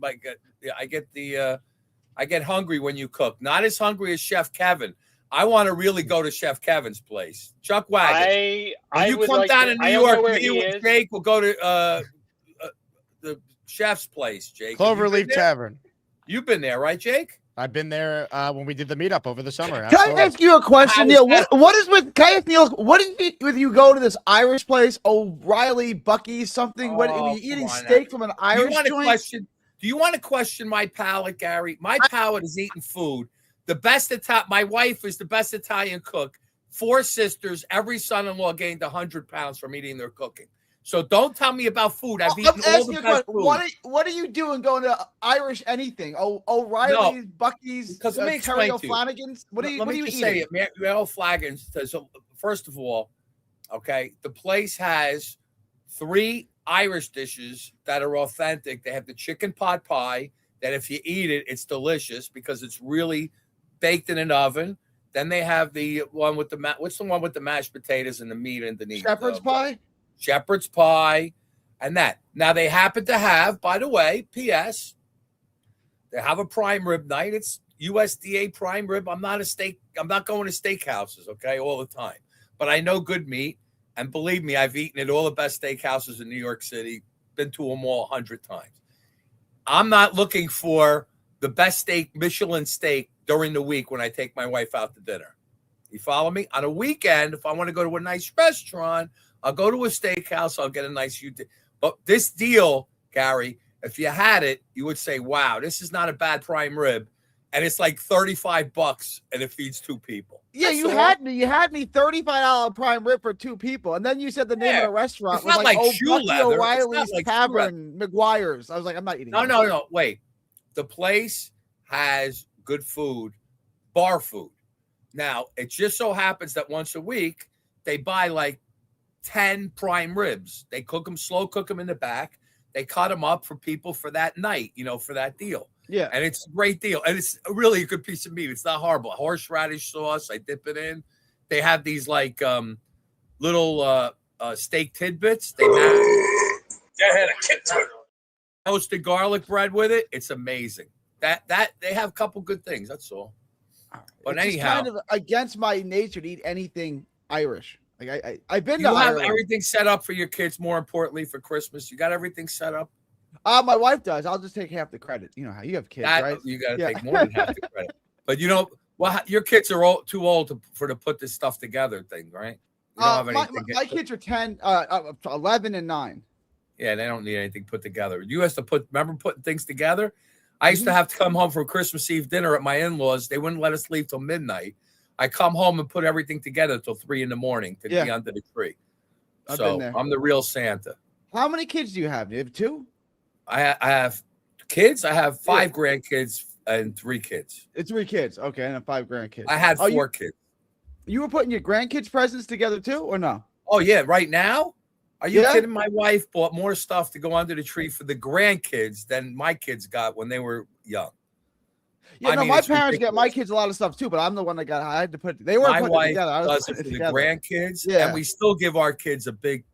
U: hungry when you cook. Not as hungry as Chef Kevin. I want to really go to Chef Kevin's place. Chuck Wagon. When you come down to New York, you and Jake will go to the chef's place, Jake.
B: Cloverleaf Tavern.
U: You've been there, right, Jake?
B: I've been there when we did the meetup over the summer.
V: Can I ask you a question, Neil? What is it with you go to this Irish place, O'Reilly, Bucky's, something? What are you eating steak from an Irish joint?
U: Do you want to question my palate, Gary? My palate is eating food. The best my wife is the best Italian cook. 4 sisters, every son-in-law gained 100 pounds from eating their cooking. So don't tell me about food. I've eaten all the best food.
V: What are you doing going to Irish anything? O'Reilly's, Bucky's, Terry O'Flanagan's? What are you eating?
U: Say it, O'Flanagan's. So first of all, okay, the place has 3 Irish dishes that are authentic. They have the chicken pot pie that if you eat it, it's delicious because it's really baked in an oven. Then they have the one with what's the one with the mashed potatoes and the meat underneath?
V: Shepherd's pie?
U: Shepherd's pie and that. Now they happen to have, by the way, P.S., they have a prime rib night. It's USDA prime rib. I'm not going to steakhouses, okay, all the time. But I know good meat. And believe me, I've eaten at all the best steakhouses in New York City, been to them all 100 times. I'm not looking for the best steak, Michelin steak, during the week when I take my wife out to dinner. You follow me? On a weekend, if I want to go to a nice restaurant, I'll go to a steakhouse. I'll get a nice But this deal, Gary, if you had it, you would say, wow, this is not a bad prime rib. And it's like $35 and it feeds 2 people.
V: Yeah, you had me $35 prime rib for 2 people, and then you said the name of the restaurant was like Bucky O'Reilly's Tavern, McGuire's. I was like, I'm not eating.
U: No. Wait, the place has good food, bar food. Now it just so happens that once a week they buy like 10 prime ribs. They slow cook them in the back. They cut them up for people for that night, for that deal.
V: Yeah.
U: And it's a great deal. And it's really a good piece of meat. It's not horrible. Horseradish sauce. I dip it in. They have these like little steak tidbits. They have toasted garlic bread with it. It's amazing. That they have a couple good things. That's all. But
V: it's
U: anyhow,
V: kind of against my nature to eat anything Irish. Like I've been to
U: Ireland.
V: Ireland.
U: You have everything set up for your kids. More importantly, for Christmas, you got everything set up.
V: My wife does. I'll just take half the credit. You know how you have kids, right?
U: You got to
V: Yeah.
U: take more than half the credit. But your kids are too old to put this stuff together thing, right? You don't have anything.
V: My kids are 10, 11, and 9.
U: Yeah, they don't need anything put together. You used to remember putting things together? I used to have to come home for Christmas Eve dinner at my in-laws. They wouldn't let us leave till midnight. I come home and put everything together till 3 a.m. to be under the tree.
V: I've
U: So
V: been there.
U: I'm the real Santa.
V: How many kids do you have? You have 2?
U: I have kids. I have 5 grandkids and 3 kids.
V: It's 3 kids. Okay, and 5 grandkids.
U: I had 4 kids.
V: You were putting your grandkids' presents together too, or no?
U: Oh yeah, right now? Are you kidding? My wife bought more stuff to go under the tree for the grandkids than my kids got when they were young.
V: Yeah, my parents get my kids a lot of stuff too, but I'm the one that got. I had to put. They weren't putting it together. I was
U: does it for the grandkids, and we still give our kids a big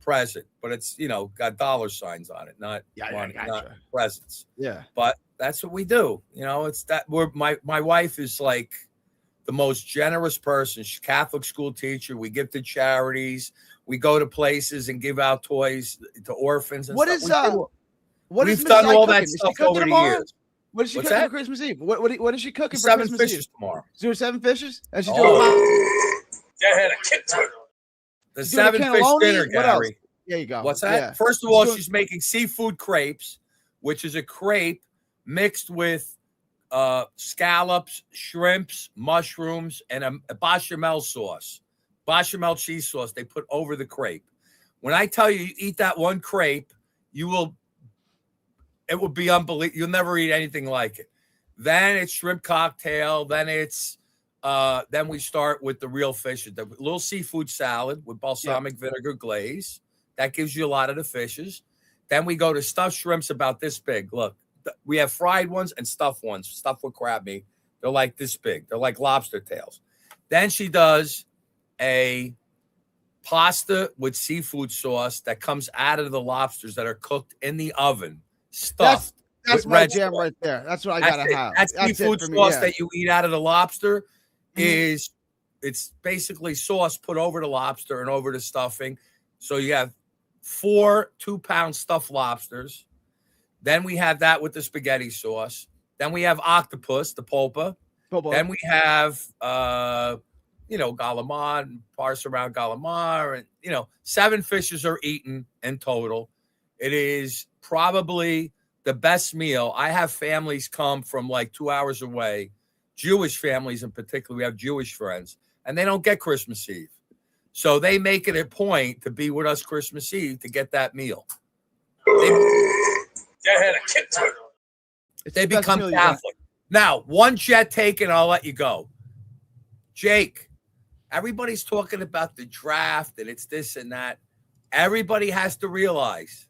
U: present, but it's got dollar signs on it, not presents.
V: Yeah,
U: but that's what we do. It's that my wife is like the most generous person. She's a Catholic school teacher. We give to charities. We go to places and give out toys to orphans. And
V: What
U: stuff.
V: We've
U: done all that stuff over the years.
V: What is she cooking for Christmas Eve? What is she cooking for
U: 7
V: Christmas
U: fishes
V: Eve?
U: tomorrow.
V: Do 7 fishes? And she's
U: the 7 fish dinner, Gary.
V: There you go.
U: What's that?
V: Yeah.
U: First of all, she's making seafood crepes, which is a crepe mixed with scallops, shrimps, mushrooms, and a bechamel sauce, bechamel cheese sauce they put over the crepe. When I tell you eat that one crepe, it will be unbelievable. You'll never eat anything like it. Then it's shrimp cocktail. Then it's then we start with the real fish, the little seafood salad with balsamic vinegar glaze. That gives you a lot of the fishes. Then we go to stuffed shrimps about this big. Look, we have fried ones and stuffed ones. Stuffed with crab meat. They're like this big. They're like lobster tails. Then she does a pasta with seafood sauce that comes out of the lobsters that are cooked in the oven. Stuffed.
V: That's my jam right there. That's what I gotta have.
U: That's seafood sauce that you eat out of the lobster. It's basically sauce put over the lobster and over the stuffing. So you have 4 2-pound stuffed lobsters. Then we have that with the spaghetti sauce. Then we have octopus, the pulpa. Then we have galamar and parse around galamar, and 7 fishes are eaten in total. It is probably the best meal. I have families come from like 2 hours away, Jewish families in particular. We have Jewish friends, and they don't get Christmas Eve. So they make it a point to be with us Christmas Eve to get that meal. They become Catholic. Now, one jet taken, I'll let you go. Jake, everybody's talking about the draft and it's this and that. Everybody has to realize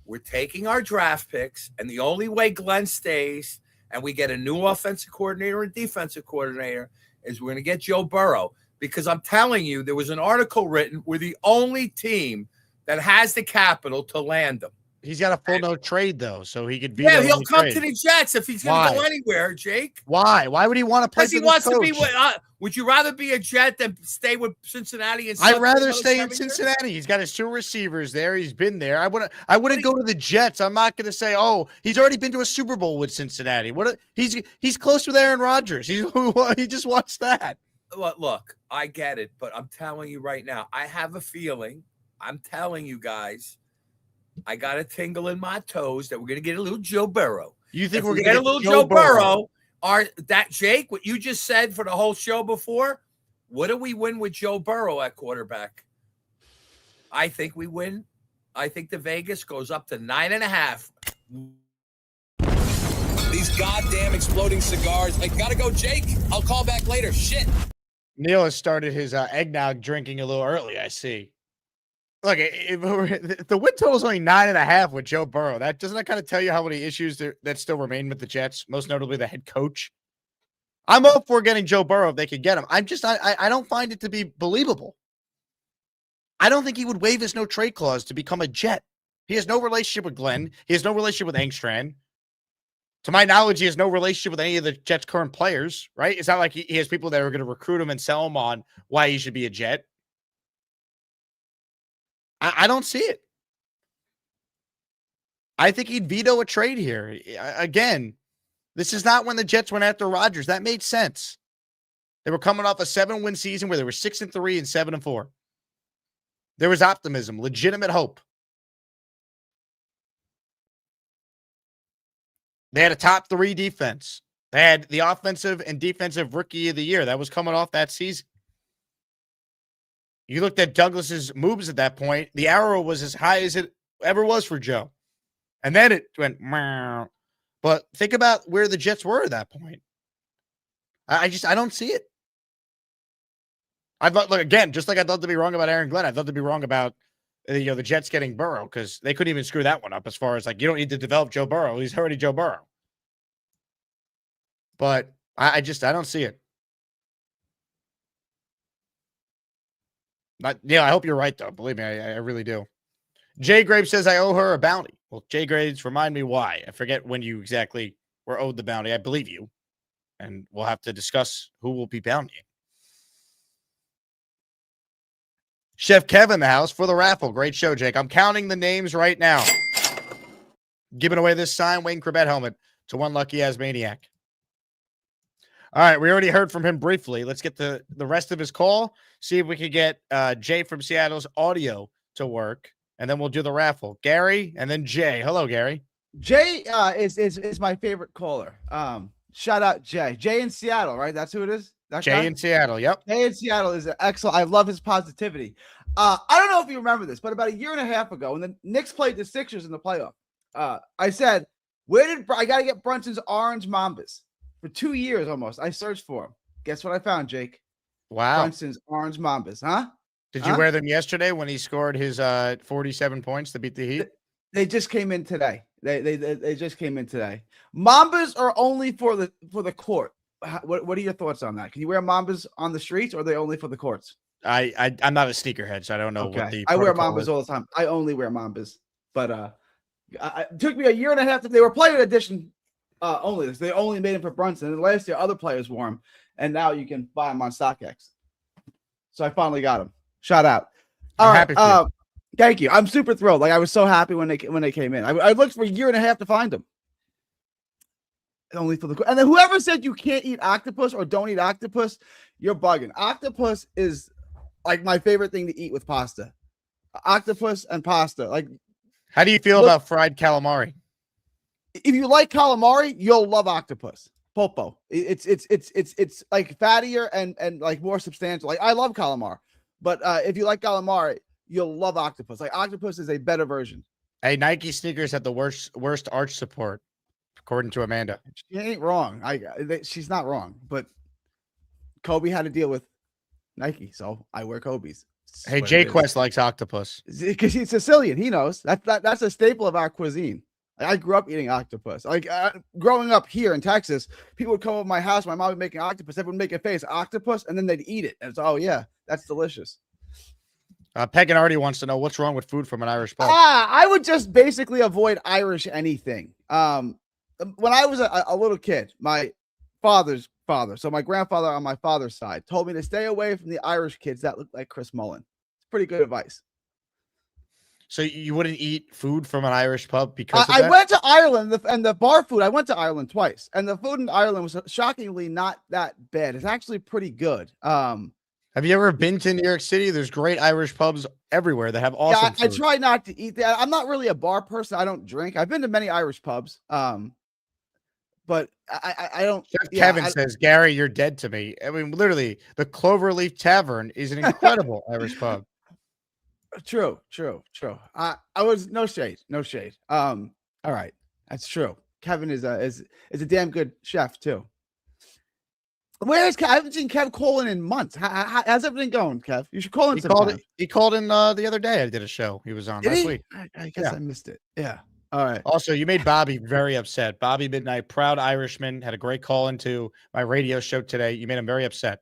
U: we're taking our draft picks, and the only way Glenn stays and we get a new offensive coordinator and defensive coordinator is we're going to get Joe Burrow. Because I'm telling you, there was an article written, we're the only team that has the capital to land him.
B: He's got a full no trade though, so he could be.
U: Yeah, he'll come to the Jets if he's going to go anywhere, Jake.
B: Why? Why would he want to play?
U: Because he wants to be with. Would you rather be a Jet than stay with Cincinnati? And
B: I'd rather stay in Cincinnati. He's got his 2 receivers there. He's been there. I wouldn't go to the Jets. I'm not going to say, oh, he's already been to a Super Bowl with Cincinnati. He's close with Aaron Rodgers. He just wants that.
U: Look, I get it, but I'm telling you right now, I have a feeling. I'm telling you guys, I got a tingle in my toes that we're going to get a little Joe Burrow.
B: You think
U: we're going to get a little Joe Burrow? That Jake, what you just said for the whole show before, what do we win with Joe Burrow at quarterback? I think we win. I think the Vegas goes up to 9.5.
D: These goddamn exploding cigars. I gotta go, Jake. I'll call back later. Shit.
B: Neil has started his eggnog drinking a little early, I see. Look, if the win total is only 9.5 with Joe Burrow. Doesn't that kind of tell you how many issues that still remain with the Jets, most notably the head coach? I'm up for getting Joe Burrow if they could get him. I don't find it to be believable. I don't think he would waive his no trade clause to become a Jet. He has no relationship with Glenn. He has no relationship with Engstrand. To my knowledge, he has no relationship with any of the Jets' current players, right? It's not like he has people that are going to recruit him and sell him on why he should be a Jet. I don't see it. I think he'd veto a trade here. Again, this is not when the Jets went after Rodgers. That made sense. They were coming off a 7-win season where they were 6-3 and 7-4. There was optimism, legitimate hope. They had a top 3 defense. They had the offensive and defensive rookie of the year. That was coming off that season. You looked at Douglas's moves at that point. The arrow was as high as it ever was for Joe. And then it went, meow. But think about where the Jets were at that point. I don't see it. I'd love, look, again, just like I'd love to be wrong about Aaron Glenn, I'd love to be wrong about the Jets getting Burrow, because they couldn't even screw that one up as far as like, you don't need to develop Joe Burrow. He's already Joe Burrow. But I don't see it. I hope you're right, though. Believe me, I really do. Jay Graves says I owe her a bounty. Well, Jay Graves, remind me why. I forget when you exactly were owed the bounty. I believe you. And we'll have to discuss who will be bountying. Chef Kevin in the house for the raffle. Great show, Jake. I'm counting the names right now. Giving away this signed Wayne Corbett helmet to one lucky Asmaniac. All right, we already heard from him briefly. Let's get the rest of his call, see if we can get Jay from Seattle's audio to work, and then we'll do the raffle. Gary, and then Jay. Hello, Gary.
V: Jay is my favorite caller. Shout out Jay. Jay in Seattle, right? That's who it is? That
B: Jay
V: guy?
B: in Seattle, yep.
V: Jay in Seattle is excellent. I love his positivity. I don't know if you remember this, but about a year and a half ago, when the Knicks played the Sixers in the playoff, I said, I got to get Brunson's orange Mambas? For 2 years almost, I searched for them. Guess what I found, Jake?
B: Wow.
V: Brunson's orange Mambas, huh?
B: Did you wear them yesterday when he scored his 47 points to beat the Heat?
V: They just came in today. They just came in today. Mambas are only for the court. What are your thoughts on that? Can you wear Mambas on the streets, or are they only for the courts?
B: I'm not a sneakerhead, so I don't know what the
V: I wear
B: protocol
V: Mambas
B: is.
V: all the time. I only wear Mambas, but it took me a year and a half. They were playing edition only. They only made them for Brunson. And last year, other players wore them, and now you can buy them on StockX. So I finally got them. Shout out! All right, thank you. I'm super thrilled. Like, I was so happy when they came in. I looked for a year and a half to find them. Only for the and then whoever said you can't eat octopus or don't eat octopus, you're bugging. Octopus is like my favorite thing to eat with pasta. Octopus and pasta. Like,
B: how do you feel about fried calamari?
V: If you like calamari, you'll love octopus. Polpo. It's like fattier and like more substantial. Like, I love calamari, but if you like calamari, you'll love octopus. Like, octopus is a better version.
B: Hey, Nike sneakers had the worst arch support, according to Amanda.
V: She ain't wrong. She's not wrong, but Kobe had to deal with Nike, so I wear Kobe's.
B: Hey, Jay Quest likes octopus
V: because he's Sicilian. He knows that's a staple of our cuisine. I grew up eating octopus. Like, growing up here in Texas, people would come over to my house. My mom would make an octopus. Everyone would make a face, octopus, and then they'd eat it. And it's, oh yeah, that's delicious.
B: Peganardi wants to know what's wrong with food from an Irish pub.
V: I would just basically avoid Irish anything. When I was a little kid, my father's father, so my grandfather on my father's side, told me to stay away from the Irish kids that look like Chris Mullen. It's pretty good advice.
B: So you wouldn't eat food from an Irish pub because of
V: I
B: that?
V: went to Ireland, and the bar food, I went to Ireland twice, and the food in Ireland was shockingly not that bad. It's actually pretty good.
B: Have you ever been to New York City? There's great Irish pubs everywhere that have awesome
V: I
B: food.
V: try not to eat that. I'm not really a bar person. I don't drink. I've been to many Irish pubs, but I don't.
B: Chef Kevin says, Gary, you're dead to me. I mean, literally, the Cloverleaf Tavern is an incredible Irish pub.
V: True. I was no shade. All right, that's true. Kevin is a damn good chef too. Where is Kev? I haven't seen Kev calling in months. How's everything going, Kev? You should call in.
B: He called in the other day. I did a show. He was on last week.
V: I guess I missed it. Yeah. All right.
B: Also, you made Bobby very upset. Bobby Midnight, proud Irishman, had a great call into my radio show today. You made him very upset.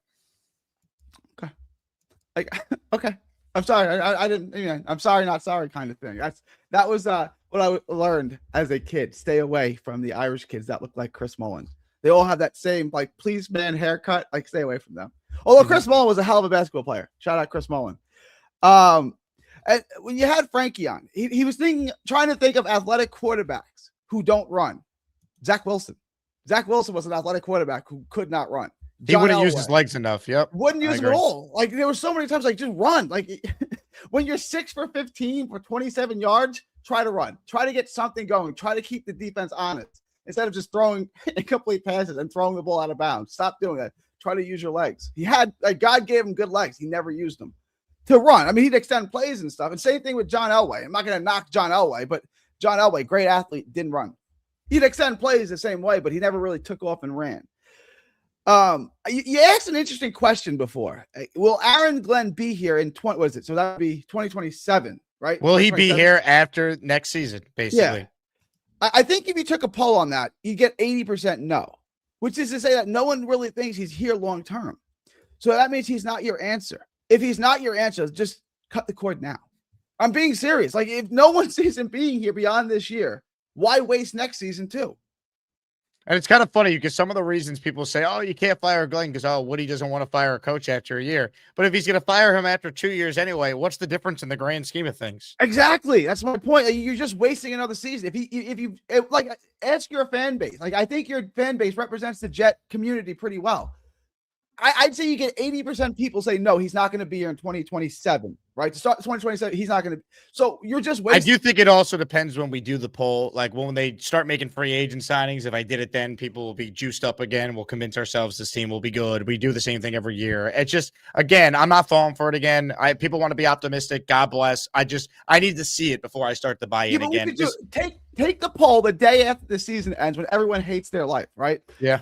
V: Okay. I'm sorry. I didn't. I'm sorry, not sorry, kind of thing. That was what I learned as a kid. Stay away from the Irish kids that look like Chris Mullen. They all have that same like police man haircut. Like, stay away from them. Although Chris Mullen was a hell of a basketball player. Shout out Chris Mullen. And when you had Frankie on, he was trying to think of athletic quarterbacks who don't run. Zach Wilson. Zach Wilson was an athletic quarterback who could not run.
B: He wouldn't use his legs enough. Yep.
V: Wouldn't use them at all. Like there were so many times like just run. Like when you're 6 for 15 for 27 yards, try to run. Try to get something going. Try to keep the defense honest instead of just throwing incomplete passes and throwing the ball out of bounds. Stop doing that. Try to use your legs. He had God gave him good legs. He never used them to run. I mean, he'd extend plays and stuff. And same thing with John Elway. I'm not going to knock John Elway, but John Elway, great athlete, didn't run. He'd extend plays the same way, but he never really took off and ran. You asked an interesting question before. Will Aaron Glenn be here in 20? What is it? So that would be 2027, right?
B: Will he be here after next season? Basically,
V: yeah. I think if you took a poll on that, you get 80% no, which is to say that no one really thinks he's here long term. So that means he's not your answer. If he's not your answer, just cut the cord now. I'm being serious. Like if no one sees him being here beyond this year, why waste next season too?
B: And it's kind of funny because some of the reasons people say, oh, you can't fire Glenn because, Woody doesn't want to fire a coach after a year. But if he's going to fire him after 2 years anyway, what's the difference in the grand scheme of things?
V: Exactly. That's my point. You're just wasting another season. If you ask your fan base, like I think your fan base represents the Jet community pretty well. I'd say you get 80% people say, no, he's not going to be here in 2027, right? To start 2027, he's not going to. So you're just wasting.
B: I do think it also depends when we do the poll. Like when they start making free agent signings, if I did it then, people will be juiced up again. We'll convince ourselves this team will be good. We do the same thing every year. It's just, again, I'm not falling for it again. People want to be optimistic. God bless. I need to see it before I start to buy in again.
V: Take the poll the day after the season ends when everyone hates their life, right?
B: Yeah.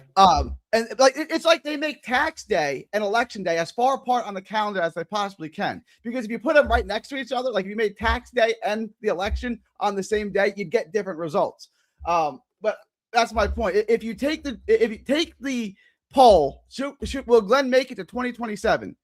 V: And like it's like they make tax day and election day as far apart on the calendar as they possibly can. Because if you put them right next to each other, like if you made tax day and the election on the same day, you'd get different results. But that's my point. If you take the poll, will Glenn make it to 2027?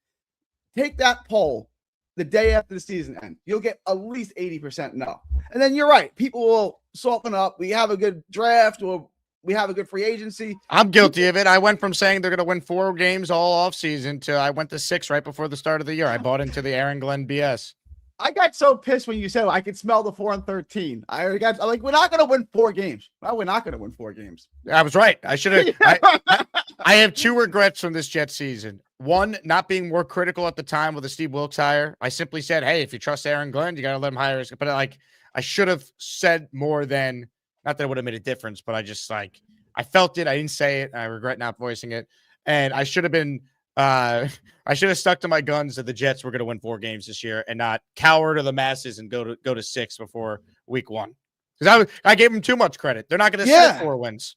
V: Take that poll the day after the season ends. You'll get at least 80% no. And then you're right. People will soften up. We have a good draft or we have a good free agency.
B: I'm guilty of it. I went from saying they're going to win 4 games all offseason to I went to 6 right before the start of the year. I bought into the Aaron Glenn BS.
V: I got so pissed when you said I could smell the 4-13. I'm like, we're not going to win 4 games. No, we're not going to win 4 games.
B: I was right. I should have. I have 2 regrets from this Jets season. One, not being more critical at the time with the Steve Wilkes hire. I simply said, hey, if you trust Aaron Glenn, you got to let him hire. But I should have said more than, not that it would have made a difference, but I felt it. I didn't say it. I regret not voicing it. And I should have been, I should have stuck to my guns that the Jets were going to win 4 games this year and not cower to the masses and go to 6 before week 1. Because I gave them too much credit. They're not going to get 4 wins.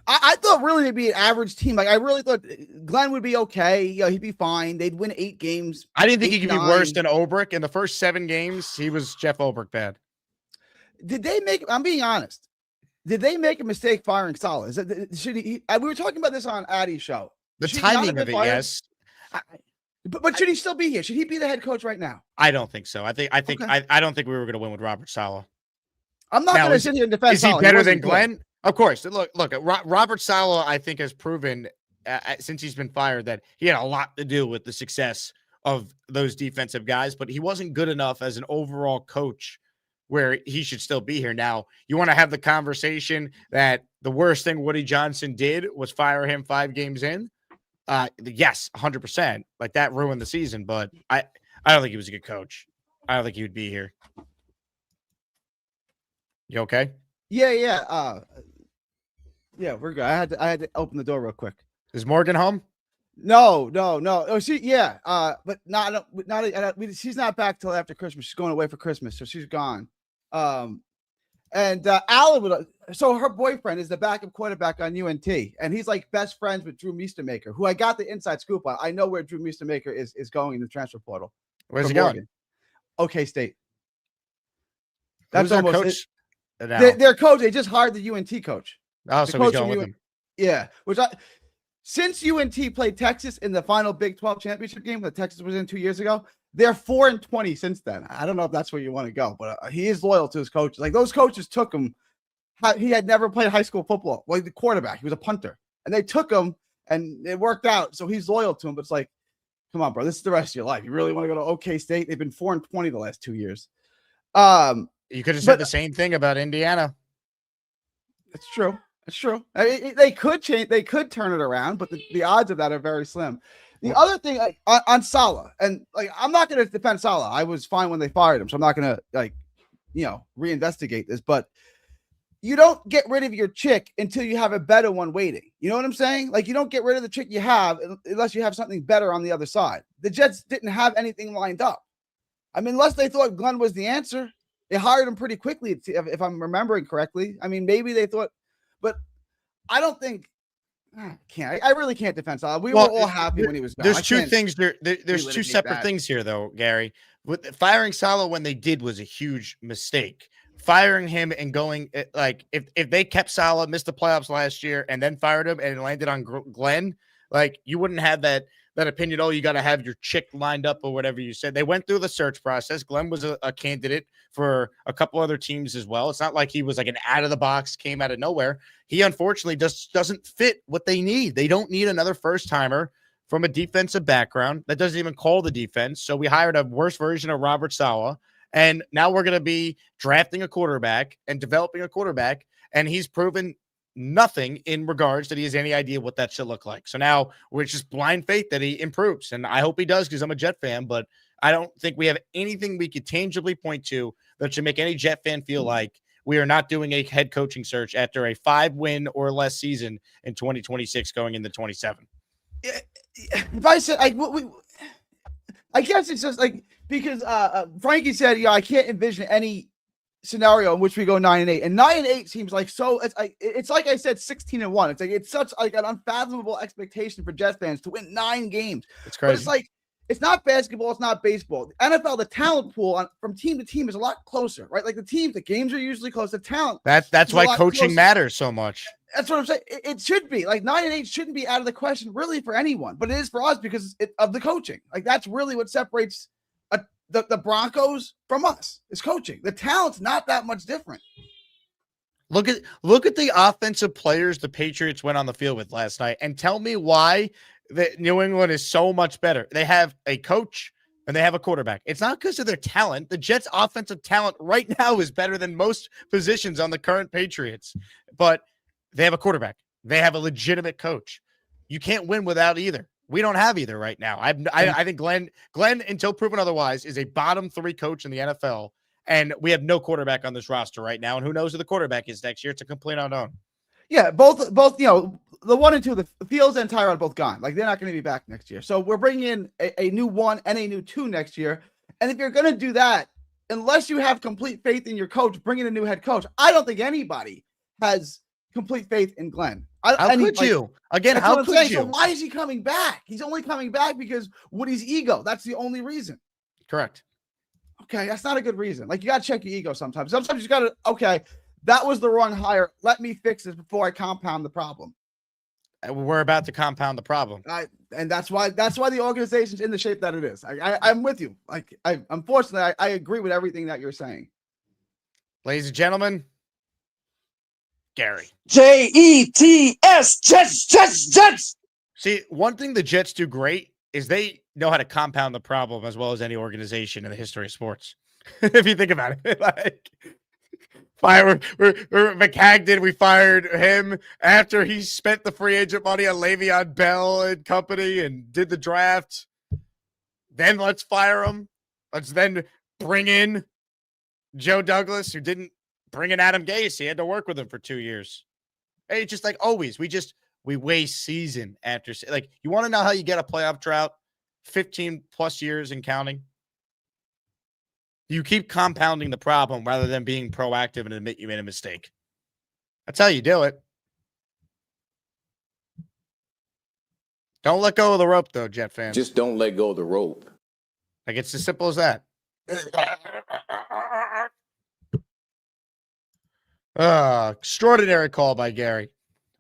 V: I thought really they'd be an average team. Like I really thought Glenn would be okay. He'd be fine. They'd win 8 games.
B: I didn't think he could be worse than Obrick. In the first 7 games, he was Jeff Obrick bad.
V: I'm being honest. Did they make a mistake firing Saleh? We were talking about this on Addie's show.
B: The timing of it, yes.
V: But should he still be here? Should he be the head coach right now?
B: I don't think so. I don't think we were going to win with Robert Saleh.
V: I'm not going to sit here and defend Saleh.
B: Is he better than Glenn? Of course. Look. Robert Saleh, I think, has proven since he's been fired that he had a lot to do with the success of those defensive guys, but he wasn't good enough as an overall coach where he should still be here. Now, you want to have the conversation that the worst thing Woody Johnson did was fire him 5 games in? Yes, 100%. Like that ruined the season, but I don't think he was a good coach. I don't think he would be here. You okay?
V: Yeah. Yeah, we're good. I had to open the door real quick.
B: Is Morgan home?
V: No. Oh, but not. She's not back till after Christmas. She's going away for Christmas, so she's gone. And Alan so her boyfriend is the backup quarterback on UNT, and he's like best friends with Drew Meestermaker, who I got the inside scoop on. I know where Drew Meestermaker is going in the transfer portal.
B: Where's he going?
V: OK State. That's
B: Who's
V: almost
B: coach.
V: Their coach. They just hired the UNT coach.
B: Oh, so he's going with him.
V: Yeah, since UNT played Texas in the final Big 12 championship game that Texas was in 2 years ago, they're 4-20 since then. I don't know if that's where you want to go, but he is loyal to his coaches. Like those coaches took him. He had never played high school football. Like the quarterback, he was a punter, and they took him, and it worked out. So he's loyal to him. But it's like, Come on, bro. This is the rest of your life. You really want to go to OK State? They've been 4-20 the last 2 years.
B: You could have said the same thing about Indiana.
V: It's true. It's true. They could change. They could turn it around, but the odds of that are very slim. The other thing on Saleh, and like I'm not going to defend Saleh. I was fine when they fired him, so I'm not going to reinvestigate this. But you don't get rid of your chick until you have a better one waiting. You know what I'm saying? Like you don't get rid of the chick you have unless you have something better on the other side. The Jets didn't have anything lined up. I mean, unless they thought Glenn was the answer, they hired him pretty quickly. If I'm remembering correctly, I mean, maybe they thought, but I don't think. I really can't defend Saleh. We were all happy when he was gone.
B: There's two things. There's two separate things here, though, Gary. With firing Saleh when they did was a huge mistake. Firing him and going like if they kept Saleh, missed the playoffs last year, and then fired him and landed on Glenn, like you wouldn't have that opinion. Oh, you got to have your chick lined up or whatever you said. They went through the search process. Glenn was a candidate for a couple other teams as well. It's not like he was like an out of the box, came out of nowhere. He unfortunately just doesn't fit what they need. They don't need another first timer from a defensive background that doesn't even call the defense. So we hired a worse version of Robert Saleh. And now we're going to be drafting a quarterback and developing a quarterback. And he's proven nothing in regards that he has any idea what that should look like. So now we're just blind faith that he improves. And I hope he does because I'm a Jet fan, but I don't think we have anything we could tangibly point to that should make any Jet fan feel like we are not doing a head coaching search after a 5-win or less season in 2026 going into 27.
V: If I said, I guess it's just like, because Frankie said, I can't envision any scenario in which we go 9-8, and 9-8 seems like so. It's like I said, 16-1. It's like it's such like an unfathomable expectation for Jets fans to win 9 games.
B: It's crazy.
V: But it's like it's not basketball, it's not baseball. The NFL, the talent pool from team to team is a lot closer, right? Like the games are usually close. The talent.
B: That's why coaching matters so much.
V: That's what I'm saying. It should be like 9-8 shouldn't be out of the question really for anyone, but it is for us because of the coaching. Like that's really what separates the Broncos from us is coaching. The talent's not that much different.
B: Look at the offensive players the Patriots went on the field with last night and tell me why New England is so much better. They have a coach and they have a quarterback. It's not because of their talent. The Jets' offensive talent right now is better than most positions on the current Patriots, but they have a quarterback. They have a legitimate coach. You can't win without either. We don't have either right now. I think Glenn, until proven otherwise, is a bottom 3 coach in the NFL, and we have no quarterback on this roster right now. And who knows who the quarterback is next year? It's a complete unknown.
V: Yeah, both the 1 and 2, the Fields and Tyrod both gone. Like they're not going to be back next year. So we're bringing in a new 1 and a new 2 next year. And if you're going to do that, unless you have complete faith in your coach, bring in a new head coach. I don't think anybody has complete faith in Glenn.
B: How could you? Again, how could you?
V: So why is he coming back? He's only coming back because Woody's ego. That's the only reason.
B: Correct.
V: Okay, that's not a good reason. Like you got to check your ego sometimes. Sometimes you got to, okay, that was the wrong hire. Let me fix this before I compound the problem.
B: We're about to compound the problem.
V: And that's why the organization's in the shape that it is. I'm with you. Like unfortunately, I agree with everything that you're saying.
B: Ladies and gentlemen, Gary.
S: Jets, Jets.
B: See, one thing the Jets do great is they know how to compound the problem as well as any organization in the history of sports. If you think about it, like McCagnon, we fired him after he spent the free agent money on Le'Veon Bell and company and did the draft. Then let's fire him. Let's then bring in Joe Douglas, who didn't bring in Adam Gase. He had to work with him for 2 years. Hey, it's just like always. We waste season after like you want to know how you get a playoff drought 15 plus years and counting. You keep compounding the problem rather than being proactive and admit you made a mistake. That's how you do it. Don't let go of the rope, though, Jet fans.
F: Just don't let go of the rope.
B: Like it's as simple as that. Extraordinary call by Gary.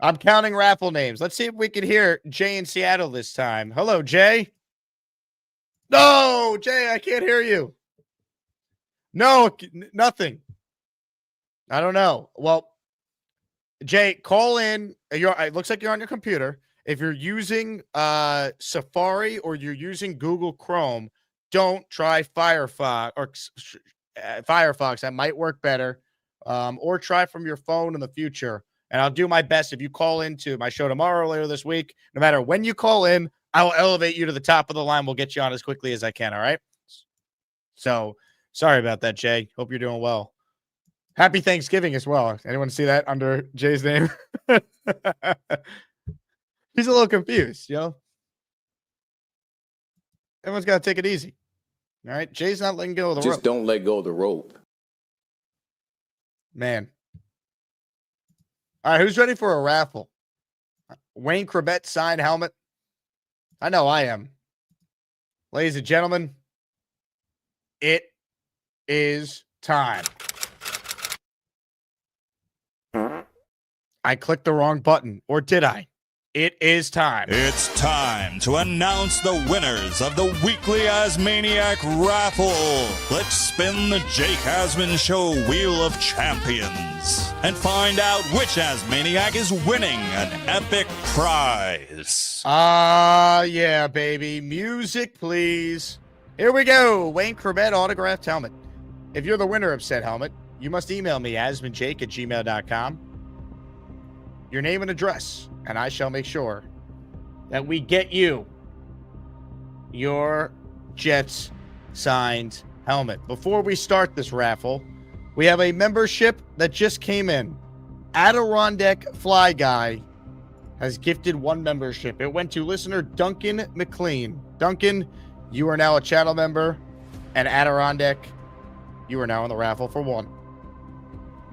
B: I'm counting raffle names. Let's see if we can hear Jay in Seattle this time. Hello, Jay. No, Jay, I can't hear you. No, nothing. I don't know. Well, Jay, call in. It looks like you're on your computer. If you're using Safari or you're using Google Chrome, don't try Firefox or Firefox. That might work better. Or try from your phone in the future. And I'll do my best. If you call into my show tomorrow or later this week, no matter when you call in, I will elevate you to the top of the line. We'll get you on as quickly as I can. All right. So sorry about that, Jay. Hope you're doing well. Happy Thanksgiving as well. Anyone see that under Jay's name? He's a little confused, you know. Everyone's got to take it easy. All right. Jay's not letting go of the rope.
F: Just don't let go of the rope.
B: Man. All right. Who's ready for a raffle? Wayne Corbett signed helmet. I know I am. Ladies and gentlemen, it is time. I clicked the wrong button, or did I? It is time.
H: It's time to announce the winners of the weekly Asmaniac raffle. Let's spin the Jake Asman Show Wheel of Champions and find out which Asmaniac is winning an epic prize.
B: Yeah, baby. Music, please. Here we go. Wayne Corbett autographed helmet. If you're the winner of said helmet, you must email me, asmanjake@gmail.com. Your name and address, and I shall make sure that we get you your Jets signed helmet. Before we start this raffle, we have a membership that just came in. Adirondack Fly Guy has gifted one membership. It went to listener Duncan McLean. Duncan, you are now a channel member, and Adirondack, you are now in the raffle for one.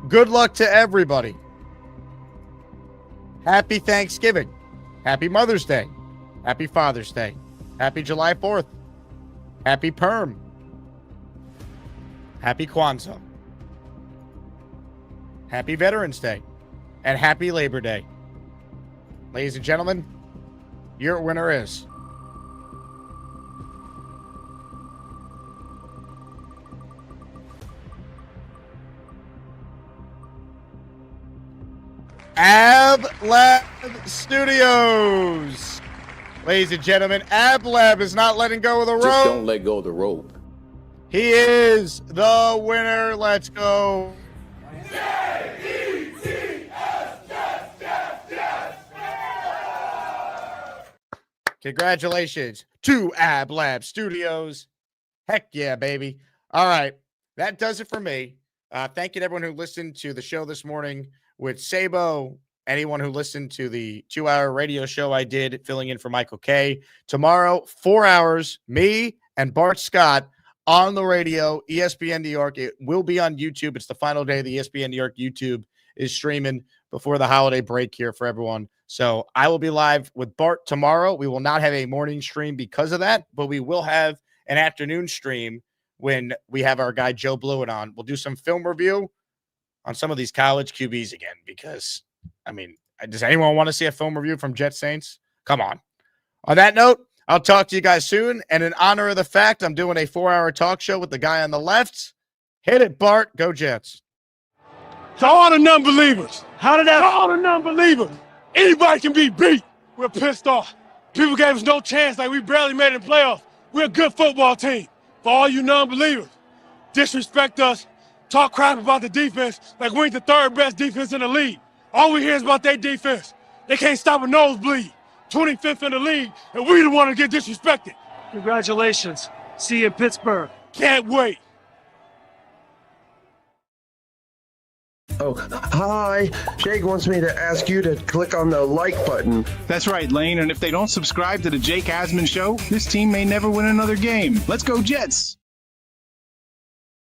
B: Good luck to everybody. Happy Thanksgiving. Happy Mother's Day. Happy Father's Day. Happy July 4th. Happy Perm. Happy Kwanzaa. Happy Veterans Day. And happy Labor Day. Ladies and gentlemen, your winner is Ab Lab Studios. Ladies and gentlemen, Ab Lab is not letting go of the rope.
F: Just don't let go of the rope.
B: He is the winner. Let's go. Congratulations to Ab Lab Studios. Heck yeah, baby. All right. That does it for me. Thank you to everyone who listened to the show this morning with Sabo, anyone who listened to the 2-hour radio show I did filling in for Michael K. Tomorrow, 4 hours, me and Bart Scott on the radio, ESPN New York. It will be on YouTube. It's the final day of the ESPN New York YouTube is streaming before the holiday break here for everyone. So I will be live with Bart tomorrow. We will not have a morning stream because of that, but we will have an afternoon stream when we have our guy Joe Blewett on. We'll do some film review on some of these college QBs again, because, I mean, does anyone want to see a film review from Jet Saints? Come on. On that note, I'll talk to you guys soon. And in honor of the fact I'm doing a 4-hour talk show with the guy on the left, hit it, Bart. Go Jets.
I: To all the non-believers. How did that? To all the non-believers. Anybody can be beat. We're pissed off. People gave us no chance, like we barely made it in playoffs. We're a good football team. For all you non-believers, disrespect us, talk crap about the defense like we ain't the third best defense in the league. All we hear is about their defense. They can't stop a nosebleed. 25th in the league, and we the one to get disrespected. Congratulations. See you in Pittsburgh. Can't wait.
W: Oh, hi. Jake wants me to ask you to click on the like button.
X: That's right, Lane. And if they don't subscribe to the Jake Asman Show, this team may never win another game. Let's go Jets.